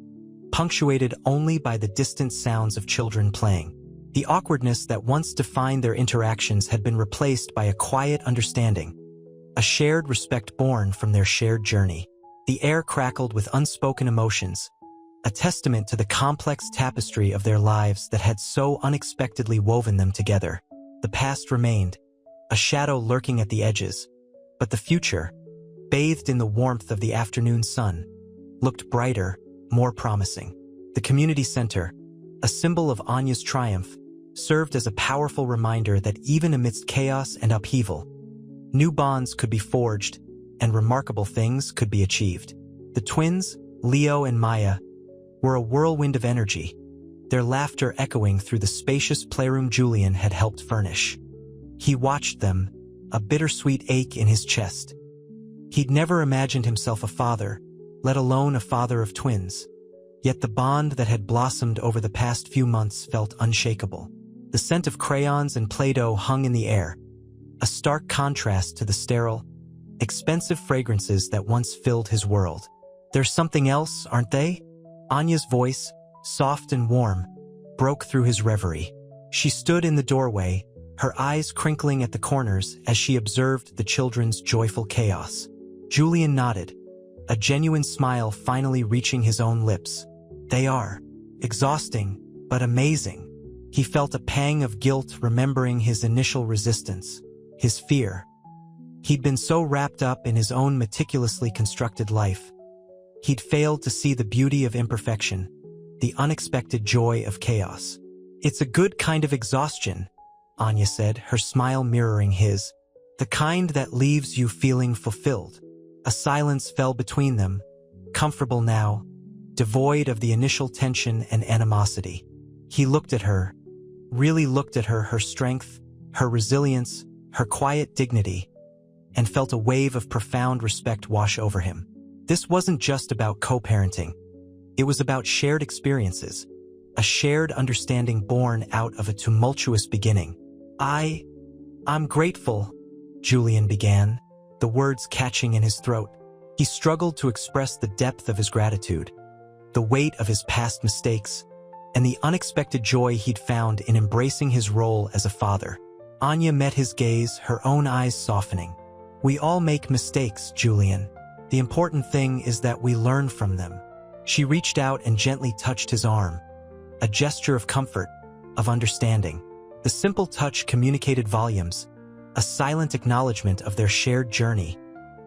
[SPEAKER 1] punctuated only by the distant sounds of children playing. The awkwardness that once defined their interactions had been replaced by a quiet understanding, a shared respect born from their shared journey. The air crackled with unspoken emotions, a testament to the complex tapestry of their lives that had so unexpectedly woven them together. The past remained, a shadow lurking at the edges, but the future, bathed in the warmth of the afternoon sun, looked brighter, more promising. The community center, a symbol of Anya's triumph, served as a powerful reminder that even amidst chaos and upheaval, new bonds could be forged and remarkable things could be achieved. The twins, Leo and Maya, were a whirlwind of energy, their laughter echoing through the spacious playroom Julian had helped furnish. He watched them, a bittersweet ache in his chest. He'd never imagined himself a father, let alone a father of twins. Yet the bond that had blossomed over the past few months felt unshakable. The scent of crayons and Play-Doh hung in the air, a stark contrast to the sterile, expensive fragrances that once filled his world. There's something else, aren't they? Anya's voice, soft and warm, broke through his reverie. She stood in the doorway, her eyes crinkling at the corners as she observed the children's joyful chaos. Julian nodded, a genuine smile finally reaching his own lips. They are exhausting, but amazing. He felt a pang of guilt remembering his initial resistance, his fear. He'd been so wrapped up in his own meticulously constructed life. He'd failed to see the beauty of imperfection, the unexpected joy of chaos. It's a good kind of exhaustion, Anya said, her smile mirroring his. The kind that leaves you feeling fulfilled. A silence fell between them, comfortable now, devoid of the initial tension and animosity. He looked at her, really looked at her, her strength, her resilience, her quiet dignity, and felt a wave of profound respect wash over him. This wasn't just about co-parenting. It was about shared experiences, a shared understanding born out of a tumultuous beginning. I'm grateful, Julian began, the words catching in his throat. He struggled to express the depth of his gratitude, the weight of his past mistakes, and the unexpected joy he'd found in embracing his role as a father. Anya met his gaze, her own eyes softening. We all make mistakes, Julian. The important thing is that we learn from them. She reached out and gently touched his arm, a gesture of comfort, of understanding. The simple touch communicated volumes, a silent acknowledgement of their shared journey,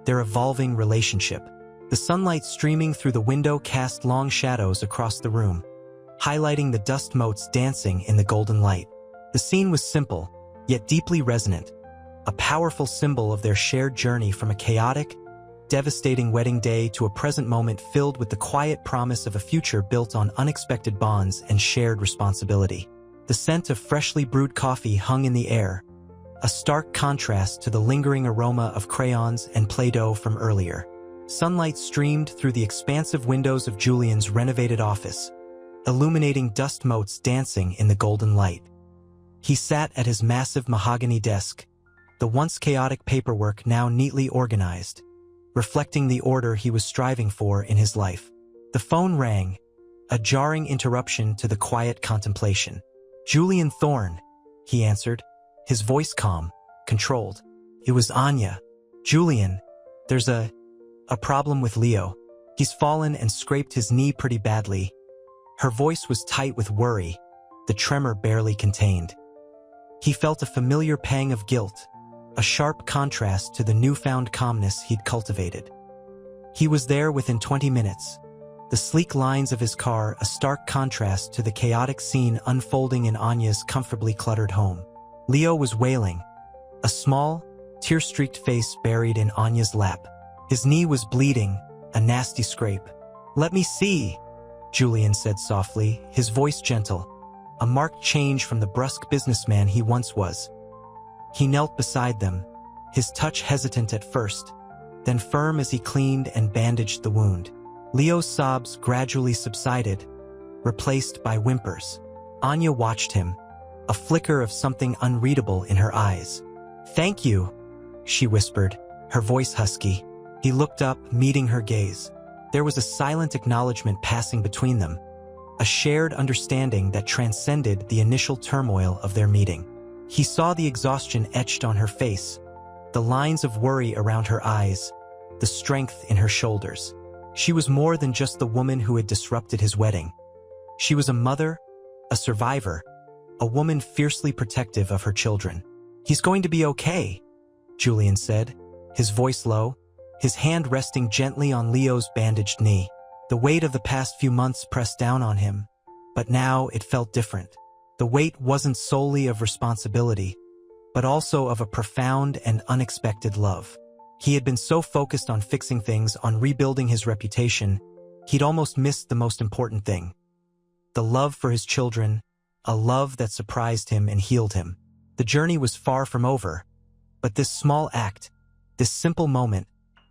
[SPEAKER 1] their evolving relationship. The sunlight streaming through the window cast long shadows across the room, highlighting the dust motes dancing in the golden light. The scene was simple, yet deeply resonant, a powerful symbol of their shared journey from a chaotic, devastating wedding day to a present moment filled with the quiet promise of a future built on unexpected bonds and shared responsibility. The scent of freshly brewed coffee hung in the air, a stark contrast to the lingering aroma of crayons and Play-Doh from earlier. Sunlight streamed through the expansive windows of Julian's renovated office, illuminating dust motes dancing in the golden light. He sat at his massive mahogany desk, the once chaotic paperwork now neatly organized, reflecting the order he was striving for in his life. The phone rang, a jarring interruption to the quiet contemplation. Julian Thorne, he answered, his voice calm, controlled. It was Anya. Julian, there's a problem with Leo. He's fallen and scraped his knee pretty badly. Her voice was tight with worry, the tremor barely contained. He felt a familiar pang of guilt, a sharp contrast to the newfound calmness he'd cultivated. He was there within 20 minutes, the sleek lines of his car a stark contrast to the chaotic scene unfolding in Anya's comfortably cluttered home. Leo was wailing, a small, tear-streaked face buried in Anya's lap. His knee was bleeding, a nasty scrape. "Let me see," Julian said softly, his voice gentle, a marked change from the brusque businessman he once was. He knelt beside them, his touch hesitant at first, then firm as he cleaned and bandaged the wound. Leo's sobs gradually subsided, replaced by whimpers. Anya watched him, a flicker of something unreadable in her eyes. "Thank you," she whispered, her voice husky. He looked up, meeting her gaze. There was a silent acknowledgement passing between them, a shared understanding that transcended the initial turmoil of their meeting. He saw the exhaustion etched on her face, the lines of worry around her eyes, the strength in her shoulders. She was more than just the woman who had disrupted his wedding. She was a mother, a survivor, a woman fiercely protective of her children. "He's going to be okay," Julian said, his voice low, his hand resting gently on Leo's bandaged knee. The weight of the past few months pressed down on him, but now it felt different. The weight wasn't solely of responsibility, but also of a profound and unexpected love. He had been so focused on fixing things, on rebuilding his reputation, he'd almost missed the most important thing. The love for his children, a love that surprised him and healed him. The journey was far from over, but this small act, this simple moment,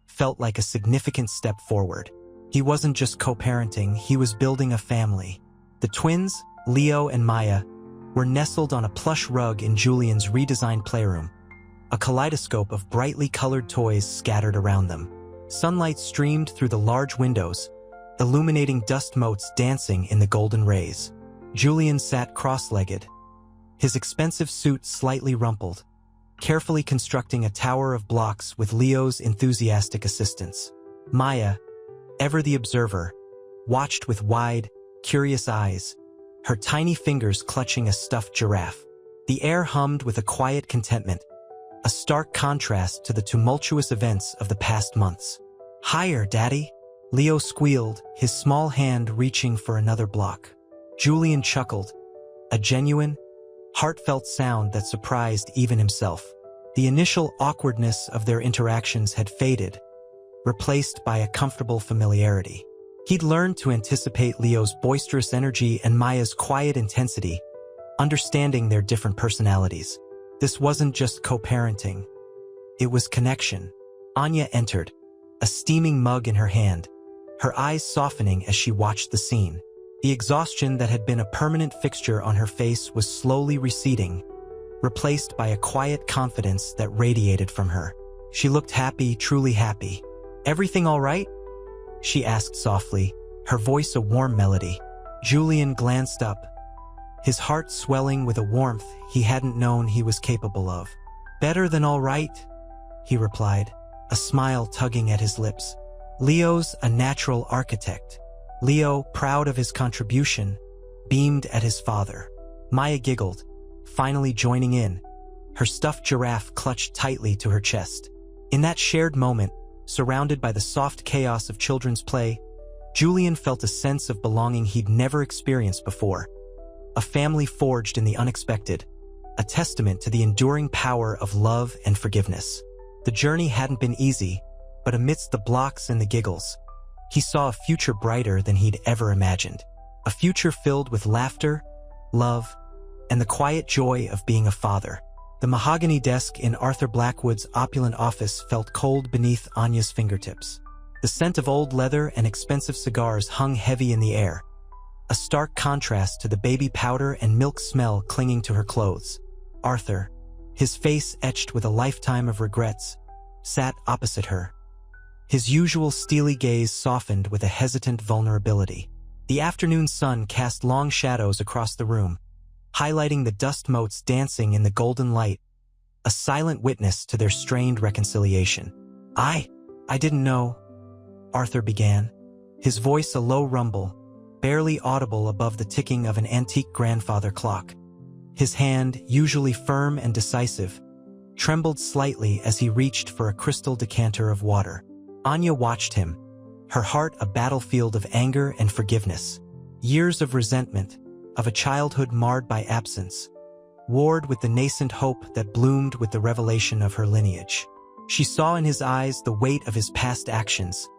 [SPEAKER 1] felt like a significant step forward. He wasn't just co-parenting, he was building a family. The twins, Leo and Maya, were nestled on a plush rug in Julian's redesigned playroom, a kaleidoscope of brightly colored toys scattered around them. Sunlight streamed through the large windows, illuminating dust motes dancing in the golden rays. Julian sat cross-legged, his expensive suit slightly rumpled, carefully constructing a tower of blocks with Leo's enthusiastic assistance. Maya, ever the observer, watched with wide, curious eyes, her tiny fingers clutching a stuffed giraffe. The air hummed with a quiet contentment, a stark contrast to the tumultuous events of the past months. "Higher, Daddy," Leo squealed, his small hand reaching for another block. Julian chuckled, a genuine, heartfelt sound that surprised even himself. The initial awkwardness of their interactions had faded, replaced by a comfortable familiarity. He'd learned to anticipate Leo's boisterous energy and Maya's quiet intensity, understanding their different personalities. This wasn't just co-parenting. It was connection. Anya entered, a steaming mug in her hand, her eyes softening as she watched the scene. The exhaustion that had been a permanent fixture on her face was slowly receding, replaced by a quiet confidence that radiated from her. She looked happy, truly happy. "Everything all right?" she asked softly, her voice a warm melody. Julian glanced up, his heart swelling with a warmth he hadn't known he was capable of. "Better than all right," he replied, a smile tugging at his lips. "Leo's a natural architect." Leo, proud of his contribution, beamed at his father. Maya giggled, finally joining in, her stuffed giraffe clutched tightly to her chest. In that shared moment, surrounded by the soft chaos of children's play, Julian felt a sense of belonging he'd never experienced before. A family forged in the unexpected, a testament to the enduring power of love and forgiveness. The journey hadn't been easy, but amidst the blocks and the giggles, he saw a future brighter than he'd ever imagined. A future filled with laughter, love, and the quiet joy of being a father. The mahogany desk in Arthur Blackwood's opulent office felt cold beneath Anya's fingertips. The scent of old leather and expensive cigars hung heavy in the air, a stark contrast to the baby powder and milk smell clinging to her clothes. Arthur, his face etched with a lifetime of regrets, sat opposite her. His usual steely gaze softened with a hesitant vulnerability. The afternoon sun cast long shadows across the room, highlighting the dust motes dancing in the golden light, a silent witness to their strained reconciliation. I didn't know," Arthur began, his voice a low rumble, barely audible above the ticking of an antique grandfather clock. His hand, usually firm and decisive, trembled slightly as he reached for a crystal decanter of water. Anya watched him, her heart a battlefield of anger and forgiveness. Years of resentment, of a childhood marred by absence, warred with the nascent hope that bloomed with the revelation of her lineage. She saw in his eyes the weight of his past actions,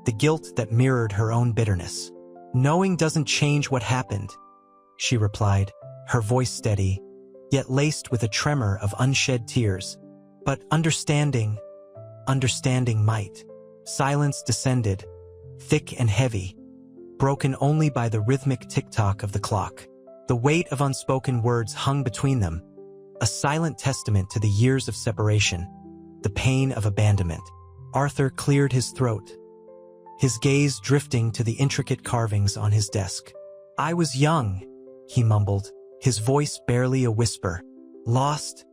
[SPEAKER 1] the guilt that mirrored her own bitterness. "Knowing doesn't change what happened," she replied, her voice steady, yet laced with a tremor of unshed tears. "But understanding might." Silence descended, thick and heavy, broken only by the rhythmic tick-tock of the clock. The weight of unspoken words hung between them, a silent testament to the years of separation, the pain of abandonment. Arthur cleared his throat, his gaze drifting to the intricate carvings on his desk. "I was young," he mumbled, his voice barely a whisper, "lost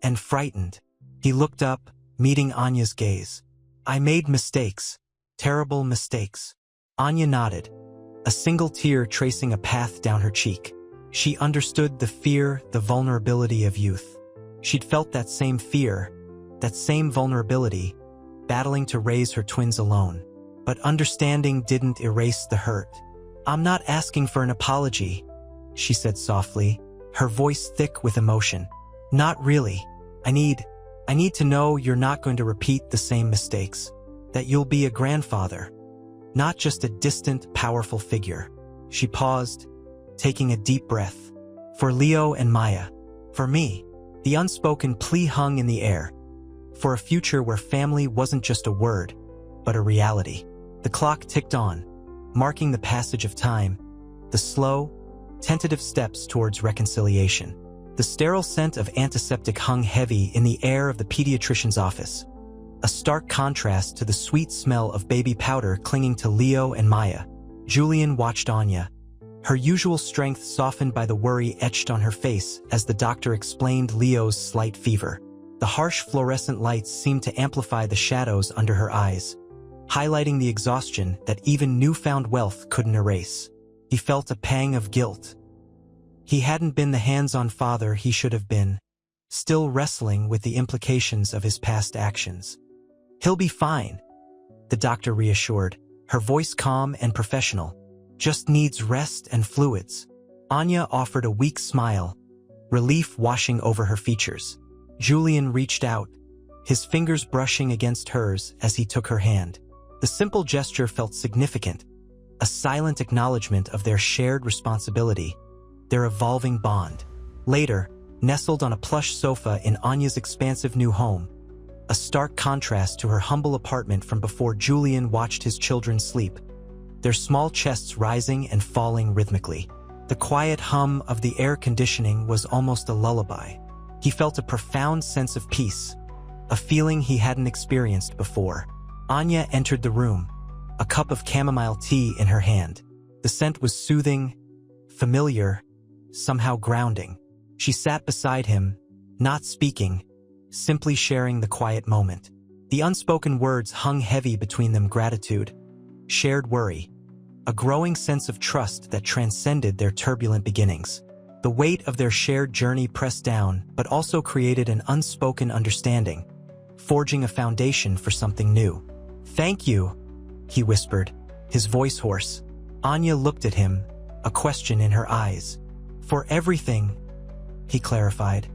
[SPEAKER 1] and frightened." He looked up, meeting Anya's gaze. "I made mistakes, terrible mistakes." Anya nodded, a single tear tracing a path down her cheek. She understood the fear, the vulnerability of youth. She'd felt that same fear, that same vulnerability, battling to raise her twins alone. But understanding didn't erase the hurt. "I'm not asking for an apology," she said softly, her voice thick with emotion. "Not really. I need to know you're not going to repeat the same mistakes, that you'll be a grandfather, not just a distant, powerful figure." She paused, taking a deep breath. "For Leo and Maya, for me." The unspoken plea hung in the air, for a future where family wasn't just a word, but a reality. The clock ticked on, marking the passage of time, the slow, tentative steps towards reconciliation. The sterile scent of antiseptic hung heavy in the air of the pediatrician's office, a stark contrast to the sweet smell of baby powder clinging to Leo and Maya. Julian watched Anya, her usual strength softened by the worry etched on her face as the doctor explained Leo's slight fever. The harsh fluorescent lights seemed to amplify the shadows under her eyes, highlighting the exhaustion that even newfound wealth couldn't erase. He felt a pang of guilt. He hadn't been the hands-on father he should have been, still wrestling with the implications of his past actions. "He'll be fine," the doctor reassured, her voice calm and professional. "Just needs rest and fluids." Anya offered a weak smile, relief washing over her features. Julian reached out, his fingers brushing against hers as he took her hand. The simple gesture felt significant, a silent acknowledgement of their shared responsibility, their evolving bond. Later, nestled on a plush sofa in Anya's expansive new home, a stark contrast to her humble apartment from before Julian watched his children sleep, their small chests rising and falling rhythmically. The quiet hum of the air conditioning was almost a lullaby. He felt a profound sense of peace, a feeling he hadn't experienced before. Anya entered the room, a cup of chamomile tea in her hand. The scent was soothing, familiar, somehow grounding. She sat beside him, not speaking, simply sharing the quiet moment. The unspoken words hung heavy between them: gratitude, shared worry, a growing sense of trust that transcended their turbulent beginnings. The weight of their shared journey pressed down, but also created an unspoken understanding, forging a foundation for something new. "Thank you," he whispered, his voice hoarse. Anya looked at him, a question in her eyes. "For everything," he clarified,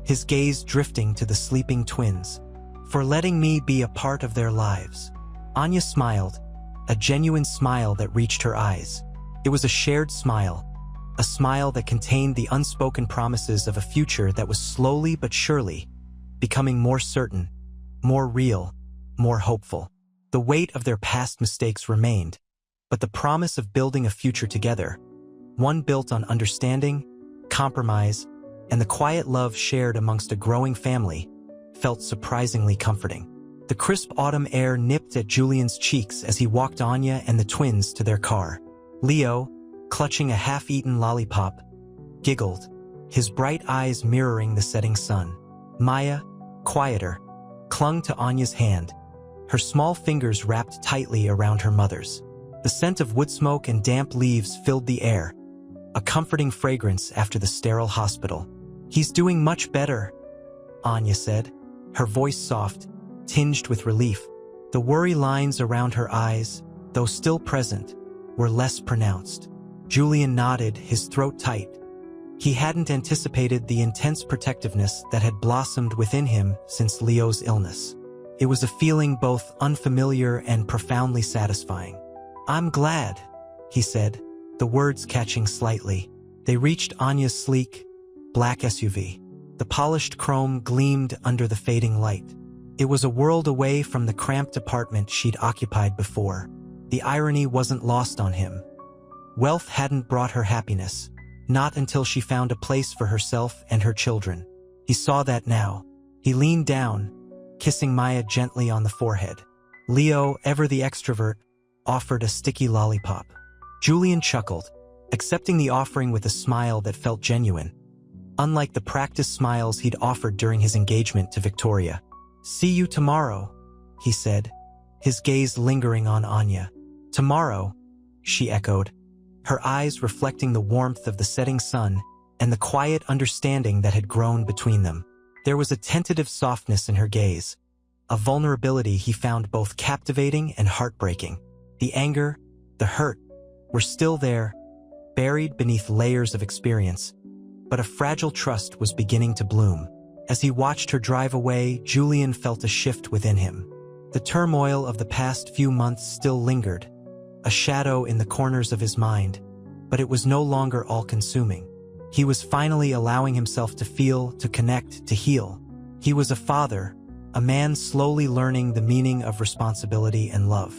[SPEAKER 1] his gaze drifting to the sleeping twins. "For letting me be a part of their lives." Anya smiled, a genuine smile that reached her eyes. It was a shared smile, a smile that contained the unspoken promises of a future that was slowly but surely becoming more certain, more real, more hopeful. The weight of their past mistakes remained, but the promise of building a future together, one built on understanding, compromise, and the quiet love shared amongst a growing family, felt surprisingly comforting. The crisp autumn air nipped at Julian's cheeks as he walked Anya and the twins to their car. Leo, clutching a half-eaten lollipop, giggled, his bright eyes mirroring the setting sun. Maya, quieter, clung to Anya's hand, her small fingers wrapped tightly around her mother's. The scent of wood smoke and damp leaves filled the air, a comforting fragrance after the sterile hospital. "He's doing much better," Anya said, her voice soft, tinged with relief. The worry lines around her eyes, though still present, were less pronounced. Julian nodded, his throat tight. He hadn't anticipated the intense protectiveness that had blossomed within him since Leo's illness. It was a feeling both unfamiliar and profoundly satisfying. "I'm glad," he said, the words catching slightly. They reached Anya's sleek, black SUV. The polished chrome gleamed under the fading light. It was a world away from the cramped apartment she'd occupied before. The irony wasn't lost on him. Wealth hadn't brought her happiness, not until she found a place for herself and her children. He saw that now. He leaned down, kissing Maya gently on the forehead. Leo, ever the extrovert, offered a sticky lollipop. Julian chuckled, accepting the offering with a smile that felt genuine, unlike the practiced smiles he'd offered during his engagement to Victoria. "See you tomorrow," he said, his gaze lingering on Anya. "Tomorrow," she echoed, her eyes reflecting the warmth of the setting sun and the quiet understanding that had grown between them. There was a tentative softness in her gaze, a vulnerability he found both captivating and heartbreaking. The anger, the hurt, were still there, buried beneath layers of experience, but a fragile trust was beginning to bloom. As he watched her drive away, Julian felt a shift within him. The turmoil of the past few months still lingered, a shadow in the corners of his mind, but it was no longer all-consuming. He was finally allowing himself to feel, to connect, to heal. He was a father, a man slowly learning the meaning of responsibility and love.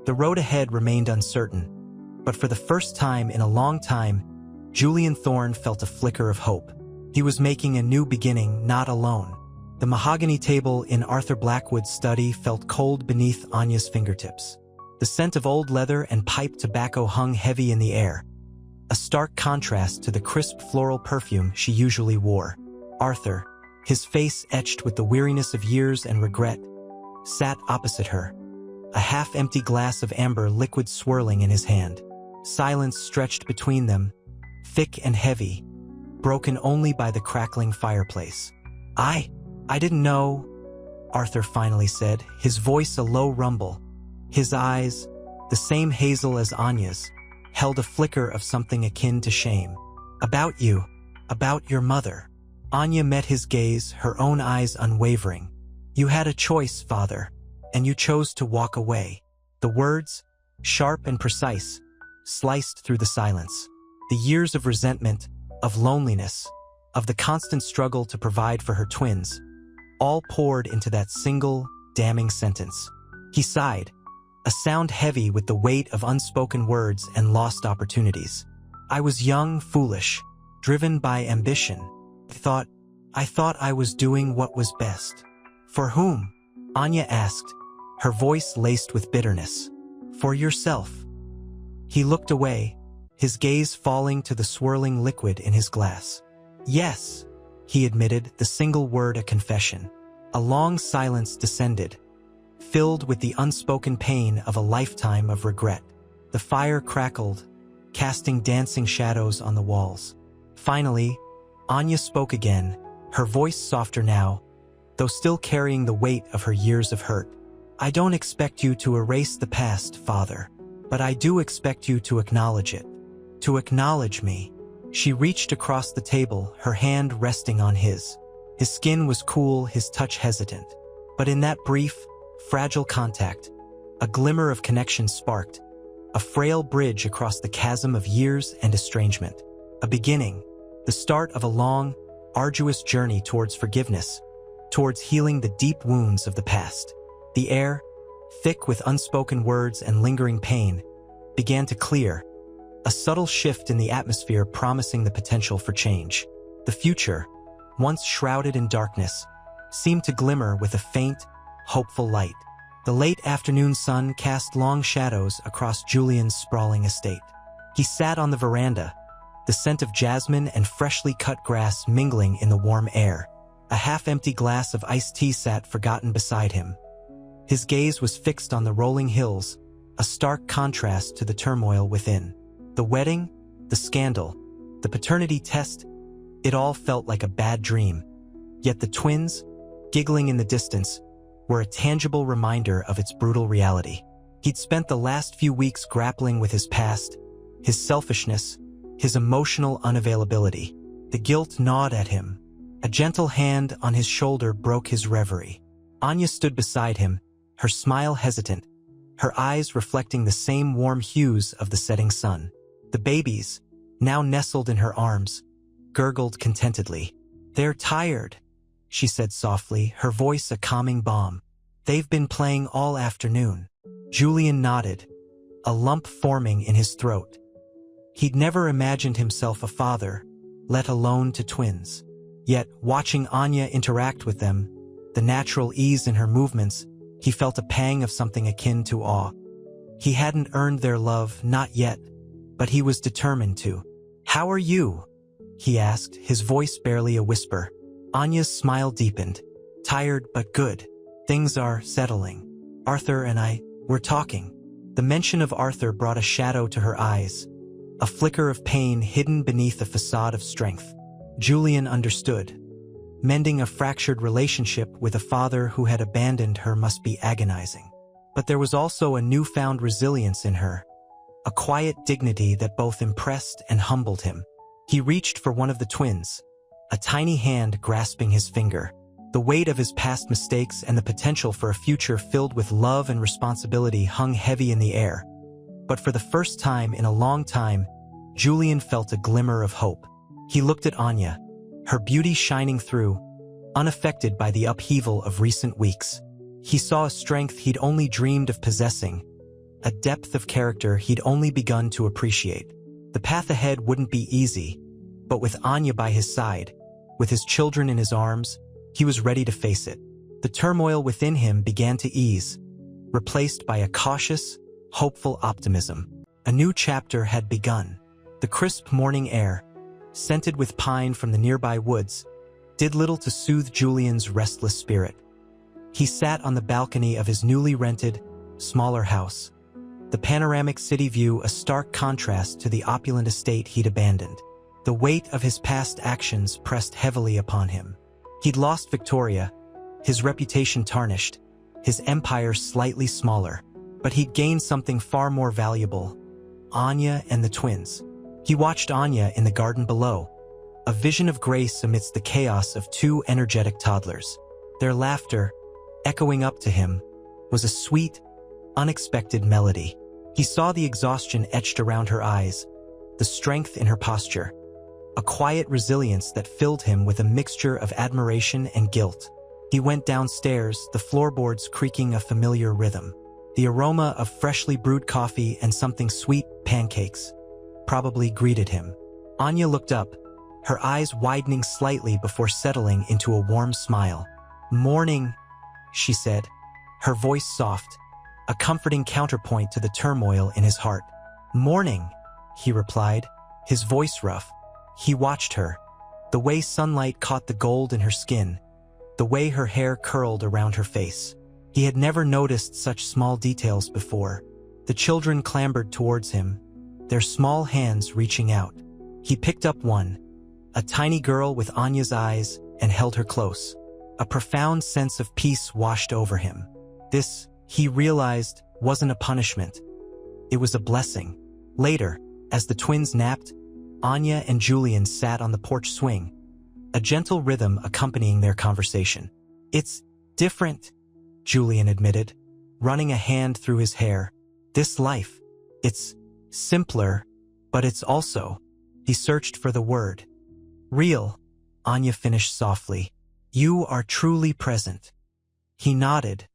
[SPEAKER 1] The road ahead remained uncertain, but for the first time in a long time, Julian Thorne felt a flicker of hope. He was making a new beginning, not alone. The mahogany table in Arthur Blackwood's study felt cold beneath Anya's fingertips. The scent of old leather and pipe tobacco hung heavy in the air, a stark contrast to the crisp floral perfume she usually wore. Arthur, his face etched with the weariness of years and regret, sat opposite her, a half-empty glass of amber liquid swirling in his hand. Silence stretched between them, thick and heavy, broken only by the crackling fireplace. I didn't know," Arthur finally said, his voice a low rumble. His eyes, the same hazel as Anya's, held a flicker of something akin to shame. "About you, about your mother." Anya met his gaze, her own eyes unwavering. "You had a choice, father, and you chose to walk away." The words, sharp and precise, sliced through the silence. The years of resentment, of loneliness, of the constant struggle to provide for her twins, all poured into that single, damning sentence. He sighed, a sound heavy with the weight of unspoken words and lost opportunities. I was young, foolish, driven by ambition. I thought I was doing what was best. For whom? Anya asked, her voice laced with bitterness. For yourself. He looked away, his gaze falling to the swirling liquid in his glass. Yes, he admitted, the single word a confession. A long silence descended, filled with the unspoken pain of a lifetime of regret. The fire crackled, casting dancing shadows on the walls. Finally, Anya spoke again, her voice softer now, though still carrying the weight of her years of hurt. I don't expect you to erase the past, Father, but I do expect you to acknowledge it. To acknowledge me. She reached across the table, her hand resting on his. His skin was cool, his touch hesitant. But in that brief, fragile contact, a glimmer of connection sparked, a frail bridge across the chasm of years and estrangement. A beginning, the start of a long, arduous journey towards forgiveness, towards healing the deep wounds of the past. The air, thick with unspoken words and lingering pain, began to clear, a subtle shift in the atmosphere promising the potential for change. The future, once shrouded in darkness, seemed to glimmer with a faint, hopeful light. The late afternoon sun cast long shadows across Julian's sprawling estate. He sat on the veranda, the scent of jasmine and freshly cut grass mingling in the warm air. A half-empty glass of iced tea sat forgotten beside him. His gaze was fixed on the rolling hills, a stark contrast to the turmoil within. The wedding, the scandal, the paternity test, it all felt like a bad dream. Yet the twins, giggling in the distance, were a tangible reminder of its brutal reality. He'd spent the last few weeks grappling with his past, his selfishness, his emotional unavailability. The guilt gnawed at him. A gentle hand on his shoulder broke his reverie. Anya stood beside him, her smile hesitant, her eyes reflecting the same warm hues of the setting sun. The babies, now nestled in her arms, gurgled contentedly. They're tired, she said softly, her voice a calming balm. They've been playing all afternoon. Julian nodded, a lump forming in his throat. He'd never imagined himself a father, let alone to twins. Yet, watching Anya interact with them, the natural ease in her movements, he felt a pang of something akin to awe. He hadn't earned their love, not yet, but he was determined to. How are you? He asked, his voice barely a whisper. Anya's smile deepened. Tired but good. Things are settling. Arthur and I, we're talking. The mention of Arthur brought a shadow to her eyes, a flicker of pain hidden beneath a facade of strength. Julian understood. Mending a fractured relationship with a father who had abandoned her must be agonizing. But there was also a newfound resilience in her, a quiet dignity that both impressed and humbled him. He reached for one of the twins, a tiny hand grasping his finger. The weight of his past mistakes and the potential for a future filled with love and responsibility hung heavy in the air. But for the first time in a long time, Julian felt a glimmer of hope. He looked at Anya, her beauty shining through, unaffected by the upheaval of recent weeks. He saw a strength he'd only dreamed of possessing, a depth of character he'd only begun to appreciate. The path ahead wouldn't be easy, but with Anya by his side, with his children in his arms, he was ready to face it. The turmoil within him began to ease, replaced by a cautious, hopeful optimism. A new chapter had begun. The crisp morning air, scented with pine from the nearby woods, did little to soothe Julian's restless spirit. He sat on the balcony of his newly rented, smaller house, the panoramic city view a stark contrast to the opulent estate he'd abandoned. The weight of his past actions pressed heavily upon him. He'd lost Victoria, his reputation tarnished, his empire slightly smaller, but he'd gained something far more valuable: Anya and the twins. He watched Anya in the garden below, a vision of grace amidst the chaos of two energetic toddlers. Their laughter, echoing up to him, was a sweet, unexpected melody. He saw the exhaustion etched around her eyes, the strength in her posture, a quiet resilience that filled him with a mixture of admiration and guilt. He went downstairs, the floorboards creaking a familiar rhythm. The aroma of freshly brewed coffee and something sweet, pancakes, probably greeted him. Anya looked up, her eyes widening slightly before settling into a warm smile. "Morning," she said, her voice soft, a comforting counterpoint to the turmoil in his heart. "Morning," he replied, his voice rough. He watched her, the way sunlight caught the gold in her skin, the way her hair curled around her face. He had never noticed such small details before. The children clambered towards him, their small hands reaching out. He picked up one, a tiny girl with Anya's eyes, and held her close. A profound sense of peace washed over him. This, he realized, wasn't a punishment. It was a blessing. Later, as the twins napped, Anya and Julian sat on the porch swing, a gentle rhythm accompanying their conversation. "It's different," Julian admitted, running a hand through his hair. "This life, it's simpler, but it's also—" He searched for the word. "Real," Anya finished softly. "You are truly present." He nodded,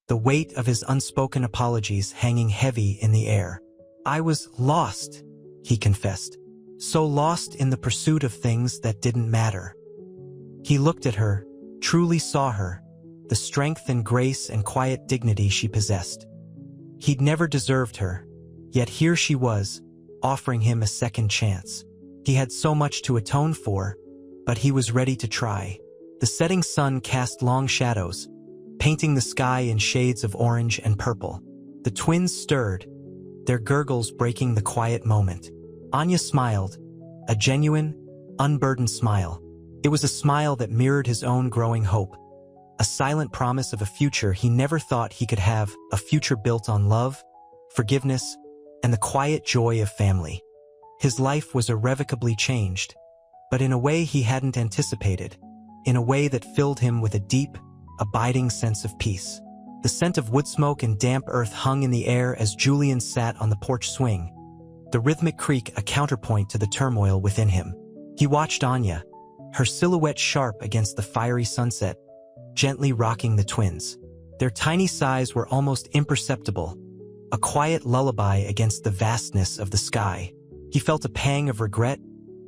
[SPEAKER 1] the weight of his unspoken apologies hanging heavy in the air. "I was lost," he confessed, "so lost in the pursuit of things that didn't matter." He looked at her, truly saw her, the strength and grace and quiet dignity she possessed. He'd never deserved her, yet here she was, offering him a second chance. He had so much to atone for, but he was ready to try. The setting sun cast long shadows, painting the sky in shades of orange and purple. The twins stirred, their gurgles breaking the quiet moment. Anya smiled, a genuine, unburdened smile. It was a smile that mirrored his own growing hope, a silent promise of a future he never thought he could have, a future built on love, forgiveness, and the quiet joy of family. His life was irrevocably changed, but in a way he hadn't anticipated, in a way that filled him with a deep, abiding sense of peace. The scent of wood smoke and damp earth hung in the air as Julian sat on the porch swing, the rhythmic creak a counterpoint to the turmoil within him. He watched Anya, her silhouette sharp against the fiery sunset, gently rocking the twins. Their tiny sighs were almost imperceptible, a quiet lullaby against the vastness of the sky. He felt a pang of regret,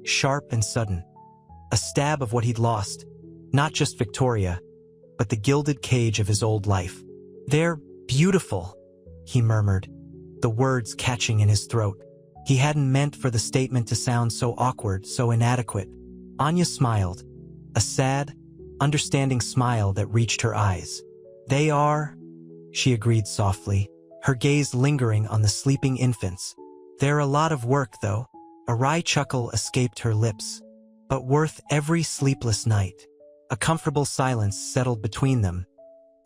[SPEAKER 1] sharp and sudden, a stab of what he'd lost, not just Victoria, but the gilded cage of his old life. "They're beautiful," he murmured, the words catching in his throat. He hadn't meant for the statement to sound so awkward, so inadequate. Anya smiled, a sad, understanding smile that reached her eyes. "They are," she agreed softly, her gaze lingering on the sleeping infants. "They're a lot of work, though." A wry chuckle escaped her lips. "But worth every sleepless night." A comfortable silence settled between them,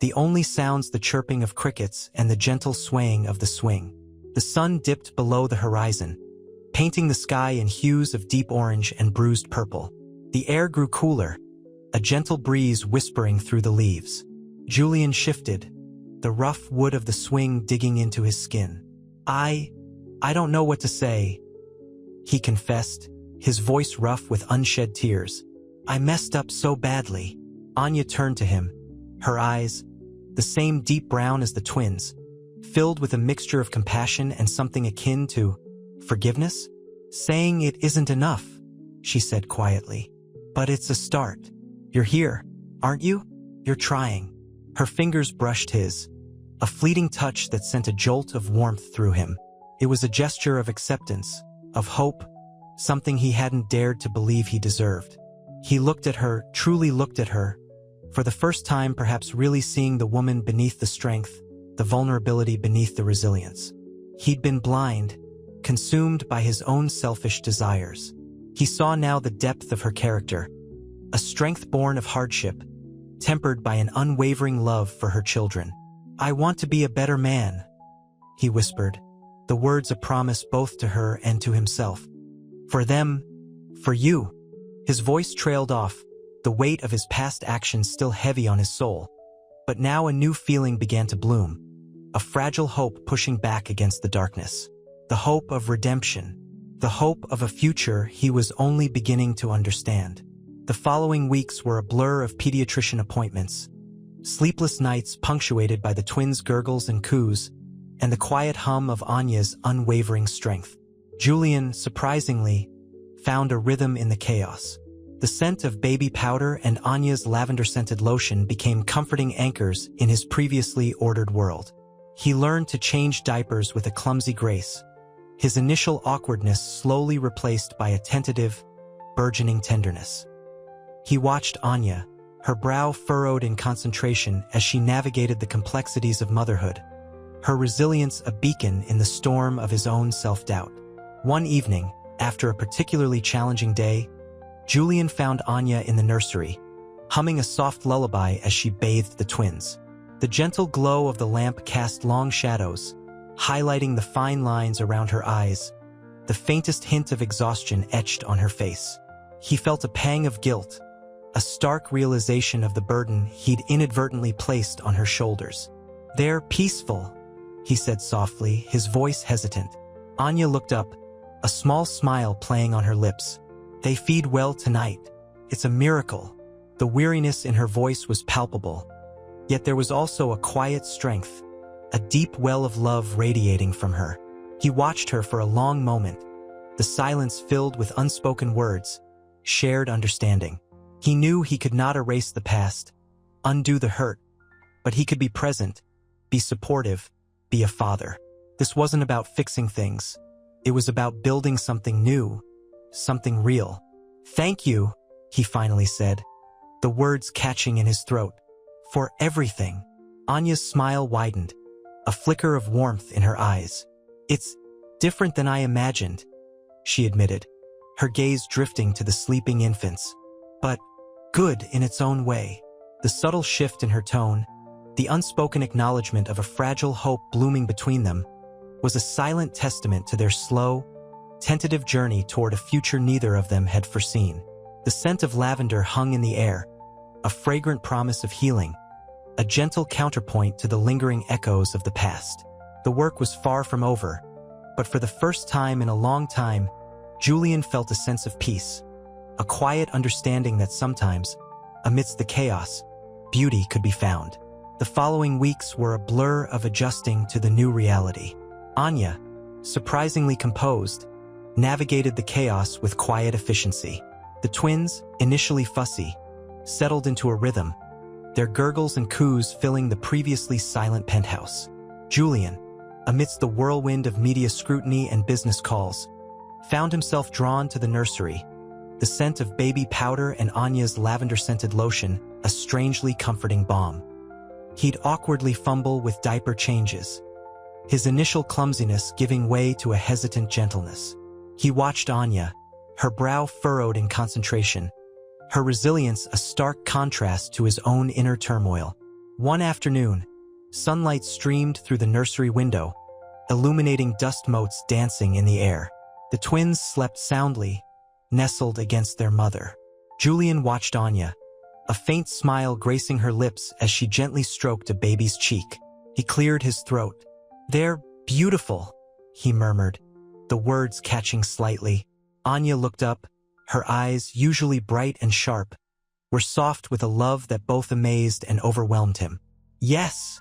[SPEAKER 1] the only sounds the chirping of crickets and the gentle swaying of the swing. The sun dipped below the horizon, painting the sky in hues of deep orange and bruised purple. The air grew cooler, a gentle breeze whispering through the leaves. Julian shifted, the rough wood of the swing digging into his skin. I don't know what to say," he confessed, his voice rough with unshed tears. "I messed up so badly." Anya turned to him, her eyes, the same deep brown as the twins, filled with a mixture of compassion and something akin to forgiveness. "Saying it isn't enough," she said quietly. "But it's a start. You're here, aren't you? You're trying." Her fingers brushed his, a fleeting touch that sent a jolt of warmth through him. It was a gesture of acceptance, of hope, something he hadn't dared to believe he deserved. He looked at her, truly looked at her, for the first time perhaps really seeing the woman beneath the strength, the vulnerability beneath the resilience. He'd been blind, consumed by his own selfish desires. He saw now the depth of her character, a strength born of hardship, tempered by an unwavering love for her children. "I want to be a better man," he whispered, the words a promise both to her and to himself. "For them, for you." His voice trailed off, the weight of his past actions still heavy on his soul. But now a new feeling began to bloom, a fragile hope pushing back against the darkness. The hope of redemption, the hope of a future he was only beginning to understand. The following weeks were a blur of pediatrician appointments, sleepless nights punctuated by the twins' gurgles and coos, and the quiet hum of Anya's unwavering strength. Julian, surprisingly, found a rhythm in the chaos. The scent of baby powder and Anya's lavender-scented lotion became comforting anchors in his previously ordered world. He learned to change diapers with a clumsy grace, his initial awkwardness slowly replaced by a tentative, burgeoning tenderness. He watched Anya, her brow furrowed in concentration as she navigated the complexities of motherhood, her resilience a beacon in the storm of his own self-doubt. One evening, after a particularly challenging day, Julian found Anya in the nursery, humming a soft lullaby as she bathed the twins. The gentle glow of the lamp cast long shadows, highlighting the fine lines around her eyes, the faintest hint of exhaustion etched on her face. He felt a pang of guilt, a stark realization of the burden he'd inadvertently placed on her shoulders. "They're peaceful," he said softly, his voice hesitant. Anya looked up, a small smile playing on her lips. "They feed well tonight. It's a miracle." The weariness in her voice was palpable, yet there was also a quiet strength, a deep well of love radiating from her. He watched her for a long moment, the silence filled with unspoken words, shared understanding. He knew he could not erase the past, undo the hurt, but he could be present, be supportive, be a father. This wasn't about fixing things. It was about building something new, something real. "Thank you," he finally said, the words catching in his throat. "For everything." Anya's smile widened, a flicker of warmth in her eyes. "It's different than I imagined," she admitted, her gaze drifting to the sleeping infants. "But good in its own way." The subtle shift in her tone, the unspoken acknowledgement of a fragile hope blooming between them, was a silent testament to their slow, tentative journey toward a future neither of them had foreseen. The scent of lavender hung in the air, a fragrant promise of healing, a gentle counterpoint to the lingering echoes of the past. The work was far from over, but for the first time in a long time, Julian felt a sense of peace, a quiet understanding that sometimes, amidst the chaos, beauty could be found. The following weeks were a blur of adjusting to the new reality. Anya, surprisingly composed, navigated the chaos with quiet efficiency. The twins, initially fussy, settled into a rhythm, their gurgles and coos filling the previously silent penthouse. Julian, amidst the whirlwind of media scrutiny and business calls, found himself drawn to the nursery, the scent of baby powder and Anya's lavender-scented lotion, a strangely comforting balm. He'd awkwardly fumble with diaper changes, his initial clumsiness giving way to a hesitant gentleness. He watched Anya, her brow furrowed in concentration, her resilience a stark contrast to his own inner turmoil. One afternoon, sunlight streamed through the nursery window, illuminating dust motes dancing in the air. The twins slept soundly, nestled against their mother. Julian watched Anya, a faint smile gracing her lips as she gently stroked a baby's cheek. He cleared his throat. "They're beautiful," he murmured, the words catching slightly. Anya looked up, her eyes, usually bright and sharp, were soft with a love that both amazed and overwhelmed him. "Yes,"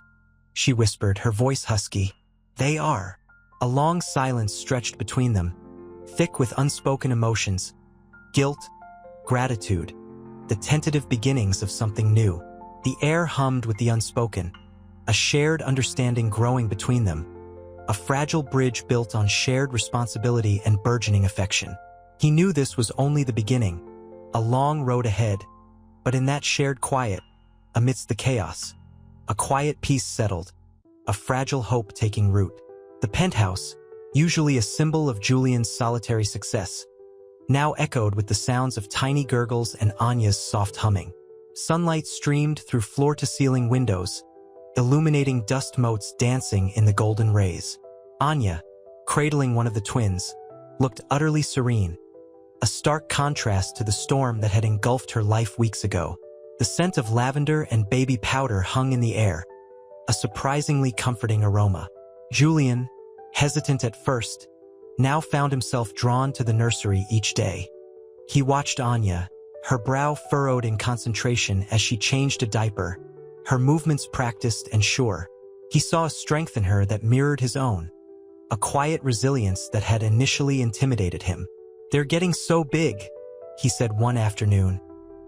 [SPEAKER 1] she whispered, her voice husky. "They are." A long silence stretched between them, thick with unspoken emotions, guilt, gratitude, the tentative beginnings of something new. The air hummed with the unspoken, a shared understanding growing between them, a fragile bridge built on shared responsibility and burgeoning affection. He knew this was only the beginning, a long road ahead, but in that shared quiet, amidst the chaos, a quiet peace settled, a fragile hope taking root. The penthouse, usually a symbol of Julian's solitary success, now echoed with the sounds of tiny gurgles and Anya's soft humming. Sunlight streamed through floor-to-ceiling windows, illuminating dust motes dancing in the golden rays. Anya, cradling one of the twins, looked utterly serene, a stark contrast to the storm that had engulfed her life weeks ago. The scent of lavender and baby powder hung in the air, a surprisingly comforting aroma. Julian, hesitant at first, now found himself drawn to the nursery each day. He watched Anya, her brow furrowed in concentration as she changed a diaper, her movements practiced and sure. He saw a strength in her that mirrored his own, a quiet resilience that had initially intimidated him. "They're getting so big," he said one afternoon,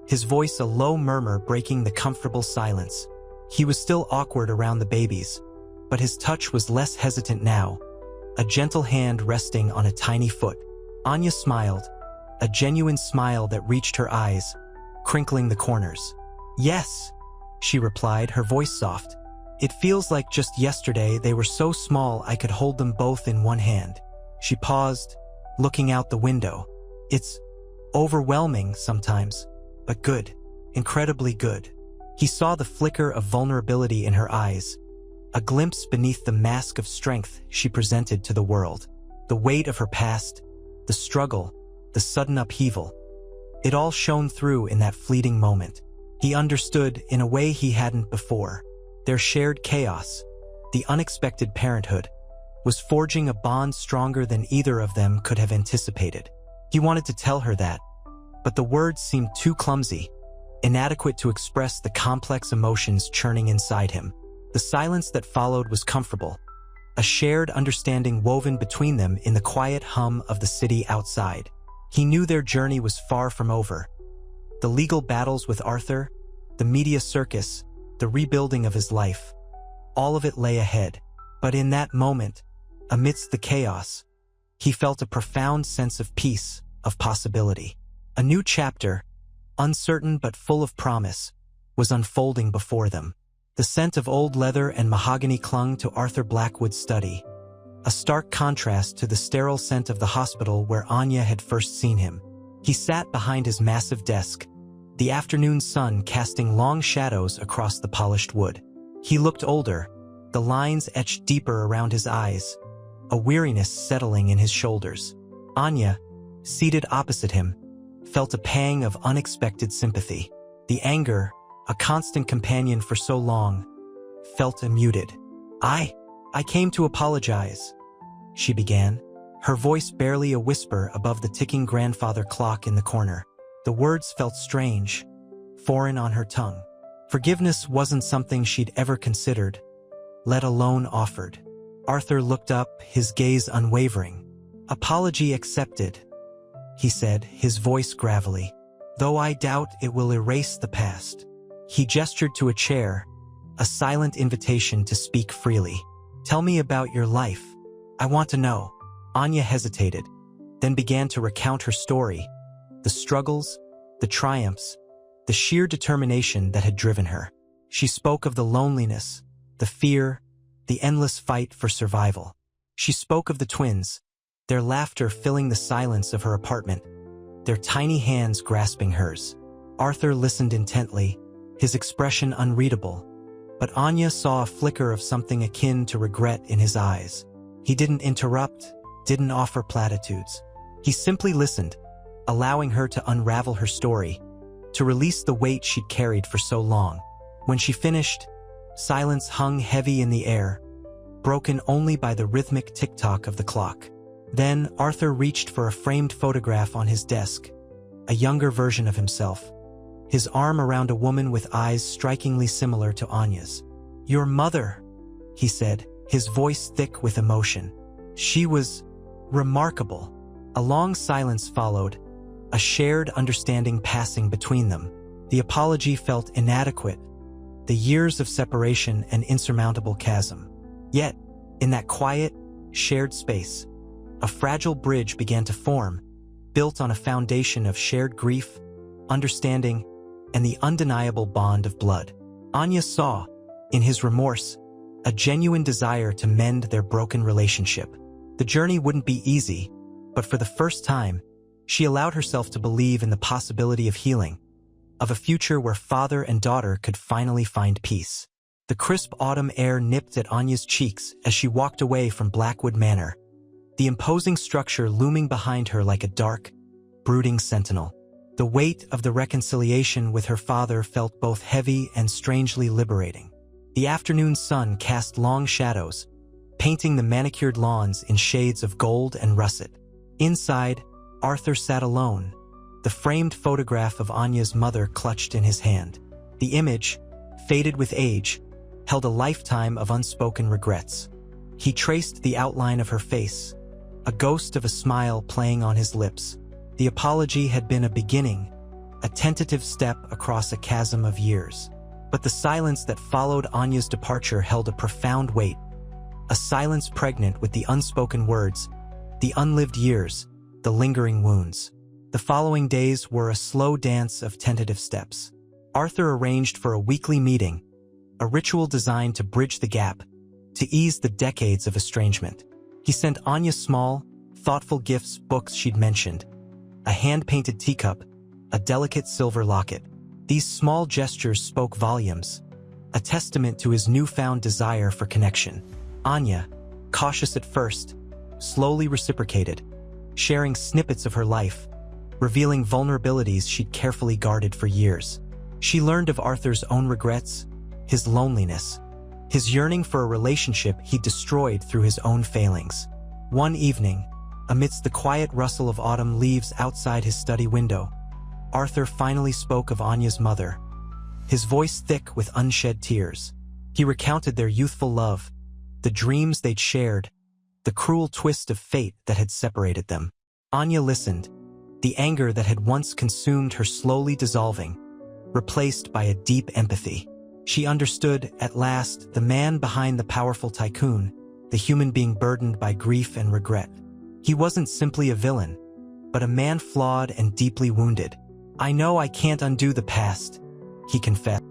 [SPEAKER 1] his voice a low murmur breaking the comfortable silence. He was still awkward around the babies, but his touch was less hesitant now, a gentle hand resting on a tiny foot. Anya smiled, a genuine smile that reached her eyes, crinkling the corners. "Yes," she replied, her voice soft. "It feels like just yesterday they were so small I could hold them both in one hand." She paused, looking out the window. "It's overwhelming sometimes, but good, incredibly good." He saw the flicker of vulnerability in her eyes, a glimpse beneath the mask of strength she presented to the world. The weight of her past, the struggle, the sudden upheaval. It all shone through in that fleeting moment. He understood in a way he hadn't before. Their shared chaos, the unexpected parenthood, was forging a bond stronger than either of them could have anticipated. He wanted to tell her that, but the words seemed too clumsy, inadequate to express the complex emotions churning inside him. The silence that followed was comfortable, a shared understanding woven between them in the quiet hum of the city outside. He knew their journey was far from over. The legal battles with Arthur, the media circus, the rebuilding of his life, all of it lay ahead. But in that moment, amidst the chaos, he felt a profound sense of peace, of possibility. A new chapter, uncertain but full of promise, was unfolding before them. The scent of old leather and mahogany clung to Arthur Blackwood's study, a stark contrast to the sterile scent of the hospital where Anya had first seen him. He sat behind his massive desk, the afternoon sun casting long shadows across the polished wood. He looked older, the lines etched deeper around his eyes, a weariness settling in his shoulders. Anya, seated opposite him, felt a pang of unexpected sympathy. The anger, a constant companion for so long, felt muted. I came to apologize," she began, her voice barely a whisper above the ticking grandfather clock in the corner. The words felt strange, foreign on her tongue. Forgiveness wasn't something she'd ever considered, let alone offered. Arthur looked up, his gaze unwavering. "Apology accepted," he said, his voice gravelly, "though I doubt it will erase the past." He gestured to a chair, a silent invitation to speak freely. "Tell me about your life. I want to know." Anya hesitated, then began to recount her story, the struggles, the triumphs, the sheer determination that had driven her. She spoke of the loneliness, the fear, the endless fight for survival. She spoke of the twins, their laughter filling the silence of her apartment, their tiny hands grasping hers. Arthur listened intently, his expression unreadable, but Anya saw a flicker of something akin to regret in his eyes. He didn't interrupt, didn't offer platitudes. He simply listened, allowing her to unravel her story, to release the weight she'd carried for so long. When she finished, silence hung heavy in the air, broken only by the rhythmic tick-tock of the clock. Then Arthur reached for a framed photograph on his desk, a younger version of himself, his arm around a woman with eyes strikingly similar to Anya's. "Your mother," he said, his voice thick with emotion. "She was remarkable." A long silence followed, a shared understanding passing between them. The apology felt inadequate, the years of separation an insurmountable chasm. Yet, in that quiet, shared space, a fragile bridge began to form, built on a foundation of shared grief, understanding, and the undeniable bond of blood. Anya saw, in his remorse, a genuine desire to mend their broken relationship. The journey wouldn't be easy, but for the first time, she allowed herself to believe in the possibility of healing, of a future where father and daughter could finally find peace. The crisp autumn air nipped at Anya's cheeks as she walked away from Blackwood Manor, the imposing structure looming behind her like a dark, brooding sentinel. The weight of the reconciliation with her father felt both heavy and strangely liberating. The afternoon sun cast long shadows, painting the manicured lawns in shades of gold and russet. Inside, Arthur sat alone, the framed photograph of Anya's mother clutched in his hand. The image, faded with age, held a lifetime of unspoken regrets. He traced the outline of her face, a ghost of a smile playing on his lips. The apology had been a beginning, a tentative step across a chasm of years. But the silence that followed Anya's departure held a profound weight, a silence pregnant with the unspoken words, the unlived years, the lingering wounds. The following days were a slow dance of tentative steps. Arthur arranged for a weekly meeting, a ritual designed to bridge the gap, to ease the decades of estrangement. He sent Anya small, thoughtful gifts, books she'd mentioned, a hand-painted teacup, a delicate silver locket. These small gestures spoke volumes, a testament to his newfound desire for connection. Anya, cautious at first, slowly reciprocated, sharing snippets of her life, revealing vulnerabilities she'd carefully guarded for years. She learned of Arthur's own regrets, his loneliness, his yearning for a relationship he'd destroyed through his own failings. One evening, amidst the quiet rustle of autumn leaves outside his study window, Arthur finally spoke of Anya's mother, his voice thick with unshed tears. He recounted their youthful love, the dreams they'd shared, the cruel twist of fate that had separated them. Anya listened, the anger that had once consumed her slowly dissolving, replaced by a deep empathy. She understood, at last, the man behind the powerful tycoon, the human being burdened by grief and regret. He wasn't simply a villain, but a man flawed and deeply wounded. "I know I can't undo the past," he confessed.